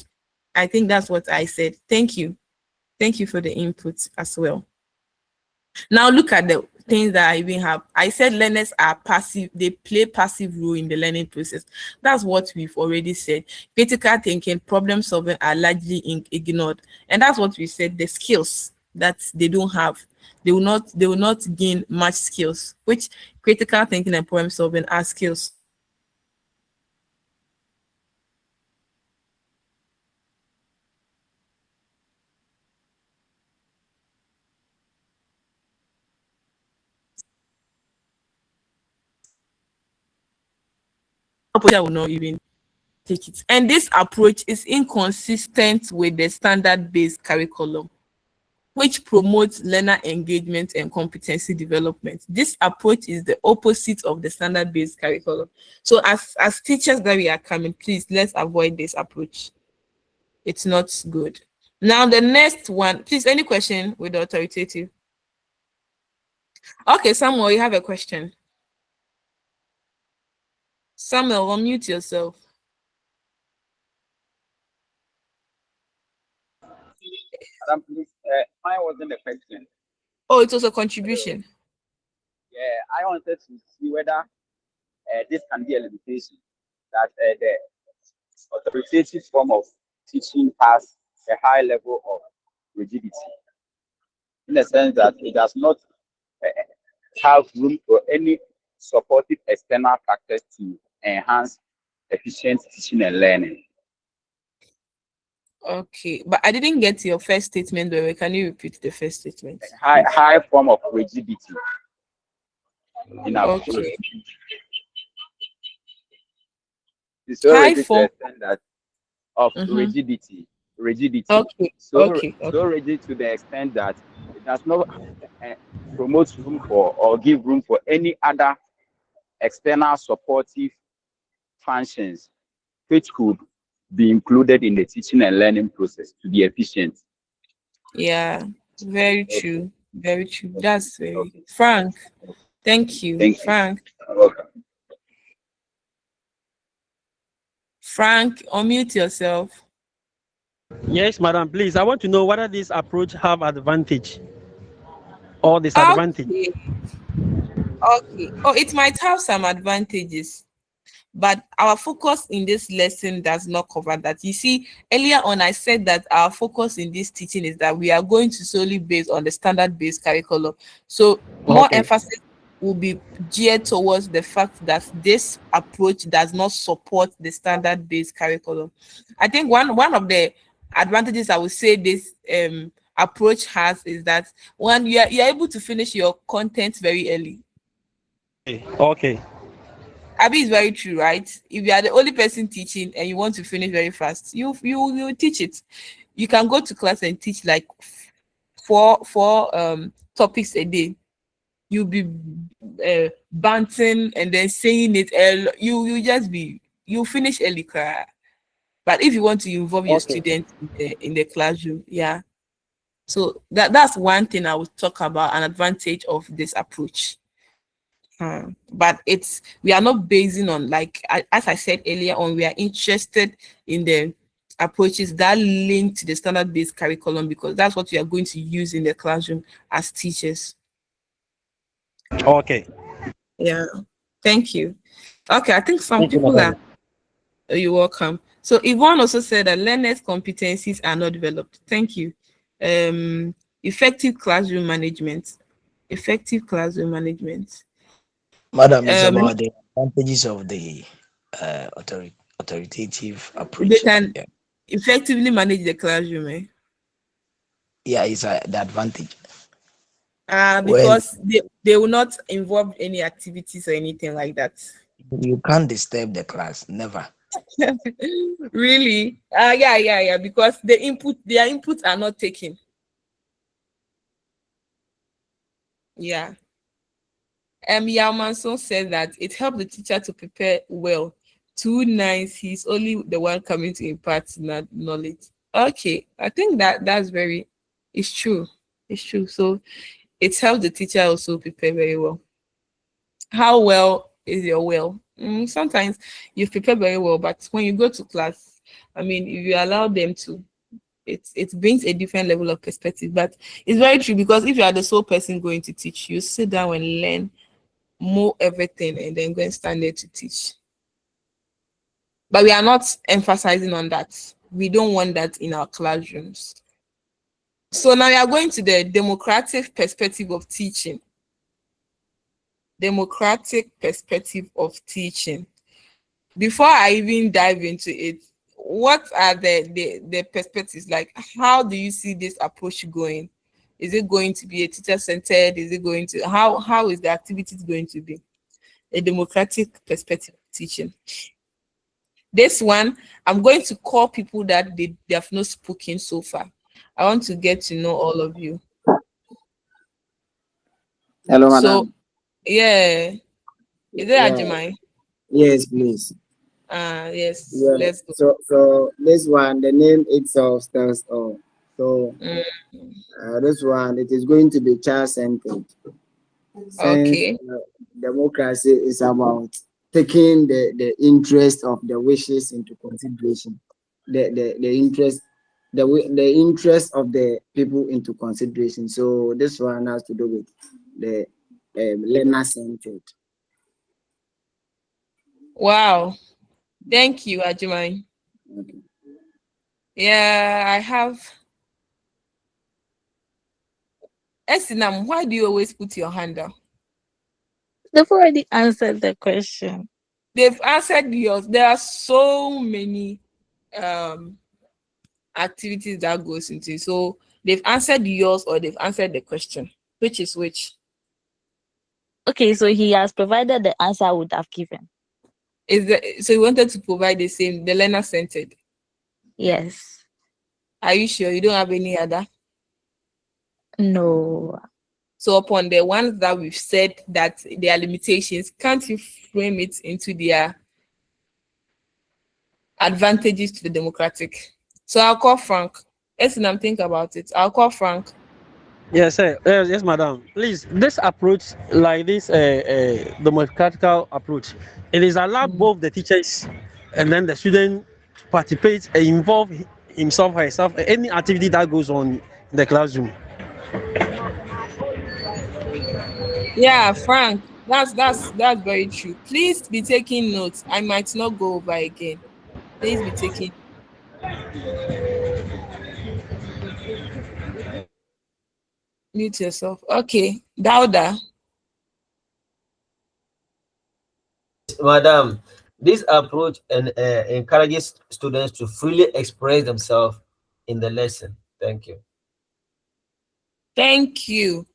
I think that's what I said. Thank you. Thank you for the input as well. Now look at the things that I even have. I said learners are passive, they play passive role in the learning process. That's what we've already said. Critical thinking, problem solving are largely ignored. And that's what we said, the skills that they don't have. They will not gain much skills, which critical thinking and problem solving are skills. Will not even take it. And this approach is inconsistent with the standard-based curriculum, which promotes learner engagement and competency development. This approach is the opposite of the standard-based curriculum. So as teachers that we are coming, please, let's avoid this approach. It's not good. Now the next one, please, any question with the authoritative? Okay, Samuel, you have a question. Samuel, unmute yourself. Madam, please, mine wasn't a question. Oh, it was a contribution. Yeah, I wanted to see whether this can be a limitation, that the authoritative form of teaching has a high level of rigidity, in the sense that it does not have room for any supportive external factors to enhance efficient teaching and learning. Okay, but I didn't get your first statement, though. Can you repeat the first statement? High form of rigidity in our Okay. It's so High rigid to form extent that of rigidity. Okay. So rigid to the extent that it does not promote room for or give room for any other external supportive functions which could be included in the teaching and learning process to be efficient. Yeah, very true. Very true. That's very Frank. Thank you, Frank. Frank, unmute yourself. Yes, madam, please. I want to know whether this approach have advantage or disadvantage. Okay. Oh, it might have some advantages, but our focus in this lesson does not cover that. You see, earlier on I said that our focus in this teaching is that we are going to solely base on the standard-based curriculum. So more emphasis will be geared towards the fact that this approach does not support the standard-based curriculum. I think one of the advantages I would say this approach has is that one, you're able to finish your content very early. Okay. Abi is very true, right? If you are the only person teaching and you want to finish very fast, you teach it. You can go to class and teach like four topics a day. You'll be bouncing and then saying it. You finish early, cry. But if you want to involve your students in the classroom, yeah, So that's one thing I would talk about, an advantage of this approach. But we are not basing on, like as I said earlier on, we are interested in the approaches that link to the standard-based curriculum because that's what we are going to use in the classroom as teachers. Okay. Yeah. Thank you. Okay, I think some Thank you, people are. madam. You're welcome. So Yvonne also said that learners' competencies are not developed. Thank you. Effective classroom management. Effective classroom management. Madam, it's about the advantages of the authoritative They approach. can Yeah, effectively manage the classroom. yeah, it's the advantage. Well, Because they will not involve any activities or anything like that. you can't disturb the class, never. Really? Yeah. Because their inputs are not taken. Yeah. Yamanson said that it helped the teacher to prepare well. Too nice. He's only the one coming to impart knowledge. Okay, I think that's very. It's true. It's true. So it helped the teacher also prepare very well. How well is your well? Sometimes you prepare very well, but when you go to class, I mean, if you allow them to, it brings a different level of perspective. But it's very true because if you are the sole person going to teach, you sit down and learn more everything and then go and stand there to teach. But we are not emphasizing on that. We don't want that in our classrooms. So now we are going to the democratic perspective of teaching. Democratic perspective of teaching. Before I even dive into it, what are the perspectives? Like, how do you see this approach going? Is it going to be a teacher-centered? Is it going to how is the activities going to be? A democratic perspective of teaching. This one, I'm going to call people that they have not spoken so far. I want to get to know all of you. Hello, So, madam. yeah. Is it Yeah. Ajimai? Yes, please. Yes, Yeah. let's go. So this one, the name itself stands all. So Mm, this one, it is going to be child-centered. Since okay. democracy is about taking the interest of the wishes into consideration, the interest the interest of the people into consideration. So this one has to do with the learner-centered. Wow. Thank you, Ajimai. Okay. Yeah, I have. Esinam, why do you always put your hand up? They've already answered the question. They've answered yours. There are so many um activities that goes into it. So they've answered yours or they've answered the question. Which is which? Okay, so he has provided the answer I would have given. So you wanted to provide the learner centered. Yes. Are you sure you don't have any other? No. So upon the ones that we've said that there are limitations, can't you frame it into their advantages to the democratic? So I'll call Frank. I'm thinking about it. I'll call Frank. Yes, sir. Yes, madam. Please, this approach, like this democratical approach, it is allowed both the teachers and then the student to participate and involve himself or herself in any activity that goes on in the classroom. Yeah, Frank. That's very true. Please be taking notes. I might not go over again. Please be taking. Mute yourself. Okay, Dauda. Madam, this approach encourages students to freely express themselves in the lesson. Thank you. Thank you.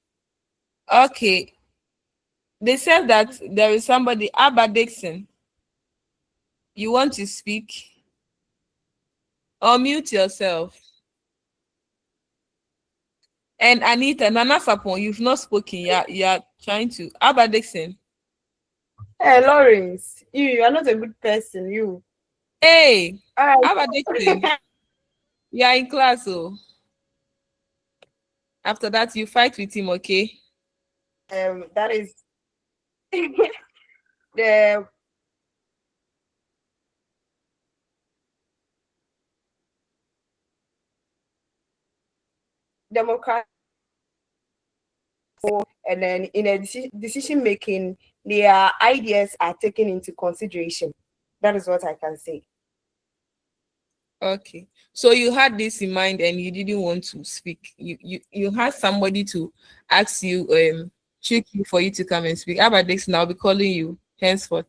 Okay. They said that there is somebody, Abba Dixon. You want to speak? Or mute yourself. And Anita, Nana Sapon, you've not spoken. You're trying to. Abba Dixon. Hey, Lawrence, you are not a good person. You. Hey, All right. Abba Dixon. You are in class, oh. After that, you fight with him, okay? That is the democratic, and then in a decision making, their ideas are taken into consideration. That is what I can say. Okay. So you had this in mind and you didn't want to speak. You had somebody to ask you, trick you for you to come and speak. How about this now? I'll be calling you henceforth.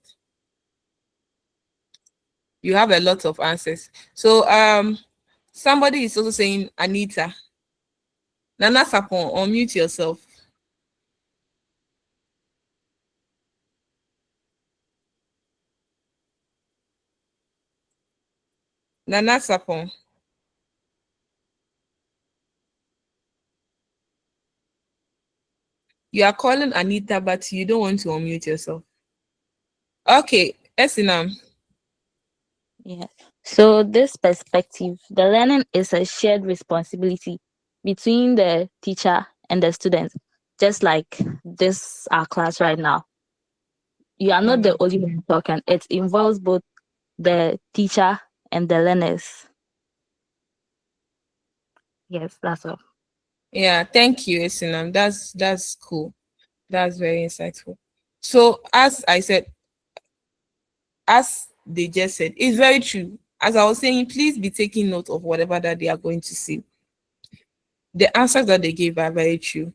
You have a lot of answers. So somebody is also saying Anita. Nana Sapon, unmute yourself. Nana Sapon. You are calling Anita, but you don't want to unmute yourself. Okay, Esinam. Yeah. So this perspective, the learning is a shared responsibility between the teacher and the student, just like this our class right now. You are not the only one talking. It involves both the teacher and the learners. Yes, that's all. Yeah, thank you, Esinam. That's cool. That's very insightful. So as I said, as they just said, it's very true. As I was saying, please be taking note of whatever that they are going to say. The answers that they gave are very true.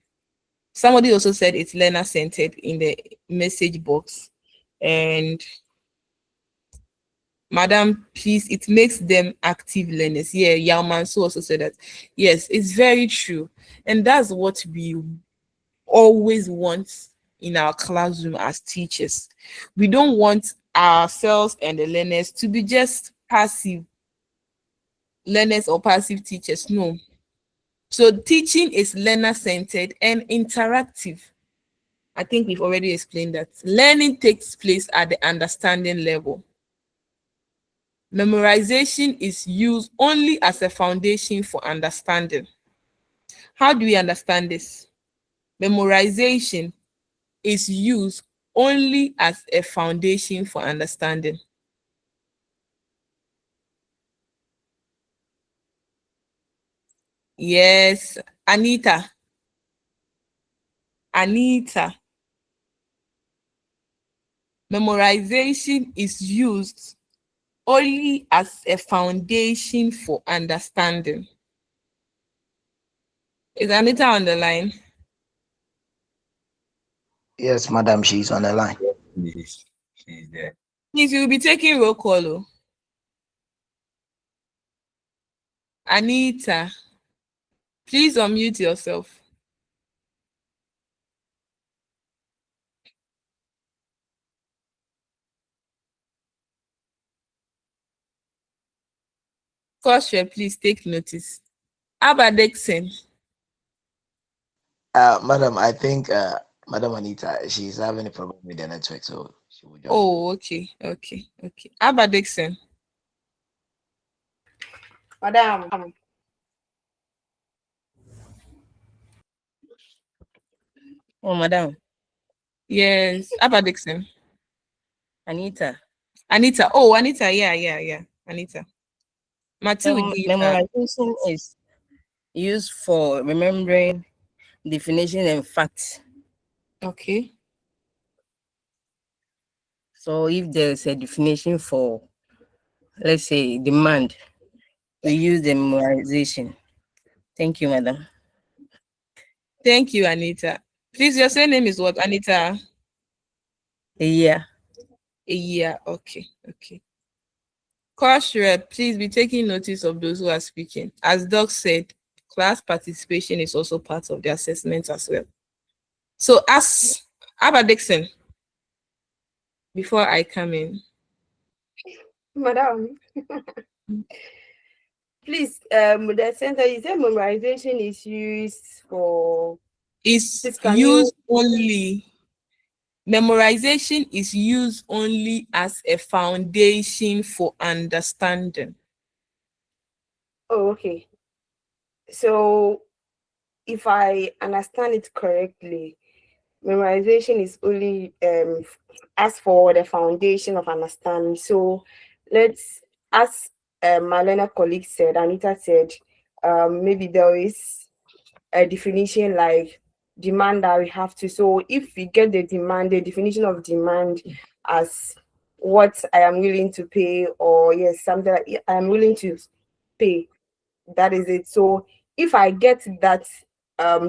Somebody also said it's learner centered in the message box. And Madam, please, it makes them active learners. Yeah, Yaumansu also said that. Yes, it's very true. And that's what we always want in our classroom as teachers. We don't want ourselves and the learners to be just passive learners or passive teachers. No. So teaching is learner-centered and interactive. I think we've already explained that. Learning takes place at the understanding level. Memorization is used only as a foundation for understanding. How do we understand this? Memorization is used only as a foundation for understanding. Yes, Anita. Anita. Memorization is used only as a foundation for understanding. Is Anita on the line? Yes, madam, she's on the line. She's there. Please, you'll be taking roll call. Oh. Anita, please unmute yourself. Koshe, please take notice. Abba Dixon. Madam, I think Madam Anita, she's having a problem with the network, so she will join. Oh, okay. Abba Dixon. Madam. Oh, madam. Yes, Abba Dixon. Anita. Anita. Oh, Anita. Yeah. Anita. Matilda. Memorization is used for remembering definition and facts. Okay. So if there's a definition for, let's say, demand, we use the memorization. Thank you, madam. Thank you, Anita. Please, your surname is what, Anita? Yeah. Yeah, okay. Course rep, please be taking notice of those who are speaking. As Doc said, class participation is also part of the assessment as well. So as Abba Dixon, before I come in. Madam. Please, the center, you said memorization is used for... Memorization is used only as a foundation for understanding. Oh, okay. So if I understand it correctly, memorization is only as for the foundation of understanding. So let's, as my learner colleague said, Anita said, maybe there is a definition like demand that we have to. So if we get the demand, the definition of demand as what I am willing to pay, or yes, something like I am willing to pay, that is it. So if I get that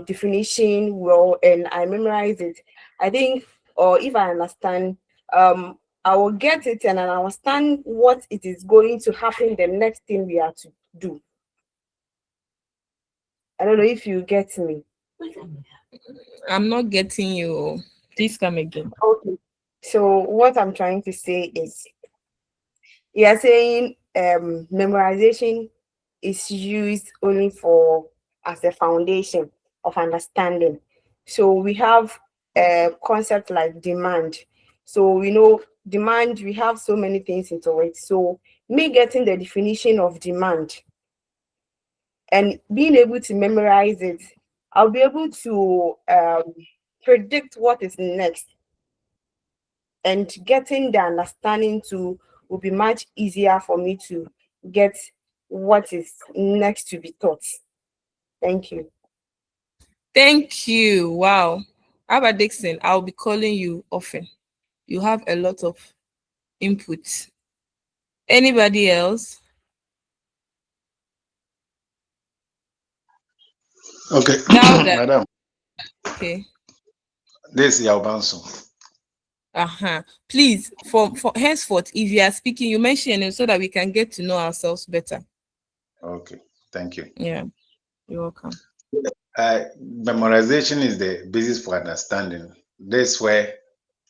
definition well and I memorize it, I think, or if I understand, I will get it and I understand what it is going to happen, the next thing we are to do. I don't know if you get me. I'm not getting you. Please come again. Okay. So what I'm trying to say is, you are saying memorization is used only for as a foundation of understanding. So we have a concept like demand. So we know demand, we have so many things into it. So me getting the definition of demand and being able to memorize it, I'll be able to predict what is next, and getting the understanding to will be much easier for me to get what is next to be taught. Thank you. Thank you. Wow. Abba Dixon, I'll be calling you often. You have a lot of input. Anybody else? Okay, Louder. madam. Okay. This is Yaubanso. Please, for henceforth, if you are speaking, you mention it so that we can get to know ourselves better. Okay, thank you. Yeah, you're welcome. Memorization is the basis for understanding. This is where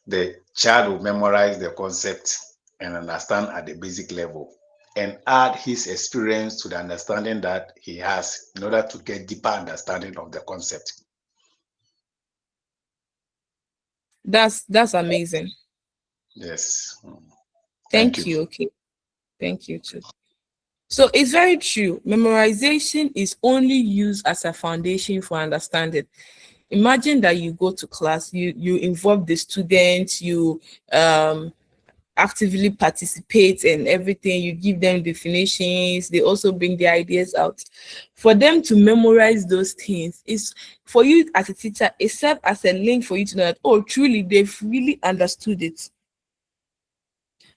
the child will memorize the concept and understand at the basic level and add his experience to the understanding that he has in order to get deeper understanding of the concept. That's amazing. Yes. Thank you. Okay. Thank you too. So it's very true. Memorization is only used as a foundation for understanding. Imagine that you go to class, you involve the students, you actively participate in everything, you give them definitions, they also bring their ideas out. For them to memorize those things is, for you as a teacher, it serves as a link for you to know that, oh, truly they've really understood it.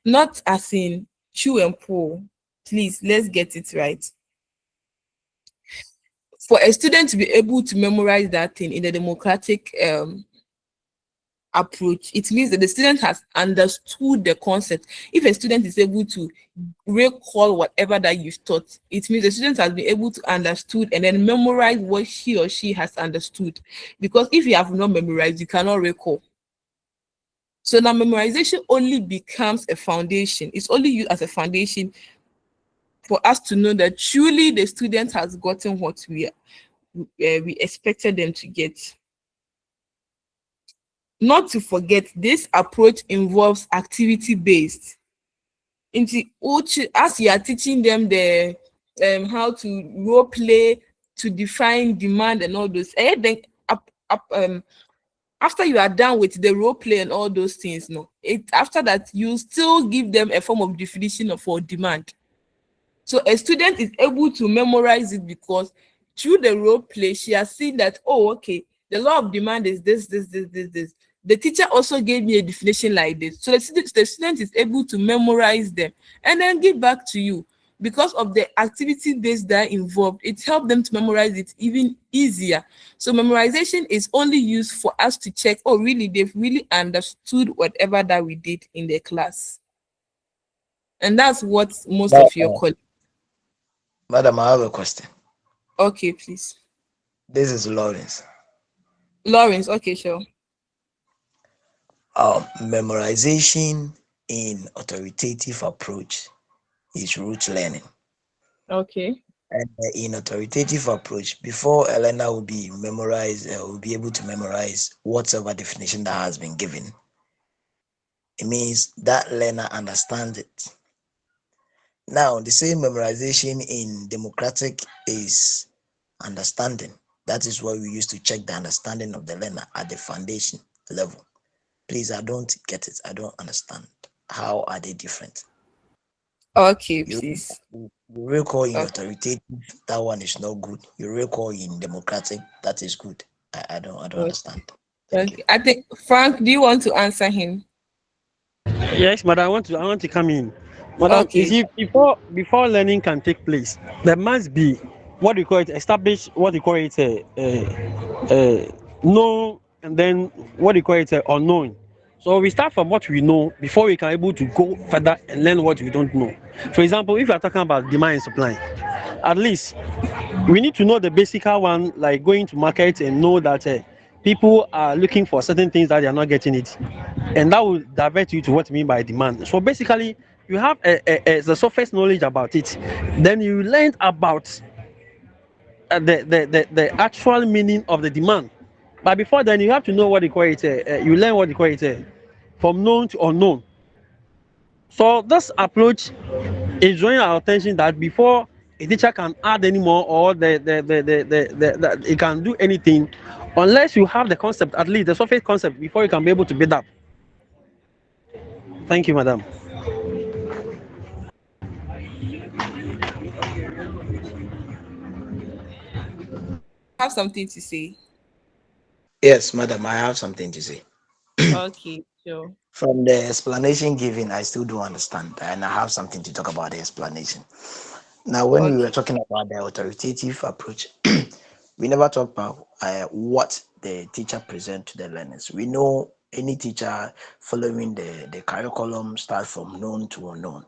Not as in chew and pull. Please, let's get it right. For a student to be able to memorize that thing in a democratic approach, it means that the student has understood the concept. If a student is able to recall whatever that you've taught, it means the student has been able to understood and then memorize what he or she has understood. Because if you have not memorized, you cannot recall. So now memorization only becomes a foundation. It's only used as a foundation for us to know that truly the student has gotten what we expected them to get. Not to forget, this approach involves activity-based. As you are teaching them the how to role play, to define demand and all those, and then after you are done with the role play and all those things, after that you still give them a form of definition for demand. So a student is able to memorize it because through the role play, she has seen that, oh, okay, the law of demand is this. The teacher also gave me a definition like this. So the student is able to memorize them and then give back to you. Because of the activity based that involved, it helped them to memorize it even easier. So memorization is only used for us to check, oh, really, they've really understood whatever that we did in the class. And that's what most of your colleagues. Madam, I have a question. Okay, please. This is Lawrence. Lawrence, okay, sure. Memorization in authoritative approach is rote learning. Okay. And in authoritative approach, before a learner will be able to memorize whatever definition that has been given, it means that learner understands it. Now, the same memorization in democratic is understanding. That is what we use to check the understanding of the learner at the foundation level. Please, I don't get it. I don't understand. How are they different? Okay, You, please. you recall in Okay. authoritative, that one is not good. You recall in democratic, that is good. I don't understand. Thank you. I think Frank, do you want to answer him? Yes, madam, I want to come in. Madam, you Okay. see, before learning can take place, there must be what you call it, establish what you call it known, and then what you call it unknown. So we start from what we know before we can able to go further and learn what we don't know. For example, if you are talking about demand and supply, at least we need to know the basic one, like going to market and know that people are looking for certain things that they are not getting it, and that will divert you to what I mean by demand. So basically, you have the surface knowledge about it, then you learn about the actual meaning of the demand. But before then, you have to know what they call it. You learn what they call it from known to unknown. So this approach is drawing our attention that before a teacher can add any more or it can do anything, unless you have the concept, at least the surface concept, before you can be able to build up. Thank you, madam. Have something to say? Yes, madam, I have something to say. Okay, sure. From the explanation given, I still don't understand, and I have something to talk about the explanation. Now, when we were talking about the authoritative approach, we never talk about what the teacher present to the learners. We know any teacher following the curriculum start from known to unknown.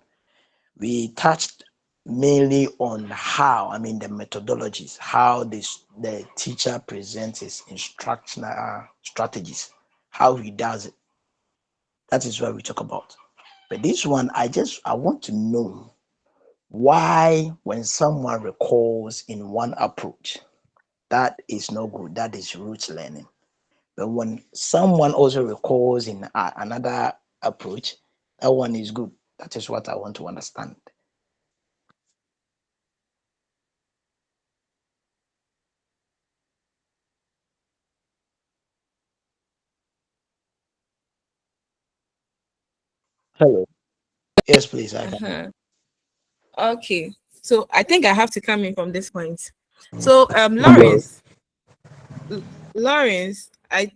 We touched mainly on how, I mean, the methodologies, how the teacher presents his instructional strategies, how he does it. That is what we talk about. But this one, I want to know why when someone recalls in one approach, that is no good, that is rote learning. But when someone also recalls in another approach, that one is good. That is what I want to understand. Hello. Yes, please. I can. Okay. So I think I have to come in from this point. So Hello. Lawrence, is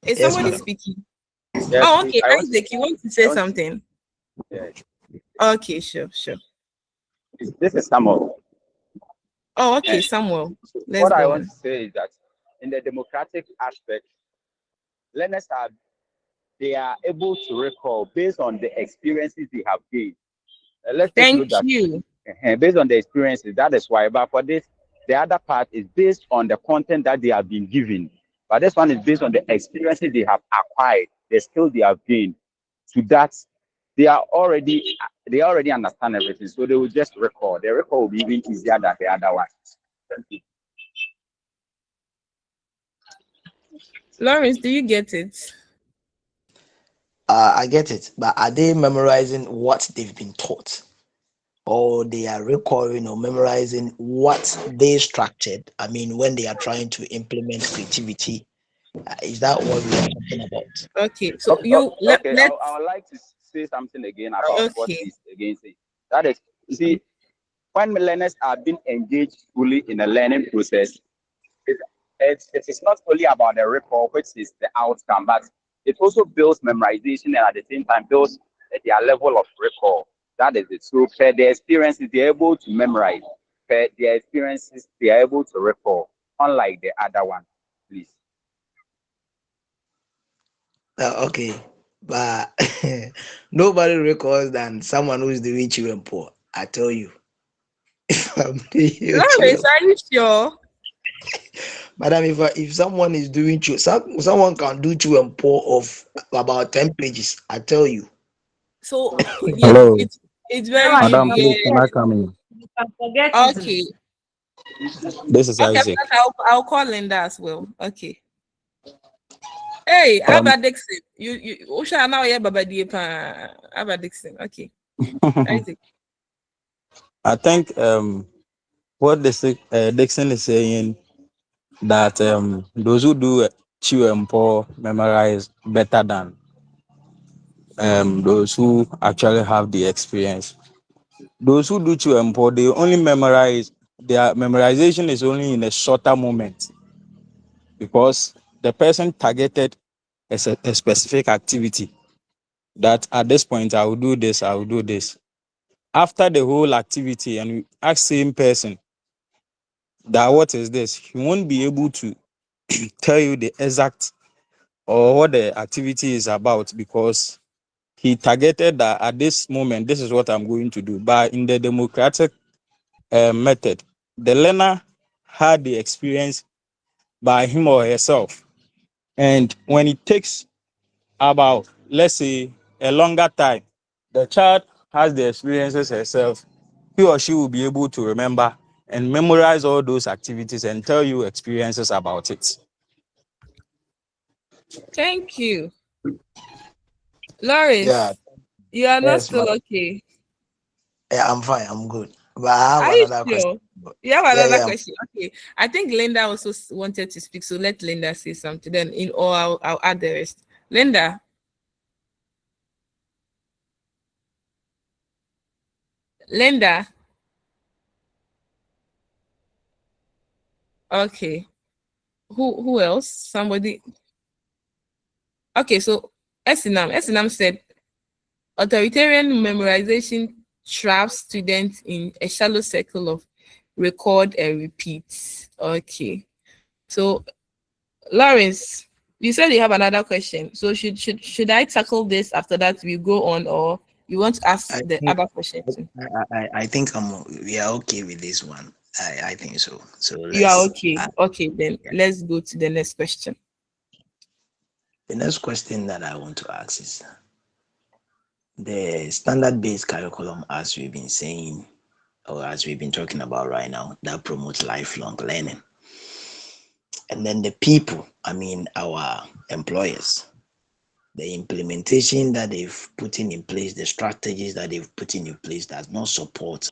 Yes, somebody madam. speaking? Yes, Oh, please. okay. Isaac, you want to say something? Yeah. Okay, sure. This is Samuel. Oh, okay, And Samuel. Let's what I go want on. to say is that in the democratic aspect, learners they are able to recall based on the experiences they have gained. Let's take a look Thank at you. based on the experiences. That is why. But for this, the other part is based on the content that they have been given. But this one is based on the experiences they have acquired, the skills they have gained. To that, they already understand everything, so they will just recall. The recall will be even easier than the other one. Thank you. Lawrence, do you get it? I get it, but are they memorizing what they've been taught? Or they are recalling or memorizing what they structured? I mean, when they are trying to implement creativity, is that what we are talking about? Okay, so Okay, let's I would like to say something again about what okay. he's again saying. That is, you see, when learners are being engaged fully in a learning process, it is not only about the recall, which is the outcome, but it also builds memorization and at the same time builds their level of recall. That is it. So, per their experiences, they're able to memorize. Per their experiences, they are able to recall, unlike the other one. Please. Okay, but nobody recalls than someone who is doing chew and poor. I tell you, if I'm doing chew Lawrence, are you sure? madam, if someone is doing someone can do chew and pour of about 10 pages. I tell you. So yes, Hello, it's very true. madam, please, Yeah. can I come in? You can forget Okay. easily. This is Okay, Isaac. but I'll call Linda as well. Okay. Hey, Abba Dixon. You Osha now yeah Baba Diepa Abba Dixon. Okay. Isaac. I think what Dixon is saying that those who do chew and pour memorize better than those who actually have the experience. Those who do chew and pour, they only memorize, their memorization is only in a shorter moment because the person targeted a specific activity that at this point I will do this, I will do this. After the whole activity, and we ask same person that what is this, he won't be able to tell you the exact or what the activity is about because he targeted that at this moment, this is what I'm going to do. But in the democratic method, the learner had the experience by him or herself. And when it takes about, let's say, a longer time, the child has the experiences herself, he or she will be able to remember and memorize all those activities and tell you experiences about it. Thank you. Lawrence, you are not Yes, still madam. okay. Yeah, I'm fine. I'm good. But I have Are you another question. sure? You have Yeah, another yeah. question. Okay. I think Linda also wanted to speak, so let Linda say something. Then or I'll add the rest. Linda. Linda. Okay. Who else? Somebody. Okay, so Esinam said authoritarian memorization traps students in a shallow circle of record and repeat. Okay. So Lawrence, you said you have another question. So should I tackle this after that we go on, or you want to ask I the think other question too? I think we are okay with this one. I think so. So You are let's okay. Okay, then yeah. let's go to the next question. The next question that I want to ask is the standard-based curriculum, as we've been saying, or as we've been talking about right now, that promotes lifelong learning. And then the people, I mean our employers, the implementation that they've put in place, the strategies that they've put in place does not support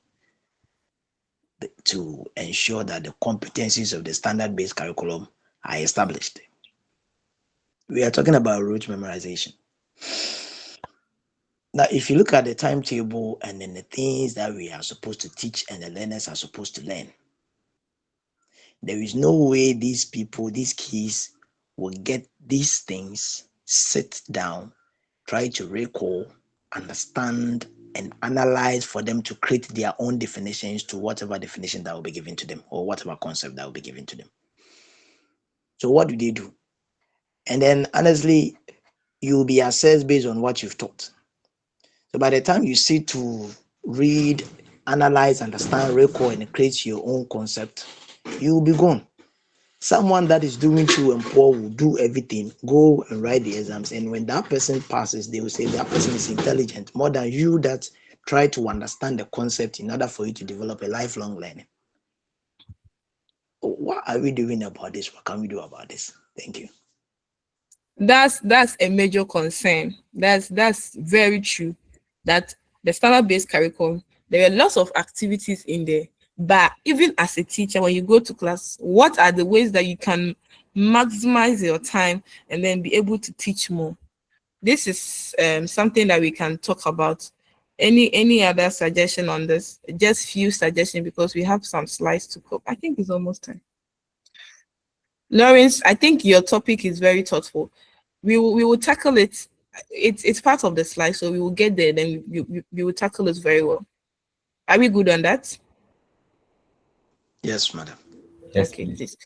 to ensure that the competencies of the standard-based curriculum are established. We are talking about rote memorization. Now, if you look at the timetable and then the things that we are supposed to teach and the learners are supposed to learn, there is no way these people, these kids, will get these things, sit down, try to recall, understand, and analyze for them to create their own definitions to whatever definition that will be given to them or whatever concept that will be given to them. So, what do they do? And then, honestly, you'll be assessed based on what you've taught. So, by the time you sit to read, analyze, understand, recall, and create your own concept, you'll be gone. Someone that is doing true and poor will do everything, go and write the exams. And when that person passes, they will say that person is intelligent more than you that try to understand the concept in order for you to develop a lifelong learning. What are we doing about this? What can we do about this? Thank you. That's a major concern. That's very true. That the standard-based curriculum, there are lots of activities in there. But even as a teacher, when you go to class, what are the ways that you can maximize your time and then be able to teach more? This is something that we can talk about. Any other suggestion on this? Just few suggestions because we have some slides to cover. I think it's almost time. Lawrence, I think your topic is very thoughtful. We will tackle it. It's part of the slide, so we will get there. Then we will tackle it very well. Are we good on that? Yes, madam. Yes, Okay, please. please.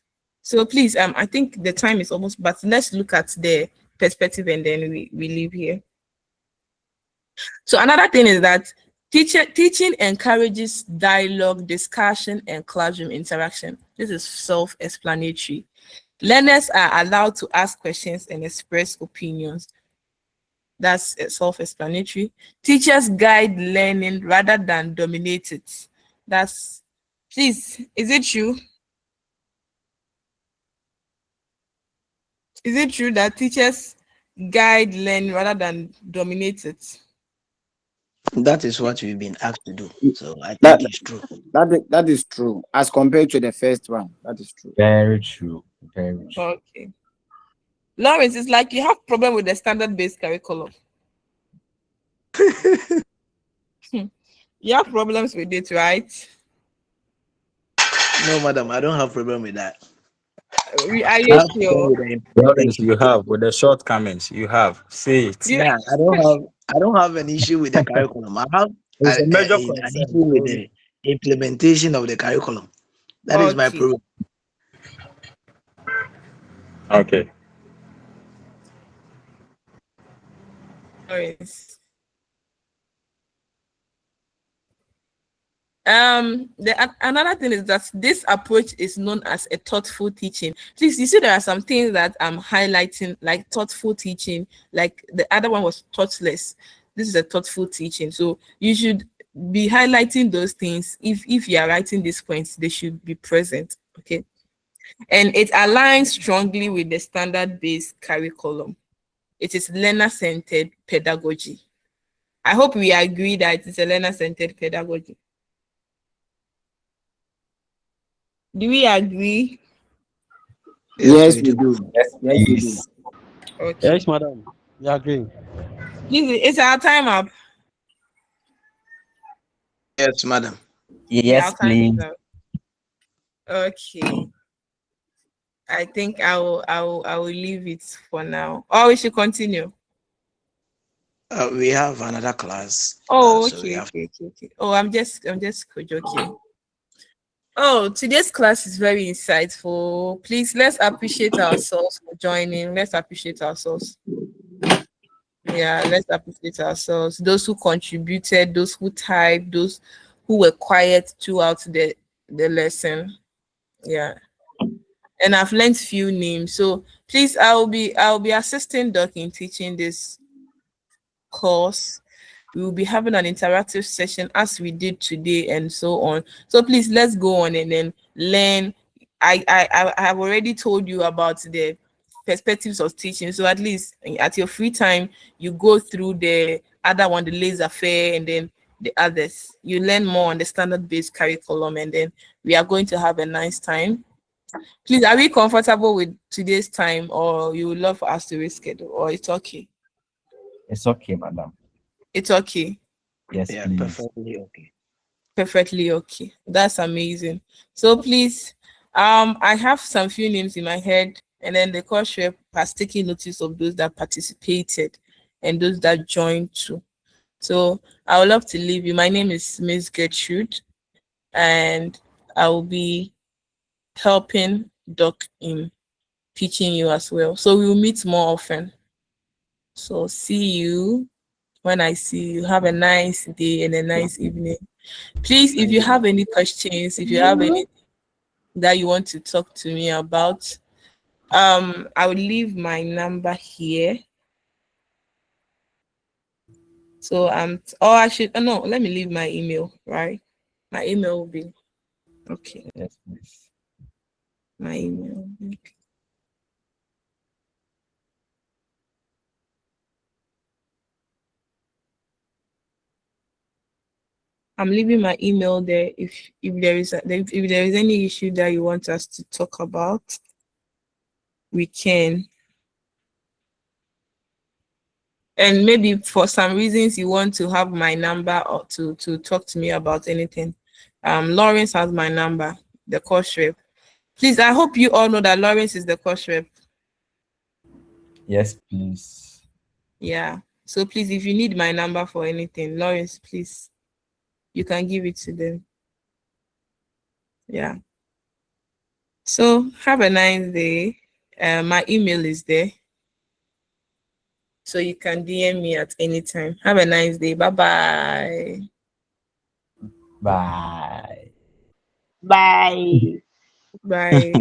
So please, I think the time is almost, but let's look at the perspective and then we leave here. So another thing is that teaching encourages dialogue, discussion, and classroom interaction. This is self-explanatory. Learners are allowed to ask questions and express opinions. That's self-explanatory. Teachers guide learning rather than dominate it. That's, please, is it true? Is it true that teachers guide learning rather than dominate it? That is what we've been asked to do. So I That think it's true. that is true as compared to the first one. That is true. Very true. Very true. Okay. Lawrence, it's like you have problem with the standard-based curriculum. You have problems with it, right? No, madam, I don't have problem with that. Are you I have problem sure? with the Lawrence, implementation. you have with the shortcomings, you have. Say it. You, Yeah, I don't have an issue with the curriculum. I have It's a major an concern. issue with the implementation of the curriculum. That is my okay. problem. Okay. Lawrence. Another thing is that this approach is known as a thoughtful teaching. Please, you see there are some things that I'm highlighting, like thoughtful teaching, like the other one was thoughtless. This is a thoughtful teaching. So you should be highlighting those things. If you are writing these points, they should be present. Okay. And it aligns strongly with the standard-based curriculum. It is learner-centered pedagogy. I hope we agree that it's a learner-centered pedagogy. Do we agree? Yes, we do. Yes, Yes, we do. please. Okay. Yes, madam. You agree? Please, it's our time up. Yes, madam. Yeah, our Yes, time is please. up. Okay. I think I will leave it for now. Or we should continue. We have another class. Oh, So we have okay. Oh, I'm just joking. Oh, today's class is very insightful. Please, let's appreciate ourselves for joining. Let's appreciate ourselves. Yeah, let's appreciate ourselves. Those who contributed, those who typed, those who were quiet throughout the lesson. Yeah. And I've learned few names. So please, I'll be assisting Doc in teaching this course. We will be having an interactive session as we did today and so on. So please, let's go on and then learn. I have already told you about the perspectives of teaching. So at least at your free time, you go through the other one, the laissez-faire, and then the others. You learn more on the standard-based curriculum, and then we are going to have a nice time. Please, are we comfortable with today's time, or you would love for us to reschedule, or it's okay? It's okay, madam. It's okay. Yes, yeah, please. perfectly okay. Perfectly okay. That's amazing. So please, I have some few names in my head, and then the course rep has taken notice of those that participated and those that joined too. So I would love to leave you. My name is Miss Gertrude, and I will be helping Doc in teaching you as well. So we will meet more often. So see you when I see you. Have a nice day and a nice evening. Please, if you have any questions, if you have anything that you want to talk to me about, I will leave my number here. So or I should no, let me leave my email, right? My email will be okay. Yes, please. My email. Okay. I'm leaving my email there. If there is any issue that you want us to talk about, we can. And maybe for some reasons you want to have my number or to talk to me about anything. Lawrence has my number, the course rep. Please, I hope you all know that Lawrence is the course rep. Yes, please. Yeah. So please, if you need my number for anything, Lawrence, please, you can give it to them. Yeah. So have a nice day. My email is there. So you can DM me at any time. Have a nice day. Bye-bye. Bye. Bye. Bye.